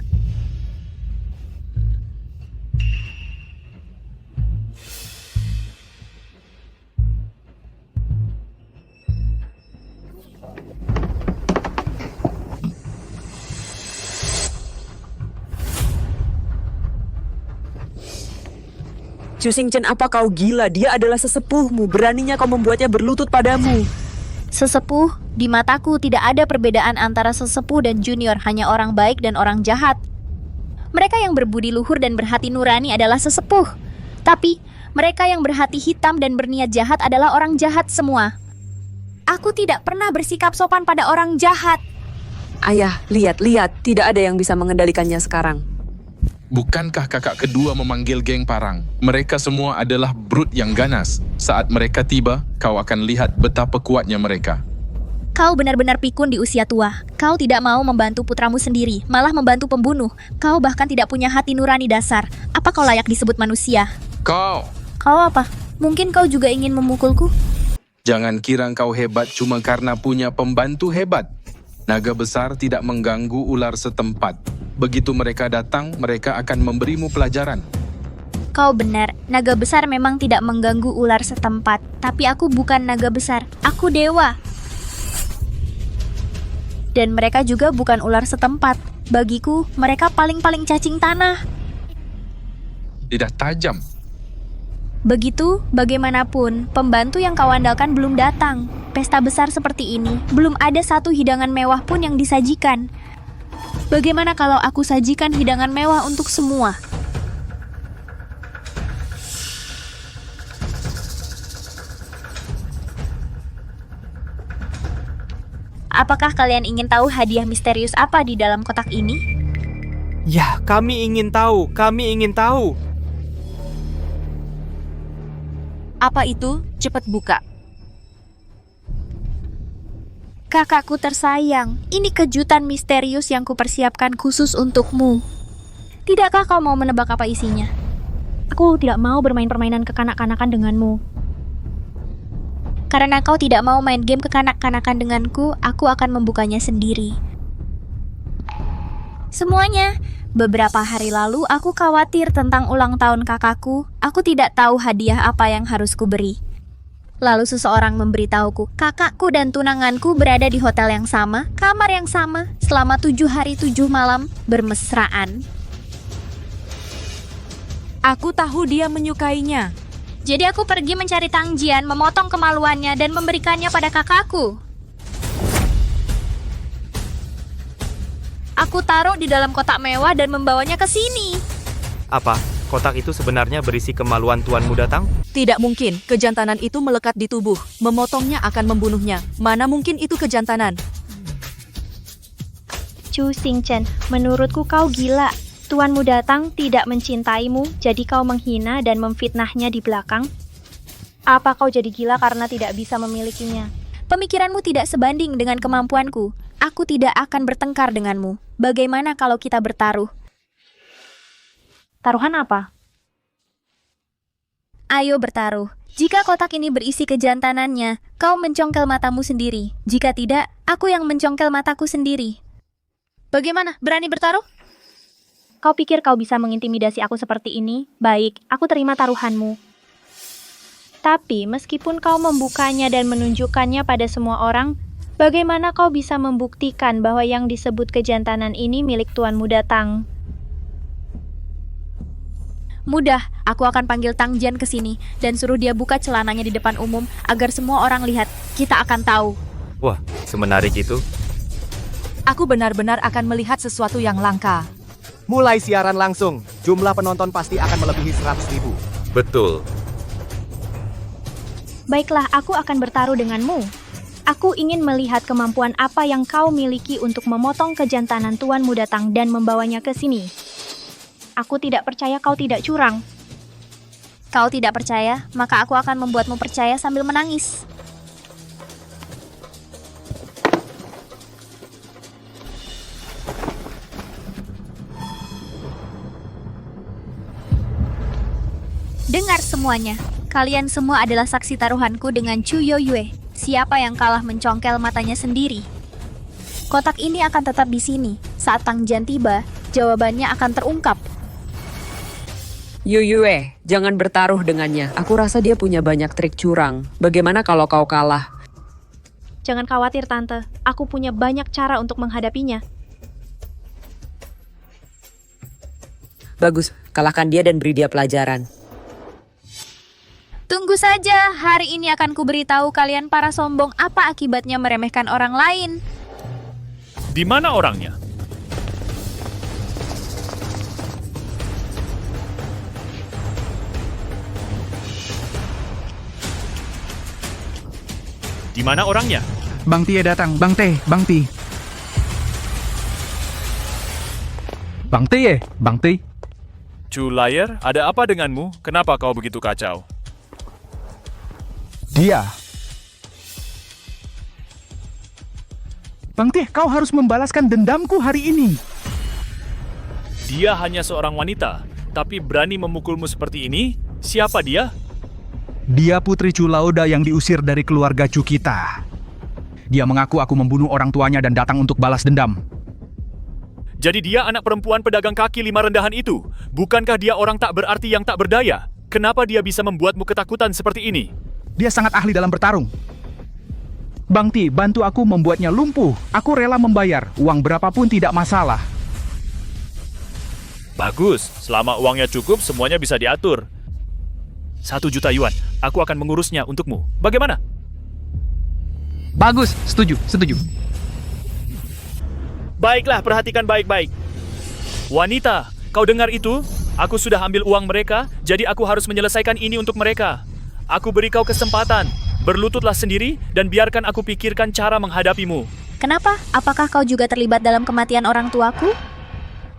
Chu Xingchen, apa kau gila? Dia adalah sesepuhmu. Beraninya kau membuatnya berlutut padamu. Sesepuh, di mataku tidak ada perbedaan antara sesepuh dan junior, hanya orang baik dan orang jahat. Mereka yang berbudi luhur dan berhati nurani adalah sesepuh. Tapi, mereka yang berhati hitam dan berniat jahat adalah orang jahat semua. Aku tidak pernah bersikap sopan pada orang jahat. Ayah, lihat, tidak ada yang bisa mengendalikannya sekarang. Bukankah kakak kedua memanggil geng parang? Mereka semua adalah brut yang ganas. Saat mereka tiba, kau akan lihat betapa kuatnya mereka. Kau benar-benar pikun di usia tua. Kau tidak mau membantu putramu sendiri, malah membantu pembunuh. Kau bahkan tidak punya hati nurani dasar. Apa kau layak disebut manusia? Kau apa? Mungkin kau juga ingin memukulku? jangan kira kau hebat cuma karena punya pembantu hebat. Naga besar tidak mengganggu ular setempat. Begitu mereka datang, mereka akan memberimu pelajaran. Kau benar, naga besar memang tidak mengganggu ular setempat. Tapi aku bukan naga besar, aku dewa. Dan mereka juga bukan ular setempat. Bagiku, mereka paling-paling cacing tanah. Tidak tajam. Begitu, bagaimanapun, pembantu yang kau andalkan belum datang. Pesta besar seperti ini, belum ada satu hidangan mewah pun yang disajikan. Bagaimana kalau aku sajikan hidangan mewah untuk semua? Apakah kalian ingin tahu hadiah misterius apa di dalam kotak ini? Ya, kami ingin tahu. Kami ingin tahu. Apa itu? Cepat buka. Kakakku tersayang, ini kejutan misterius yang kupersiapkan khusus untukmu. Tidakkah kau mau menebak apa isinya? Aku tidak mau bermain permainan kekanak-kanakan denganmu. Karena kau tidak mau main game kekanak-kanakan denganku, aku akan membukanya sendiri. Semuanya. Beberapa hari lalu aku khawatir tentang ulang tahun kakakku. Aku tidak tahu hadiah apa yang harus kuberi. Lalu seseorang memberitahuku, kakakku dan tunanganku berada di hotel yang sama, kamar yang sama, selama 7 hari 7 malam bermesraan. Aku tahu dia menyukainya. Jadi aku pergi mencari Tang Jian, memotong kemaluannya dan memberikannya pada kakakku. Aku taruh di dalam kotak mewah dan membawanya ke sini. Apa? Kotak itu sebenarnya berisi kemaluan tuanmu datang? Tidak mungkin, kejantanan itu melekat di tubuh. Memotongnya akan membunuhnya. Mana mungkin itu kejantanan? Chu Xingchen, menurutku kau gila. Tuanmu datang tidak mencintaimu, jadi kau menghina dan memfitnahnya di belakang. Apa kau jadi gila karena tidak bisa memilikinya? Pemikiranmu tidak sebanding dengan kemampuanku. Aku tidak akan bertengkar denganmu. Bagaimana kalau kita bertaruh? Taruhan apa? Ayo bertaruh. Jika kotak ini berisi kejantanannya, kau mencongkel matamu sendiri. Jika tidak, aku yang mencongkel mataku sendiri. Bagaimana? Berani bertaruh? Kau pikir kau bisa mengintimidasi aku seperti ini? Baik, aku terima taruhanmu. Tapi meskipun kau membukanya dan menunjukkannya pada semua orang, bagaimana kau bisa membuktikan bahwa yang disebut kejantanan ini milik tuanmu datang? Mudah, aku akan panggil Tang Jian ke sini dan suruh dia buka celananya di depan umum agar semua orang lihat. Kita akan tahu. Wah, semenarik itu. Aku benar-benar akan melihat sesuatu yang langka. Mulai siaran langsung, jumlah penonton pasti akan melebihi 100.000. Betul. Baiklah, aku akan bertaruh denganmu. Aku ingin melihat kemampuan apa yang kau miliki untuk memotong kejantanan tuanmu datang dan membawanya ke sini. Aku tidak percaya kau tidak curang. Kau tidak percaya, maka aku akan membuatmu percaya sambil menangis. Dengar semuanya, kalian semua adalah saksi taruhanku dengan Chu Yoyue. Siapa yang kalah mencongkel matanya sendiri? Kotak ini akan tetap di sini. Saat Tang Jian tiba, jawabannya akan terungkap. Yoyue, jangan bertaruh dengannya. Aku rasa dia punya banyak trik curang. Bagaimana kalau kau kalah? Jangan khawatir, Tante. Aku punya banyak cara untuk menghadapinya. Bagus, kalahkan dia dan beri dia pelajaran. Tunggu saja, hari ini akan kuberitahu kalian para sombong apa akibatnya meremehkan orang lain. Di mana orangnya? Di mana orangnya? Bang Tie datang, Bang Tie, Bang Tie. Bang Tie, Bang Tie. Chu Liar, ada apa denganmu? Kenapa kau begitu kacau? Dia. Bang Tih, kau harus membalaskan dendamku hari ini. Dia hanya seorang wanita, tapi berani memukulmu seperti ini? Siapa dia? Dia putri Chu Lauda yang diusir dari keluarga Chu kita. Dia mengaku aku membunuh orang tuanya dan datang untuk balas dendam. Jadi dia anak perempuan pedagang kaki 5 rendahan itu? Bukankah dia orang tak berarti yang tak berdaya? Kenapa dia bisa membuatmu ketakutan seperti ini? Dia sangat ahli dalam bertarung. Bang Ti, bantu aku membuatnya lumpuh. Aku rela membayar. Uang berapapun tidak masalah. Bagus, selama uangnya cukup, semuanya bisa diatur. 1 juta yuan, aku akan mengurusnya untukmu. Bagaimana? Bagus, setuju. Baiklah, perhatikan baik-baik. Wanita, kau dengar itu? Aku sudah ambil uang mereka, jadi aku harus menyelesaikan ini untuk mereka. Aku beri kau kesempatan. Berlututlah sendiri dan biarkan aku pikirkan cara menghadapimu. Kenapa? Apakah kau juga terlibat dalam kematian orang tuaku?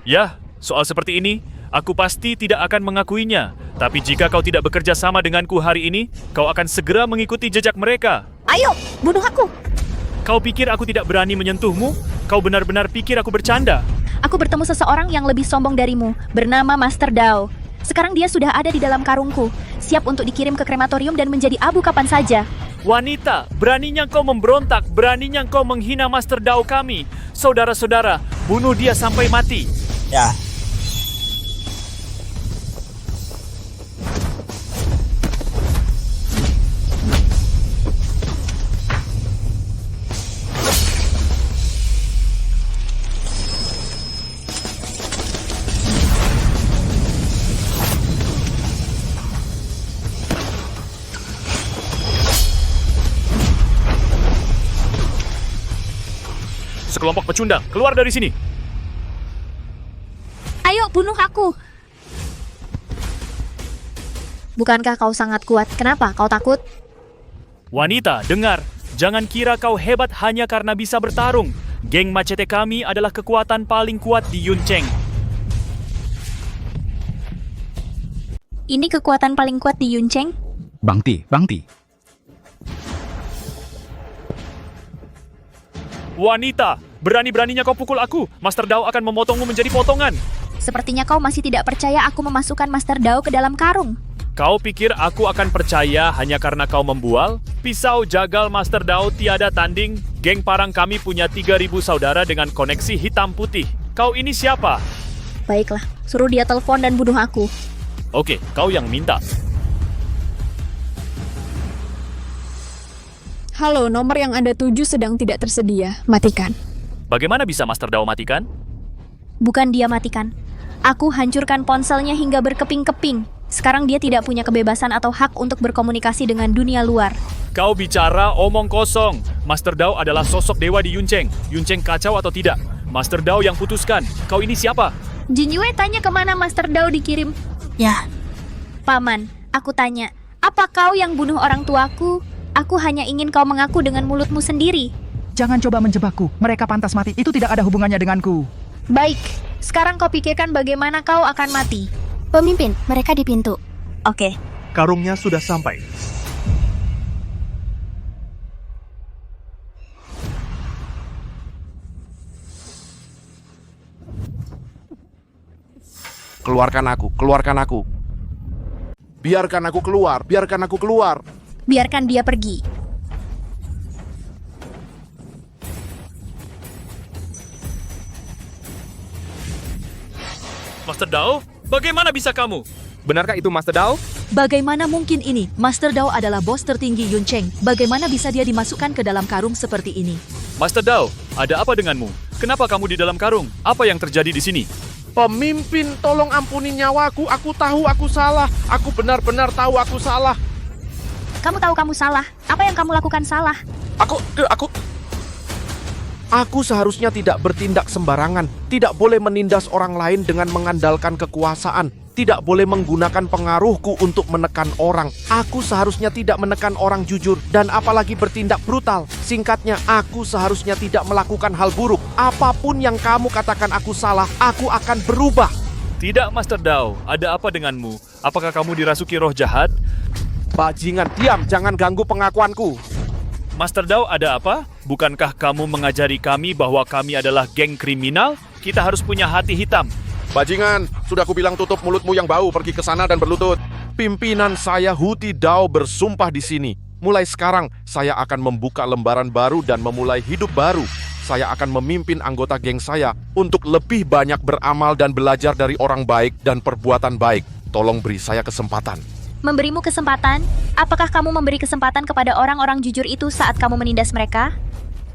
Ya, soal seperti ini, aku pasti tidak akan mengakuinya. Tapi jika kau tidak bekerja sama denganku hari ini, kau akan segera mengikuti jejak mereka. Ayo, bunuh aku. Kau pikir aku tidak berani menyentuhmu? Kau benar-benar pikir aku bercanda? Aku bertemu seseorang yang lebih sombong darimu, bernama Master Dao. Sekarang dia sudah ada di dalam karungku, siap untuk dikirim ke krematorium dan menjadi abu kapan saja. Wanita, beraninya kau memberontak, beraninya kau menghina Master Dao kami. Saudara-saudara, bunuh dia sampai mati. Ya. Sekelompok pecundang, keluar dari sini. Ayo, bunuh aku. Bukankah kau sangat kuat? Kenapa kau takut? Wanita, dengar. Jangan kira kau hebat hanya karena bisa bertarung. Geng Macete kami adalah kekuatan paling kuat di Yuncheng. Ini kekuatan paling kuat di Yuncheng? Bang Ti. Wanita, berani-beraninya kau pukul aku. Master Dao akan memotongmu menjadi potongan. Sepertinya kau masih tidak percaya aku memasukkan Master Dao ke dalam karung. Kau pikir aku akan percaya hanya karena kau membual? Pisau jagal Master Dao tiada tanding. Geng Parang kami punya 3.000 saudara dengan koneksi hitam putih. Kau ini siapa? Baiklah, suruh dia telepon dan bunuh aku. Oke, kau yang minta. Halo, nomor yang Anda tuju sedang tidak tersedia. Matikan. Bagaimana bisa Master Dao matikan? Bukan dia matikan. Aku hancurkan ponselnya hingga berkeping-keping. Sekarang dia tidak punya kebebasan atau hak untuk berkomunikasi dengan dunia luar. Kau bicara omong kosong. Master Dao adalah sosok dewa di Yuncheng. Yuncheng kacau atau tidak? Master Dao yang putuskan. Kau ini siapa? Jin Yue tanya kemana Master Dao dikirim. Ya. Paman, aku tanya, apa kau yang bunuh orang tuaku? Aku hanya ingin kau mengaku dengan mulutmu sendiri. Jangan coba menjebakku. Mereka pantas mati. Itu tidak ada hubungannya denganku. Baik, sekarang kau pikirkan bagaimana kau akan mati. Pemimpin, mereka di pintu. Oke. Karungnya sudah sampai. Keluarkan aku. Biarkan aku keluar. Biarkan dia pergi. Master Dao, bagaimana bisa kamu? Benarkah itu Master Dao? Bagaimana mungkin ini? Master Dao adalah bos tertinggi Yuncheng. Bagaimana bisa dia dimasukkan ke dalam karung seperti ini? Master Dao, ada apa denganmu? Kenapa kamu di dalam karung? Apa yang terjadi di sini? Pemimpin, tolong ampuni nyawaku. Aku tahu aku salah. Aku benar-benar tahu aku salah. Kamu tahu kamu salah. Apa yang kamu lakukan salah? Aku seharusnya tidak bertindak sembarangan. Tidak boleh menindas orang lain dengan mengandalkan kekuasaan. Tidak boleh menggunakan pengaruhku untuk menekan orang. Aku seharusnya tidak menekan orang jujur dan apalagi bertindak brutal. Singkatnya, aku seharusnya tidak melakukan hal buruk. Apapun yang kamu katakan aku salah, aku akan berubah. Tidak, Master Dao. Ada apa denganmu? Apakah kamu dirasuki roh jahat? Bajingan, diam, jangan ganggu pengakuanku. Master Dao, ada apa? Bukankah kamu mengajari kami bahwa kami adalah geng kriminal? Kita harus punya hati hitam. Bajingan, sudah aku bilang tutup mulutmu yang bau, pergi ke sana dan berlutut. Pimpinan saya Huti Dao bersumpah di sini. Mulai sekarang, saya akan membuka lembaran baru dan memulai hidup baru. Saya akan memimpin anggota geng saya untuk lebih banyak beramal dan belajar dari orang baik dan perbuatan baik. Tolong beri saya kesempatan. Memberimu kesempatan? Apakah kamu memberi kesempatan kepada orang-orang jujur itu saat kamu menindas mereka?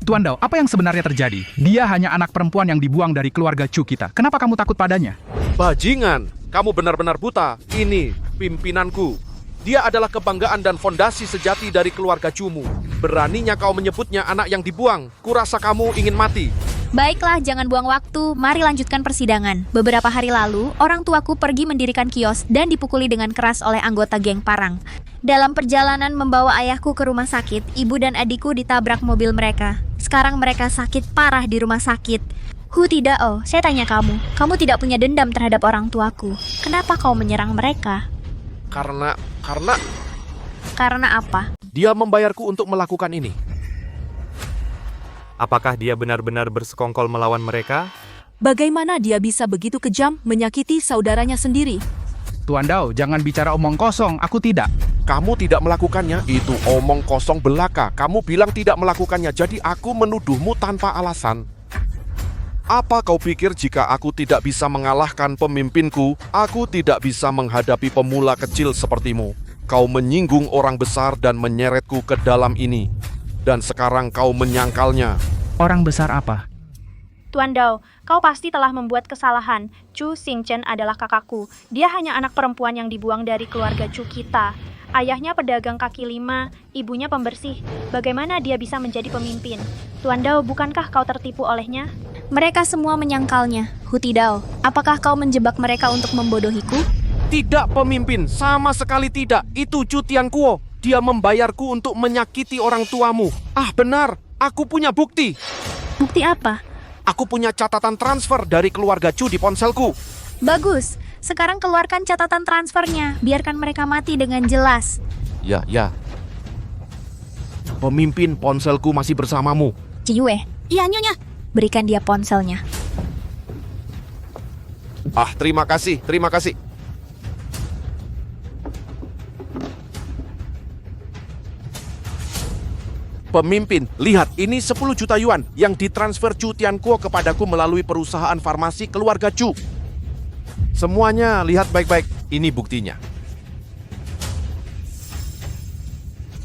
Tuan Dao, apa yang sebenarnya terjadi? Dia hanya anak perempuan yang dibuang dari keluarga Chu kita. Kenapa kamu takut padanya? Bajingan, kamu benar-benar buta. Ini pimpinanku. Dia adalah kebanggaan dan fondasi sejati dari keluarga Chumu. Beraninya kau menyebutnya anak yang dibuang. Kurasa kamu ingin mati. Baiklah, jangan buang waktu. Mari lanjutkan persidangan. Beberapa hari lalu, orang tuaku pergi mendirikan kios dan dipukuli dengan keras oleh anggota geng parang. Dalam perjalanan membawa ayahku ke rumah sakit, ibu dan adikku ditabrak mobil mereka. Sekarang mereka sakit parah di rumah sakit. Huti Dao, saya tanya kamu tidak punya dendam terhadap orang tuaku. Kenapa kau menyerang mereka? Karena apa? dia membayarku untuk melakukan ini. Apakah dia benar-benar bersekongkol melawan mereka? Bagaimana dia bisa begitu kejam menyakiti saudaranya sendiri? Tuan Dao, jangan bicara omong kosong, aku tidak. Kamu tidak melakukannya, itu omong kosong belaka. Kamu bilang tidak melakukannya, jadi aku menuduhmu tanpa alasan. Apa kau pikir jika aku tidak bisa mengalahkan pemimpinku, aku tidak bisa menghadapi pemula kecil sepertimu? Kau menyinggung orang besar dan menyeretku ke dalam ini. Dan sekarang kau menyangkalnya. Orang besar apa? Tuan Dao, kau pasti telah membuat kesalahan. Chu Xingchen adalah kakakku. Dia hanya anak perempuan yang dibuang dari keluarga Chu kita. Ayahnya pedagang kaki lima, ibunya pembersih. Bagaimana dia bisa menjadi pemimpin? Tuan Dao, bukankah kau tertipu olehnya? Mereka semua menyangkalnya. Huti Dao, apakah kau menjebak mereka untuk membodohiku? Tidak, pemimpin, sama sekali tidak. Itu Chu Tianquo. Dia membayarku untuk menyakiti orang tuamu. Ah, benar, aku punya bukti. Bukti apa? Aku punya catatan transfer dari keluarga Chu di ponselku. Bagus, sekarang keluarkan catatan transfernya. Biarkan mereka mati dengan jelas. Ya. Pemimpin, ponselku masih bersamamu. Ciyue. Iya, Nyonya. Berikan dia ponselnya. Ah, terima kasih. Pemimpin, lihat, ini 10 juta yuan yang ditransfer Chu Tianquo kepadaku melalui perusahaan farmasi keluarga Chu. Semuanya lihat baik-baik, ini buktinya.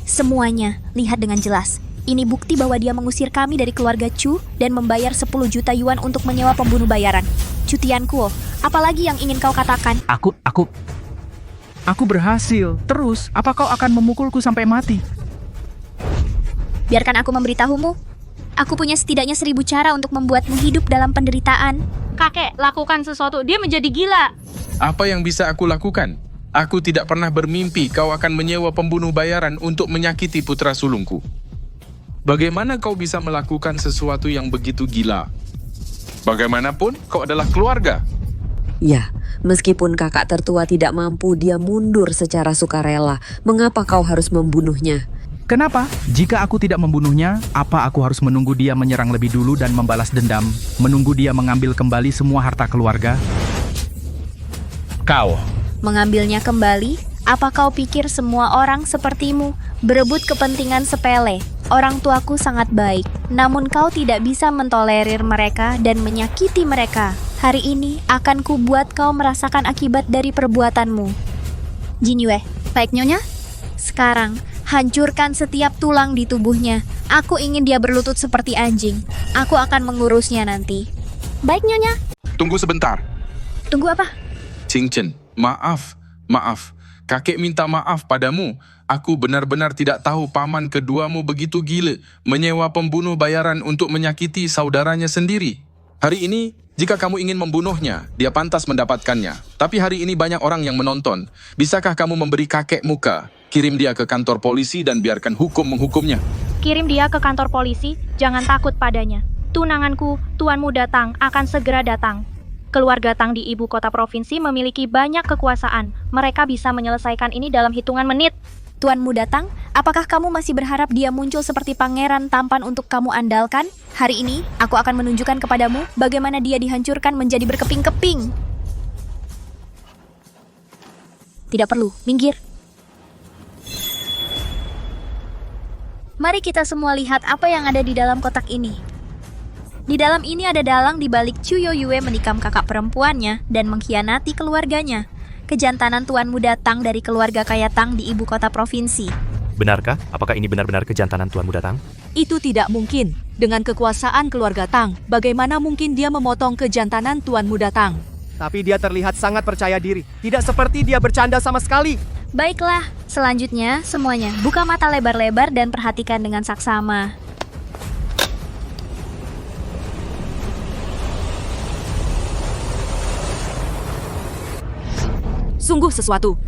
Semuanya, lihat dengan jelas. Ini bukti bahwa dia mengusir kami dari keluarga Chu dan membayar 10 juta yuan untuk menyewa pembunuh bayaran. Chu Tianquo, apalagi yang ingin kau katakan? Aku berhasil. Terus, apa kau akan memukulku sampai mati? Biarkan aku memberitahumu. Aku punya setidaknya 1000 cara untuk membuatmu hidup dalam penderitaan. Kakek, lakukan sesuatu. Dia menjadi gila. Apa yang bisa aku lakukan? Aku tidak pernah bermimpi kau akan menyewa pembunuh bayaran untuk menyakiti putra sulungku. Bagaimana kau bisa melakukan sesuatu yang begitu gila? Bagaimanapun, kau adalah keluarga. Ya, meskipun kakak tertua tidak mampu, dia mundur secara sukarela. Mengapa kau harus membunuhnya? Kenapa? Jika aku tidak membunuhnya, apa aku harus menunggu dia menyerang lebih dulu dan membalas dendam? Menunggu dia mengambil kembali semua harta keluarga? Kau. Mengambilnya kembali? Apa kau pikir semua orang sepertimu berebut kepentingan sepele? Orang tuaku sangat baik, namun kau tidak bisa mentolerir mereka dan menyakiti mereka. Hari ini akan kubuat kau merasakan akibat dari perbuatanmu. Jinyue, baik Nyonya? Sekarang, hancurkan setiap tulang di tubuhnya. Aku ingin dia berlutut seperti anjing. Aku akan mengurusnya nanti. Baik Nyonya. Tunggu sebentar. Tunggu apa? Xingchen, maaf. Kakek minta maaf padamu. Aku benar-benar tidak tahu paman keduamu begitu gila menyewa pembunuh bayaran untuk menyakiti saudaranya sendiri. Hari ini, jika kamu ingin membunuhnya, dia pantas mendapatkannya. Tapi hari ini banyak orang yang menonton. Bisakah kamu memberi kakek muka? Kirim dia ke kantor polisi dan biarkan hukum menghukumnya. Kirim dia ke kantor polisi, jangan takut padanya. Tunanganku, tuanmu datang, akan segera datang. Keluarga Tang di ibu kota provinsi memiliki banyak kekuasaan. Mereka bisa menyelesaikan ini dalam hitungan menit. Tuan Muda Tang, apakah kamu masih berharap dia muncul seperti pangeran tampan untuk kamu andalkan? Hari ini, aku akan menunjukkan kepadamu bagaimana dia dihancurkan menjadi berkeping-keping. Tidak perlu, minggir. Mari kita semua lihat apa yang ada di dalam kotak ini. Di dalam ini ada dalang di balik Chu Yoyue menikam kakak perempuannya dan mengkhianati keluarganya. Kejantanan Tuan Muda Tang dari keluarga kaya Tang di ibu kota provinsi. Benarkah? Apakah ini benar-benar kejantanan Tuan Muda Tang? Itu tidak mungkin. Dengan kekuasaan keluarga Tang, bagaimana mungkin dia memotong kejantanan Tuan Muda Tang? Tapi dia terlihat sangat percaya diri. Tidak seperti dia bercanda sama sekali. Baiklah, selanjutnya semuanya buka mata lebar-lebar dan perhatikan dengan saksama. Sungguh sesuatu.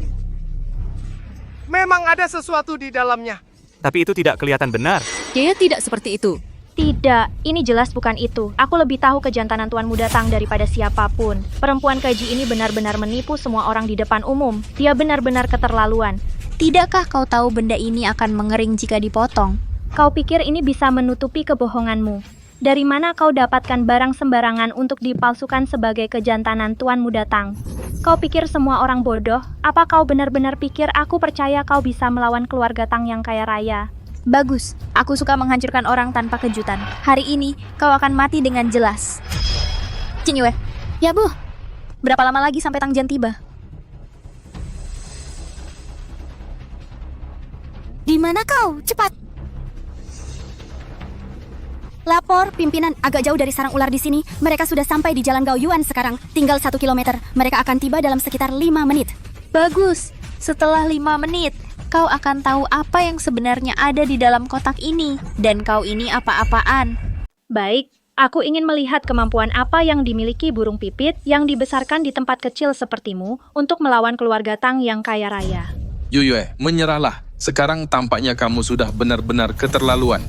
Memang ada sesuatu di dalamnya. Tapi itu tidak kelihatan benar. Dia tidak seperti itu. Tidak, ini jelas bukan itu. Aku lebih tahu kejantanan Tuan Muda Tang daripada siapapun. Perempuan keji ini benar-benar menipu semua orang di depan umum. Dia benar-benar keterlaluan. Tidakkah kau tahu benda ini akan mengering jika dipotong? Kau pikir ini bisa menutupi kebohonganmu? Dari mana kau dapatkan barang sembarangan untuk dipalsukan sebagai kejantanan Tuan Muda Tang? Kau pikir semua orang bodoh? Apa kau benar-benar pikir aku percaya kau bisa melawan keluarga Tang yang kaya raya? Bagus, aku suka menghancurkan orang tanpa kejutan. Hari ini, kau akan mati dengan jelas. Qin Yue. Ya, Bu. Berapa lama lagi sampai Tang Jian tiba? Di mana kau? Cepat. Lapor, pimpinan, agak jauh dari sarang ular di sini. Mereka sudah sampai di Jalan Gaoyuan sekarang. Tinggal 1 kilometer. Mereka akan tiba dalam sekitar 5 menit. Bagus. Setelah 5 menit, kau akan tahu apa yang sebenarnya ada di dalam kotak ini. Dan kau ini apa-apaan. Baik, aku ingin melihat kemampuan apa yang dimiliki burung pipit yang dibesarkan di tempat kecil sepertimu untuk melawan keluarga Tang yang kaya raya. Yoyue, menyerahlah. Sekarang tampaknya kamu sudah benar-benar keterlaluan.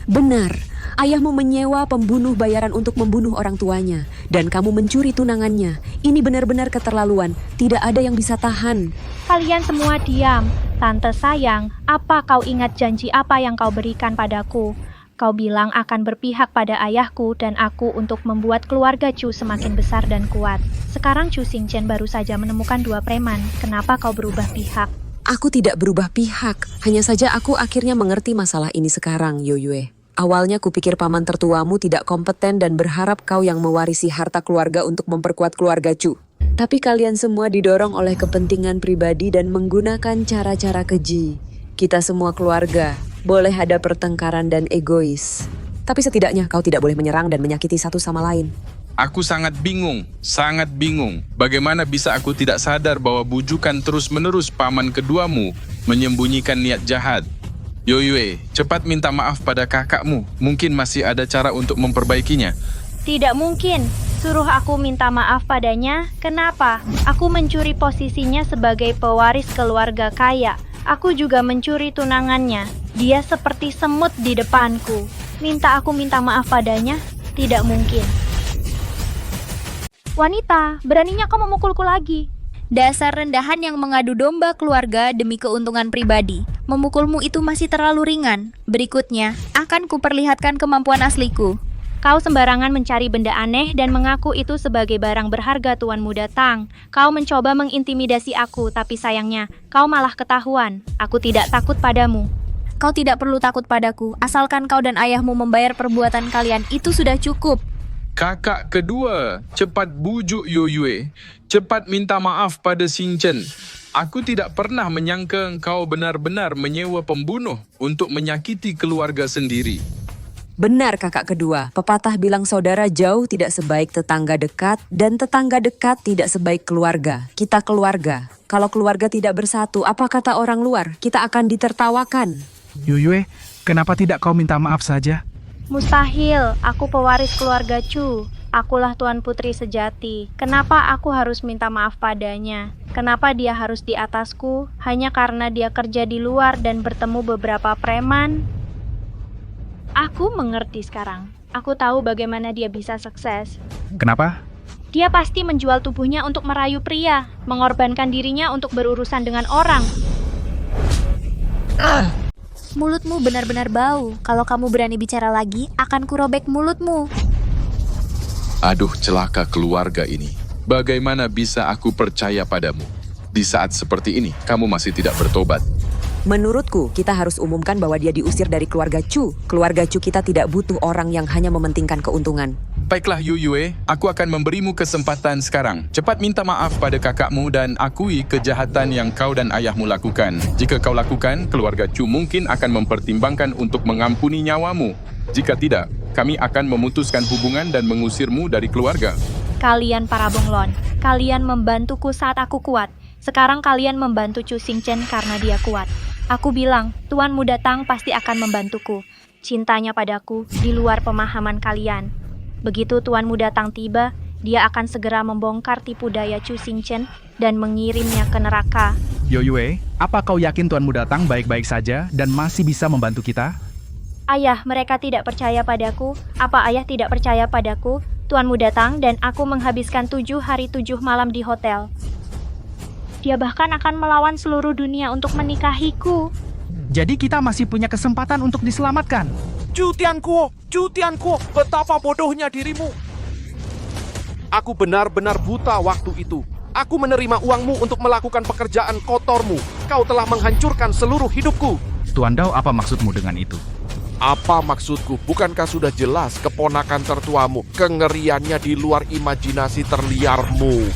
Benar. Ayahmu menyewa pembunuh bayaran untuk membunuh orang tuanya. Dan kamu mencuri tunangannya. Ini benar-benar keterlaluan. Tidak ada yang bisa tahan. Kalian semua diam. Tante sayang, apa kau ingat janji apa yang kau berikan padaku? Kau bilang akan berpihak pada ayahku dan aku untuk membuat keluarga Chu semakin besar dan kuat. Sekarang Chu Xingchen baru saja menemukan 2 preman. Kenapa kau berubah pihak? Aku tidak berubah pihak. Hanya saja aku akhirnya mengerti masalah ini sekarang, Yoyue. Awalnya kupikir paman tertuamu tidak kompeten dan berharap kau yang mewarisi harta keluarga untuk memperkuat keluarga Chu. Tapi kalian semua didorong oleh kepentingan pribadi dan menggunakan cara-cara keji. Kita semua keluarga, boleh ada pertengkaran dan egois. Tapi setidaknya kau tidak boleh menyerang dan menyakiti satu sama lain. Aku sangat bingung. Bagaimana bisa aku tidak sadar bahwa bujukan terus-menerus paman keduamu menyembunyikan niat jahat? Yoyue, cepat minta maaf pada kakakmu. Mungkin masih ada cara untuk memperbaikinya. Tidak mungkin. Suruh aku minta maaf padanya. Kenapa? Aku mencuri posisinya sebagai pewaris keluarga kaya. Aku juga mencuri tunangannya. Dia seperti semut di depanku. Minta aku minta maaf padanya? Tidak mungkin. Wanita, beraninya kau memukulku lagi. Dasar rendahan yang mengadu domba keluarga demi keuntungan pribadi. Memukulmu itu masih terlalu ringan. Berikutnya, akan kuperlihatkan kemampuan asliku. Kau sembarangan mencari benda aneh dan mengaku itu sebagai barang berharga Tuan Muda Tang. Kau mencoba mengintimidasi aku, tapi sayangnya, kau malah ketahuan. Aku tidak takut padamu. Kau tidak perlu takut padaku, asalkan kau dan ayahmu membayar perbuatan kalian, itu sudah cukup. Kakak kedua, cepat bujuk Yoyue. Cepat minta maaf pada Xingchen. Aku tidak pernah menyangka engkau benar-benar menyewa pembunuh untuk menyakiti keluarga sendiri. Benar kakak kedua, pepatah bilang saudara jauh tidak sebaik tetangga dekat dan tetangga dekat tidak sebaik keluarga. Kita keluarga. Kalau keluarga tidak bersatu, apa kata orang luar? Kita akan ditertawakan. Yoyue, kenapa tidak kau minta maaf saja? Mustahil, aku pewaris keluarga Chu. Akulah Tuan Putri sejati. Kenapa aku harus minta maaf padanya? Kenapa dia harus di atasku? Hanya karena dia kerja di luar dan bertemu beberapa preman? Aku mengerti sekarang. Aku tahu bagaimana dia bisa sukses. Kenapa? Dia pasti menjual tubuhnya untuk merayu pria, mengorbankan dirinya untuk berurusan dengan orang. Mulutmu benar-benar bau. Kalau kamu berani bicara lagi, akan kurobek mulutmu. Aduh, celaka keluarga ini. Bagaimana bisa aku percaya padamu? Di saat seperti ini, kamu masih tidak bertobat. Menurutku, kita harus umumkan bahwa dia diusir dari keluarga Chu. Keluarga Chu kita tidak butuh orang yang hanya mementingkan keuntungan. Baiklah Yu Yue, aku akan memberimu kesempatan sekarang. Cepat minta maaf pada kakakmu dan akui kejahatan yang kau dan ayahmu lakukan. Jika kau lakukan, keluarga Chu mungkin akan mempertimbangkan untuk mengampuni nyawamu. Jika tidak, kami akan memutuskan hubungan dan mengusirmu dari keluarga. Kalian para bunglon, kalian membantuku saat aku kuat. Sekarang kalian membantu Chu Xingchen karena dia kuat. Aku bilang, Tuan Muda Tang pasti akan membantuku. Cintanya padaku di luar pemahaman kalian. Begitu Tuan Muda Tang tiba, dia akan segera membongkar tipu daya Chu Xingchen dan mengirimnya ke neraka. Yoyue, apa kau yakin Tuan Muda Tang baik-baik saja dan masih bisa membantu kita? Ayah, mereka tidak percaya padaku. Apa ayah tidak percaya padaku? Tuan Muda Tang dan aku menghabiskan 7 hari 7 malam di hotel. Dia bahkan akan melawan seluruh dunia untuk menikahiku. Jadi kita masih punya kesempatan untuk diselamatkan. Chu Tianguo, betapa bodohnya dirimu. Aku benar-benar buta waktu itu. Aku menerima uangmu untuk melakukan pekerjaan kotormu. Kau telah menghancurkan seluruh hidupku. Tuan Dao, apa maksudmu dengan itu? Apa maksudku? Bukankah sudah jelas keponakan tertuamu? Kengeriannya di luar imajinasi terliarmu.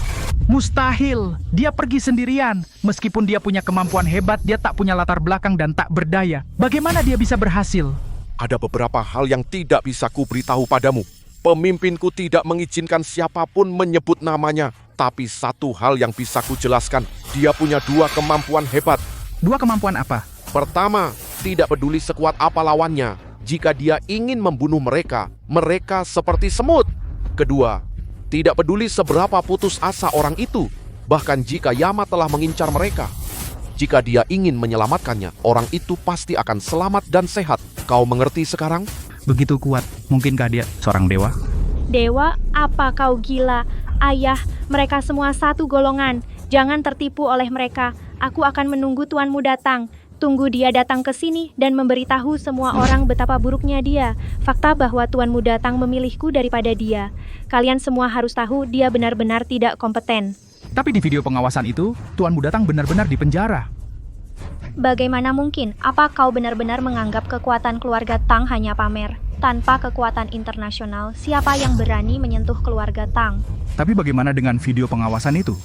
Mustahil, dia pergi sendirian. Meskipun dia punya kemampuan hebat, dia tak punya latar belakang dan tak berdaya. Bagaimana dia bisa berhasil? Ada beberapa hal yang tidak bisa kuberitahu padamu. Pemimpinku tidak mengizinkan siapapun menyebut namanya. Tapi satu hal yang bisa kujelaskan, dia punya 2 kemampuan hebat. 2 kemampuan apa? Pertama, tidak peduli sekuat apa lawannya. Jika dia ingin membunuh mereka, mereka seperti semut. Kedua, tidak peduli seberapa putus asa orang itu, bahkan jika Yama telah mengincar mereka. Jika dia ingin menyelamatkannya, orang itu pasti akan selamat dan sehat. Kau mengerti sekarang? Begitu kuat, mungkinkah dia seorang dewa? Dewa, apa kau gila? Ayah, mereka semua satu golongan. Jangan tertipu oleh mereka. Aku akan menunggu tuanmu datang. Tunggu dia datang ke sini dan memberitahu semua orang betapa buruknya dia. Fakta bahwa tuanmu datang memilihku daripada dia. Kalian semua harus tahu dia benar-benar tidak kompeten. Tapi di video pengawasan itu, Tuan Muda Tang benar-benar dipenjara. Bagaimana mungkin? Apa kau benar-benar menganggap kekuatan keluarga Tang hanya pamer? Tanpa kekuatan internasional, siapa yang berani menyentuh keluarga Tang? Tapi bagaimana dengan video pengawasan itu?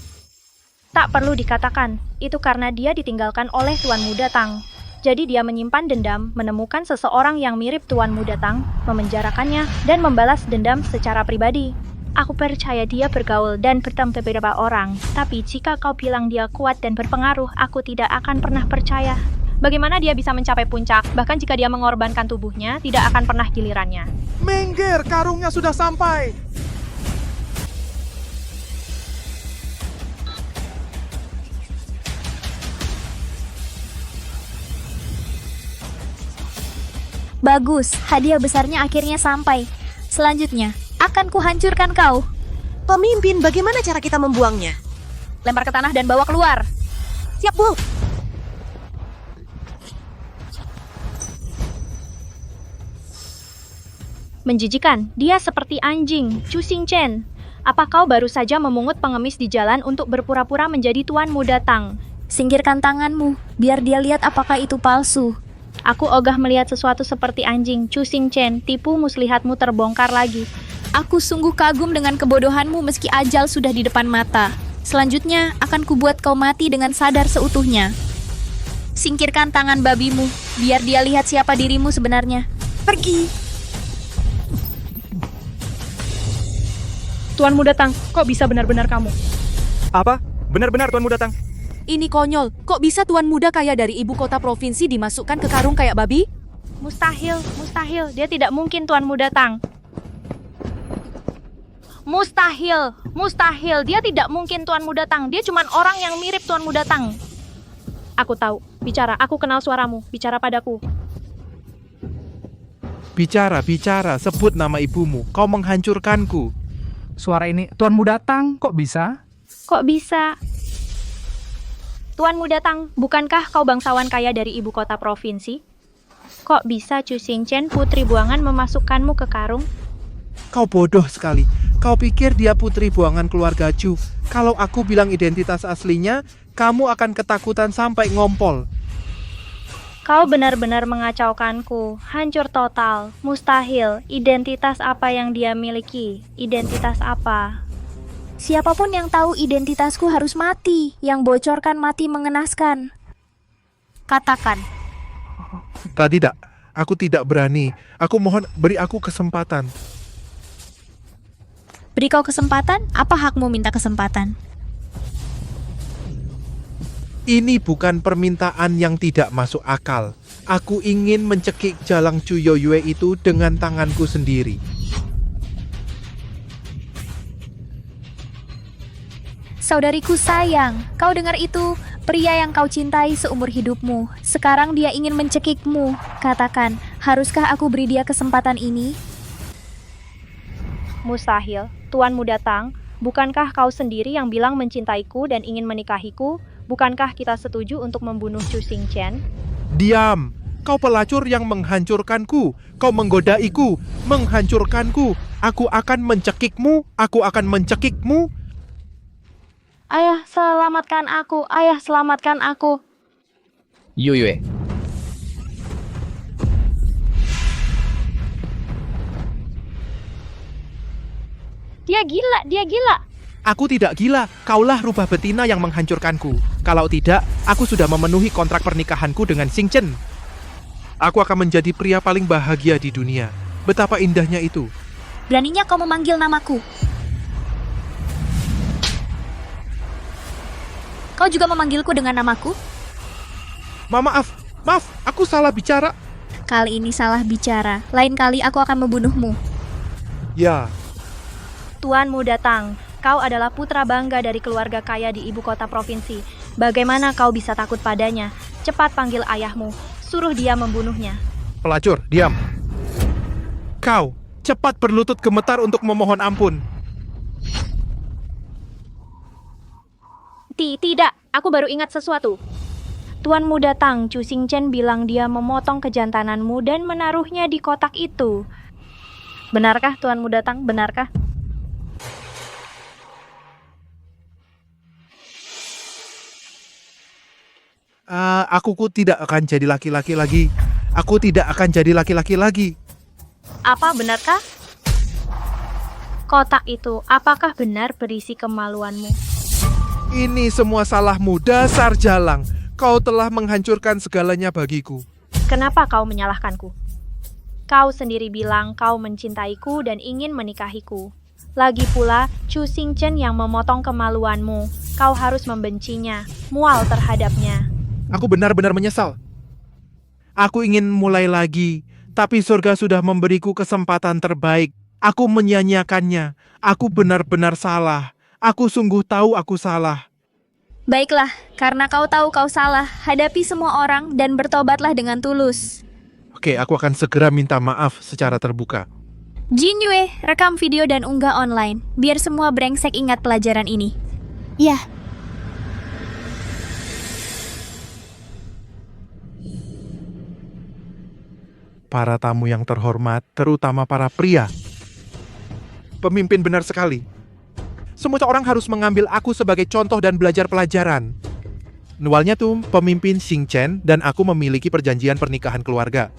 Tak perlu dikatakan, itu karena dia ditinggalkan oleh Tuan Muda Tang. Jadi dia menyimpan dendam, menemukan seseorang yang mirip Tuan Muda Tang, memenjarakannya, dan membalas dendam secara pribadi. Aku percaya dia bergaul dan bertemu beberapa orang, tapi jika kau bilang dia kuat dan berpengaruh, aku tidak akan pernah percaya. Bagaimana dia bisa mencapai puncak, bahkan jika dia mengorbankan tubuhnya, tidak akan pernah gilirannya. Minggir, karungnya sudah sampai. Bagus, hadiah besarnya akhirnya sampai. Selanjutnya, akan kuhancurkan kau. Pemimpin, bagaimana cara kita membuangnya? Lempar ke tanah dan bawa keluar. Siap, Bu. Menjijikan, dia seperti anjing, Chu Xingchen. Apa kau baru saja memungut pengemis di jalan untuk berpura-pura menjadi Tuan Muda Tang? Singkirkan tanganmu, biar dia lihat apakah itu palsu. Aku ogah melihat sesuatu seperti anjing, Chu Xingchen, tipu muslihatmu terbongkar lagi. Aku sungguh kagum dengan kebodohanmu meski ajal sudah di depan mata. Selanjutnya, akan kubuat kau mati dengan sadar seutuhnya. Singkirkan tangan babimu, biar dia lihat siapa dirimu sebenarnya. Pergi. Tuan Muda Tang, kok bisa benar-benar kamu? Apa? Benar-benar Tuan Muda Tang? Ini konyol, kok bisa tuan muda kaya dari ibu kota provinsi dimasukkan ke karung kayak babi? Mustahil, mustahil, dia tidak mungkin Tuan Muda Tang. Mustahil, mustahil, dia tidak mungkin Tuan Muda Tang. Dia cuma orang yang mirip Tuan Muda Tang. Aku tahu, bicara, aku kenal suaramu, bicara padaku. Bicara, sebut nama ibumu, kau menghancurkanku. Suara ini, tuanmu datang, kok bisa? Kok bisa? Tuanmu datang, bukankah kau bangsawan kaya dari ibu kota provinsi? Kok bisa Chu Xingchen, putri buangan, memasukkanmu ke karung? Kau bodoh sekali. Kau pikir dia putri buangan keluarga Chu. Kalau aku bilang identitas aslinya, kamu akan ketakutan sampai ngompol. Kau benar-benar mengacaukanku. Hancur total. Mustahil. Identitas apa yang dia miliki? Identitas apa? Siapapun yang tahu identitasku harus mati. Yang bocorkan mati mengenaskan. Katakan. Tidak, aku tidak berani. Aku mohon beri aku kesempatan. Beri kau kesempatan? Apa hakmu minta kesempatan? Ini bukan permintaan yang tidak masuk akal. Aku ingin mencekik jalang Chu Yoyue itu dengan tanganku sendiri. Saudariku sayang, kau dengar itu? Pria yang kau cintai seumur hidupmu. Sekarang dia ingin mencekikmu. Katakan, haruskah aku beri dia kesempatan ini? Mustahil. Tuanmu datang. Bukankah kau sendiri yang bilang mencintaiku dan ingin menikahiku? Bukankah kita setuju untuk membunuh Chu Xingchen? Diam! Kau pelacur yang menghancurkanku. Kau menggodaiku, menghancurkanku. Aku akan mencekikmu. Aku akan mencekikmu. Ayah, selamatkan aku. Ayah, selamatkan aku. Yoyue. Dia gila, dia gila. Aku tidak gila, kaulah rubah betina yang menghancurkanku. Kalau tidak, aku sudah memenuhi kontrak pernikahanku dengan Xingchen. Aku akan menjadi pria paling bahagia di dunia. Betapa indahnya itu. Beraninya kau memanggil namaku. Kau juga memanggilku dengan namaku? Maaf, aku salah bicara. Kali ini salah bicara. Lain kali aku akan membunuhmu. Ya. Tuanmu datang. Kau adalah putra bangga dari keluarga kaya di ibu kota provinsi. Bagaimana kau bisa takut padanya? Cepat panggil ayahmu. Suruh dia membunuhnya. Pelacur, diam. Kau, cepat berlutut gemetar untuk memohon ampun. Tidak, aku baru ingat sesuatu. Tuanmu datang, Chu Xingchen bilang dia memotong kejantananmu dan menaruhnya di kotak itu. Benarkah tuanmu datang? Benarkah? Aku tidak akan jadi laki-laki lagi. Aku tidak akan jadi laki-laki lagi. Apa benarkah? Kotak itu, apakah benar berisi kemaluanmu? Ini semua salahmu, dasar jalang. Kau telah menghancurkan segalanya bagiku. Kenapa kau menyalahkanku? Kau sendiri bilang kau mencintaiku dan ingin menikahiku. Lagi pula, Chu Xingchen yang memotong kemaluanmu. Kau harus membencinya, mual terhadapnya. Aku benar-benar menyesal. Aku ingin mulai lagi, tapi surga sudah memberiku kesempatan terbaik. Aku menyia-nyiakannya. Aku benar-benar salah. Aku sungguh tahu aku salah. Baiklah, karena kau tahu kau salah, hadapi semua orang dan bertobatlah dengan tulus. Oke, aku akan segera minta maaf secara terbuka. Jin Yue, rekam video dan unggah online, biar semua brengsek ingat pelajaran ini. Ya. Para tamu yang terhormat, terutama para pria. Pemimpin benar sekali. Semua orang harus mengambil aku sebagai contoh dan belajar pelajaran. Nualnya tuh, pemimpin Xingchen dan aku memiliki perjanjian pernikahan keluarga.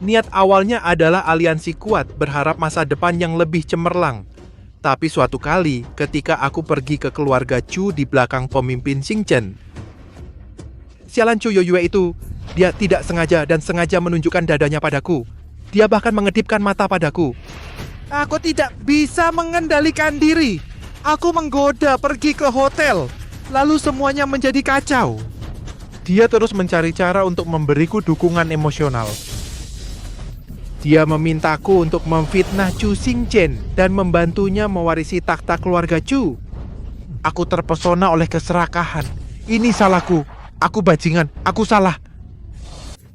Niat awalnya adalah aliansi kuat, berharap masa depan yang lebih cemerlang. Tapi suatu kali, ketika aku pergi ke keluarga Chu di belakang pemimpin Xingchen, sialan Chu Yoyue itu, dia tidak sengaja dan sengaja menunjukkan dadanya padaku. Dia bahkan mengedipkan mata padaku. Aku tidak bisa mengendalikan diri. Aku menggoda pergi ke hotel. Lalu semuanya menjadi kacau. Dia terus mencari cara untuk memberiku dukungan emosional. Dia memintaku untuk memfitnah Chu Xingchen dan membantunya mewarisi takhta keluarga Chu. Aku terpesona oleh keserakahan. Ini salahku. Aku bajingan. Aku salah.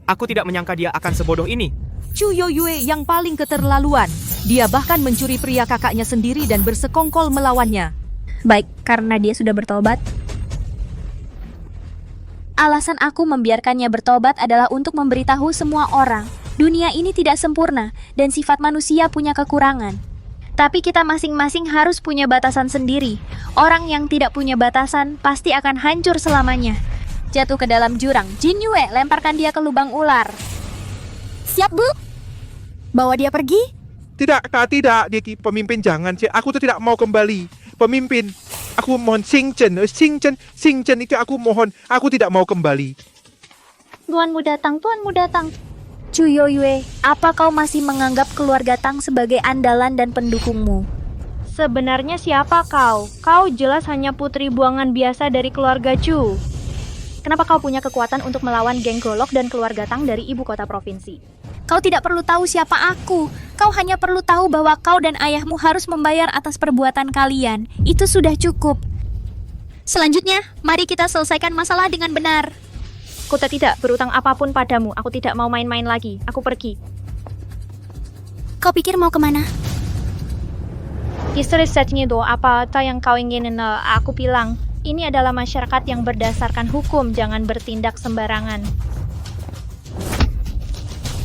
Aku tidak menyangka dia akan sebodoh ini. Chu Yoyue yang paling keterlaluan. Dia bahkan mencuri pria kakaknya sendiri dan bersekongkol melawannya. Baik, karena dia sudah bertobat. Alasan aku membiarkannya bertobat adalah untuk memberitahu semua orang, dunia ini tidak sempurna dan sifat manusia punya kekurangan. Tapi kita masing-masing harus punya batasan sendiri. Orang yang tidak punya batasan pasti akan hancur selamanya. Jatuh ke dalam jurang. Jin Yue, lemparkan dia ke lubang ular. Siap, Bu. Bawa dia pergi. Tidak, Kak, tidak. Diki, pemimpin jangan. Aku tuh tidak mau kembali. Pemimpin, aku mohon Xing Chen itu aku mohon. Aku tidak mau kembali. Tuanmu datang, tuanmu datang. Chu Yoyue, apa kau masih menganggap keluarga Tang sebagai andalan dan pendukungmu? Sebenarnya siapa kau? Kau jelas hanya putri buangan biasa dari keluarga Chu. Kenapa kau punya kekuatan untuk melawan geng Golok dan keluarga Tang dari ibu kota provinsi? Kau tidak perlu tahu siapa aku. Kau hanya perlu tahu bahwa kau dan ayahmu harus membayar atas perbuatan kalian. Itu sudah cukup. Selanjutnya, mari kita selesaikan masalah dengan benar. Aku tidak berutang apapun padamu. Aku tidak mau main-main lagi. Aku pergi. Kau pikir mau kemana? Istri itu apa yang kau ingin? Aku bilang, ini adalah masyarakat yang berdasarkan hukum. Jangan bertindak sembarangan.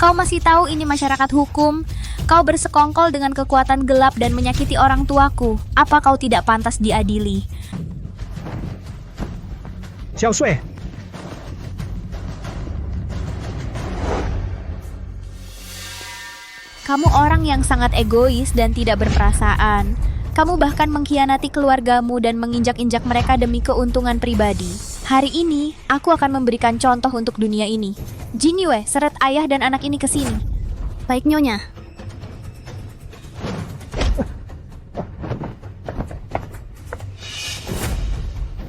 Kau masih tahu ini masyarakat hukum? Kau bersekongkol dengan kekuatan gelap dan menyakiti orang tuaku. Apa kau tidak pantas diadili? Xiao Sui, Kamu orang yang sangat egois dan tidak berperasaan. Kamu bahkan mengkhianati keluargamu dan menginjak-injak mereka demi keuntungan pribadi. Hari ini, aku akan memberikan contoh untuk dunia ini. Jin Yue, seret ayah dan anak ini ke sini. Baik, Nyonya.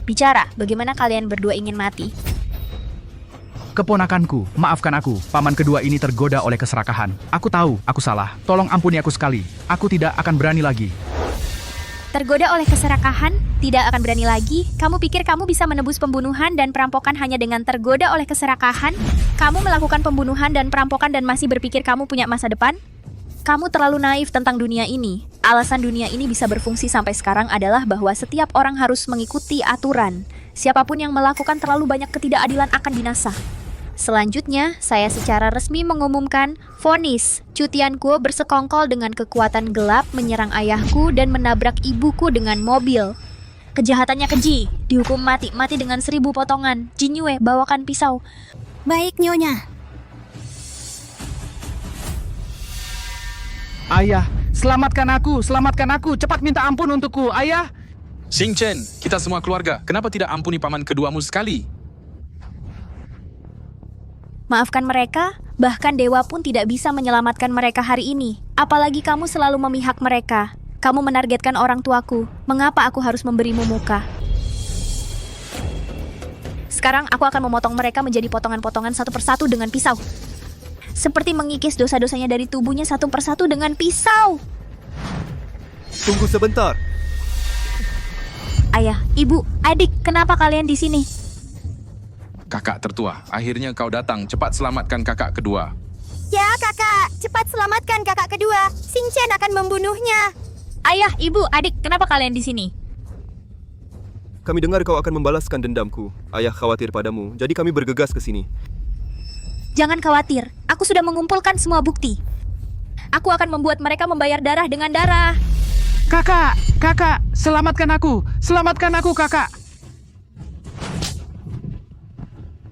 Bicara, bagaimana kalian berdua ingin mati? Keponakanku, maafkan aku. Paman kedua ini tergoda oleh keserakahan. Aku tahu, aku salah. Tolong ampuni aku sekali. Aku tidak akan berani lagi. Tergoda oleh keserakahan? Tidak akan berani lagi? Kamu pikir kamu bisa menebus pembunuhan dan perampokan hanya dengan tergoda oleh keserakahan? Kamu melakukan pembunuhan dan perampokan dan masih berpikir kamu punya masa depan? Kamu terlalu naif tentang dunia ini. Alasan dunia ini bisa berfungsi sampai sekarang adalah bahwa setiap orang harus mengikuti aturan. Siapapun yang melakukan terlalu banyak ketidakadilan akan binasa. Selanjutnya, saya secara resmi mengumumkan vonis. Cutianku bersekongkol dengan kekuatan gelap menyerang ayahku dan menabrak ibuku dengan mobil. Kejahatannya keji, dihukum mati dengan 1000 potongan. Jin Yue, bawakan pisau. Baik, Nyonya. Ayah, selamatkan aku, cepat minta ampun untukku, ayah. Xing Chen, kita semua keluarga, kenapa tidak ampuni paman keduamu sekali? Maafkan mereka, bahkan dewa pun tidak bisa menyelamatkan mereka hari ini. Apalagi kamu selalu memihak mereka. Kamu menargetkan orang tuaku. Mengapa aku harus memberimu muka? Sekarang aku akan memotong mereka menjadi potongan-potongan satu persatu dengan pisau. Seperti mengikis dosa-dosanya dari tubuhnya satu persatu dengan pisau. Tunggu sebentar. Ayah, ibu, adik, kenapa kalian di sini? Kakak tertua, akhirnya kau datang. Cepat selamatkan kakak kedua. Ya, kakak. Cepat selamatkan kakak kedua. Xing Chen akan membunuhnya. Ayah, ibu, adik, kenapa kalian di sini? Kami dengar kau akan membalaskan dendamku. Ayah khawatir padamu, jadi kami bergegas ke sini. Jangan khawatir, aku sudah mengumpulkan semua bukti. Aku akan membuat mereka membayar darah dengan darah. Kakak, selamatkan aku, kakak.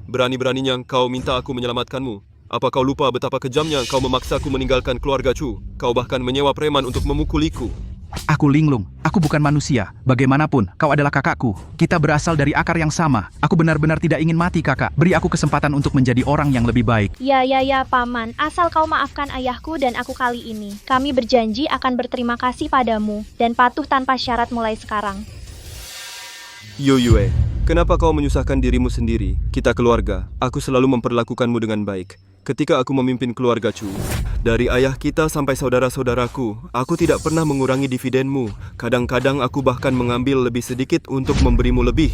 Berani-beraninya kau minta aku menyelamatkanmu. Apa kau lupa betapa kejamnya kau memaksaku meninggalkan keluarga Chu? Kau bahkan menyewa preman untuk memukuliku. Aku linglung, aku bukan manusia. Bagaimanapun, kau adalah kakakku. Kita berasal dari akar yang sama. Aku benar-benar tidak ingin mati, kakak. Beri aku kesempatan untuk menjadi orang yang lebih baik. Ya, Paman. Asal kau maafkan ayahku dan aku kali ini. Kami berjanji akan berterima kasih padamu dan patuh tanpa syarat mulai sekarang. Yue, kenapa kau menyusahkan dirimu sendiri? Kita keluarga. Aku selalu memperlakukanmu dengan baik. Ketika aku memimpin keluarga Chu, dari ayah kita sampai saudara-saudaraku, aku tidak pernah mengurangi dividenmu. Kadang-kadang aku bahkan mengambil lebih sedikit untuk memberimu lebih.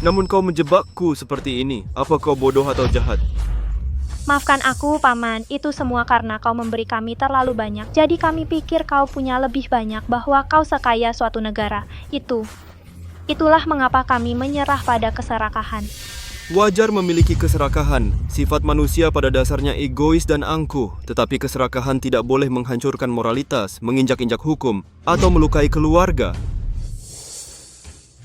Namun kau menjebakku seperti ini. Apa kau bodoh atau jahat? Maafkan aku, Paman. Itu semua karena kau memberi kami terlalu banyak. Jadi kami pikir kau punya lebih banyak, bahwa kau sekaya suatu negara. Itulah mengapa kami menyerah pada keserakahan. Wajar memiliki keserakahan. Sifat manusia pada dasarnya egois dan angkuh, tetapi keserakahan tidak boleh menghancurkan moralitas, menginjak-injak hukum, atau melukai keluarga.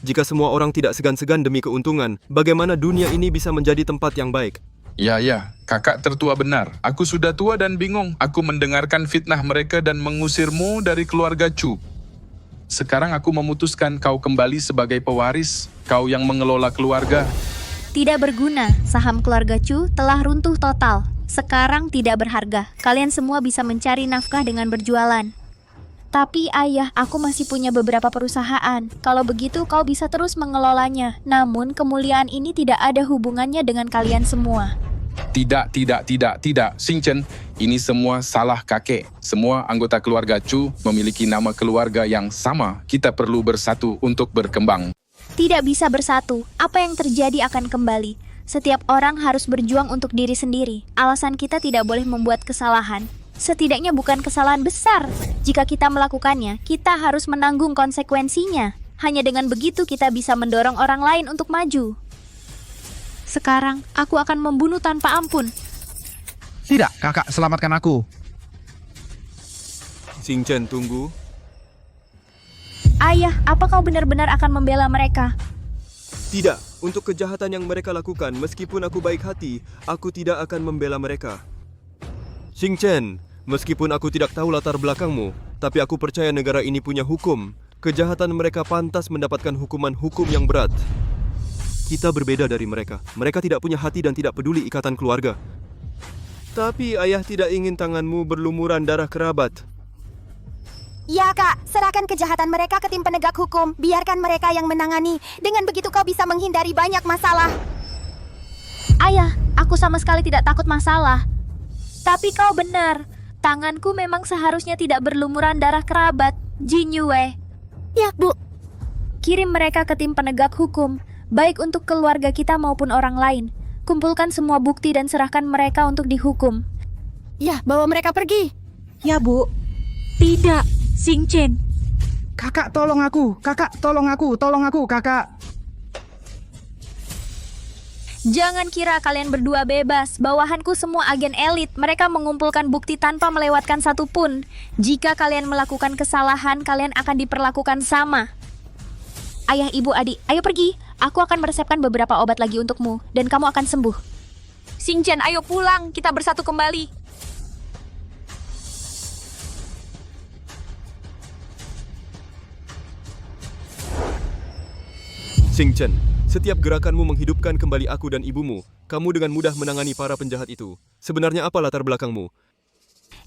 Jika semua orang tidak segan-segan demi keuntungan, bagaimana dunia ini bisa menjadi tempat yang baik? Ya, kakak tertua benar. Aku sudah tua dan bingung. Aku mendengarkan fitnah mereka dan mengusirmu dari keluarga Chu. Sekarang aku memutuskan kau kembali sebagai pewaris. Kau yang mengelola keluarga. Tidak berguna, saham keluarga Chu telah runtuh total. Sekarang tidak berharga. Kalian semua bisa mencari nafkah dengan berjualan. Tapi ayah, aku masih punya beberapa perusahaan. Kalau begitu kau bisa terus mengelolanya. Namun kemuliaan ini tidak ada hubungannya dengan kalian semua. Tidak. Xing Chen, ini semua salah kakek. Semua anggota keluarga Chu memiliki nama keluarga yang sama. Kita perlu bersatu untuk berkembang. Tidak bisa bersatu. Apa yang terjadi akan kembali. Setiap orang harus berjuang untuk diri sendiri. Alasan kita tidak boleh membuat kesalahan. Setidaknya bukan kesalahan besar. Jika kita melakukannya, kita harus menanggung konsekuensinya. Hanya dengan begitu kita bisa mendorong orang lain untuk maju. Sekarang, aku akan membunuh tanpa ampun. Tidak, kakak, selamatkan aku. Xing Chen, tunggu. Ayah, apa kau benar-benar akan membela mereka? Tidak, untuk kejahatan yang mereka lakukan, meskipun aku baik hati, aku tidak akan membela mereka. Xing Chen, meskipun aku tidak tahu latar belakangmu, tapi aku percaya negara ini punya hukum. Kejahatan mereka pantas mendapatkan hukuman hukum yang berat. Kita berbeda dari mereka. Mereka tidak punya hati dan tidak peduli ikatan keluarga. Tapi ayah tidak ingin tanganmu berlumuran darah kerabat. Ya kak, serahkan kejahatan mereka ke tim penegak hukum. Biarkan mereka yang menangani. Dengan begitu kau bisa menghindari banyak masalah. Ayah, aku sama sekali tidak takut masalah. Tapi kau benar. Tanganku memang seharusnya tidak berlumuran darah kerabat. Jin Yue. Ya, Bu. Kirim mereka ke tim penegak hukum. Baik untuk keluarga kita maupun orang lain. Kumpulkan semua bukti dan serahkan mereka untuk dihukum. Ya, bawa mereka pergi. Ya, Bu. Tidak, Xing Chen. Kakak, tolong aku. Kakak, tolong aku. Tolong aku, kakak. Jangan kira kalian berdua bebas. Bawahanku semua agen elit. Mereka mengumpulkan bukti tanpa melewatkan satu pun. Jika kalian melakukan kesalahan, kalian akan diperlakukan sama. Ayah, ibu, adik, ayo pergi. Aku akan meresepkan beberapa obat lagi untukmu, dan kamu akan sembuh. Xing Chen, ayo pulang. Kita bersatu kembali. Xing Chen, setiap gerakanmu menghidupkan kembali aku dan ibumu. Kamu dengan mudah menangani para penjahat itu. Sebenarnya apa latar belakangmu?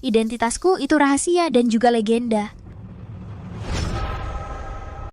Identitasku itu rahasia dan juga legenda.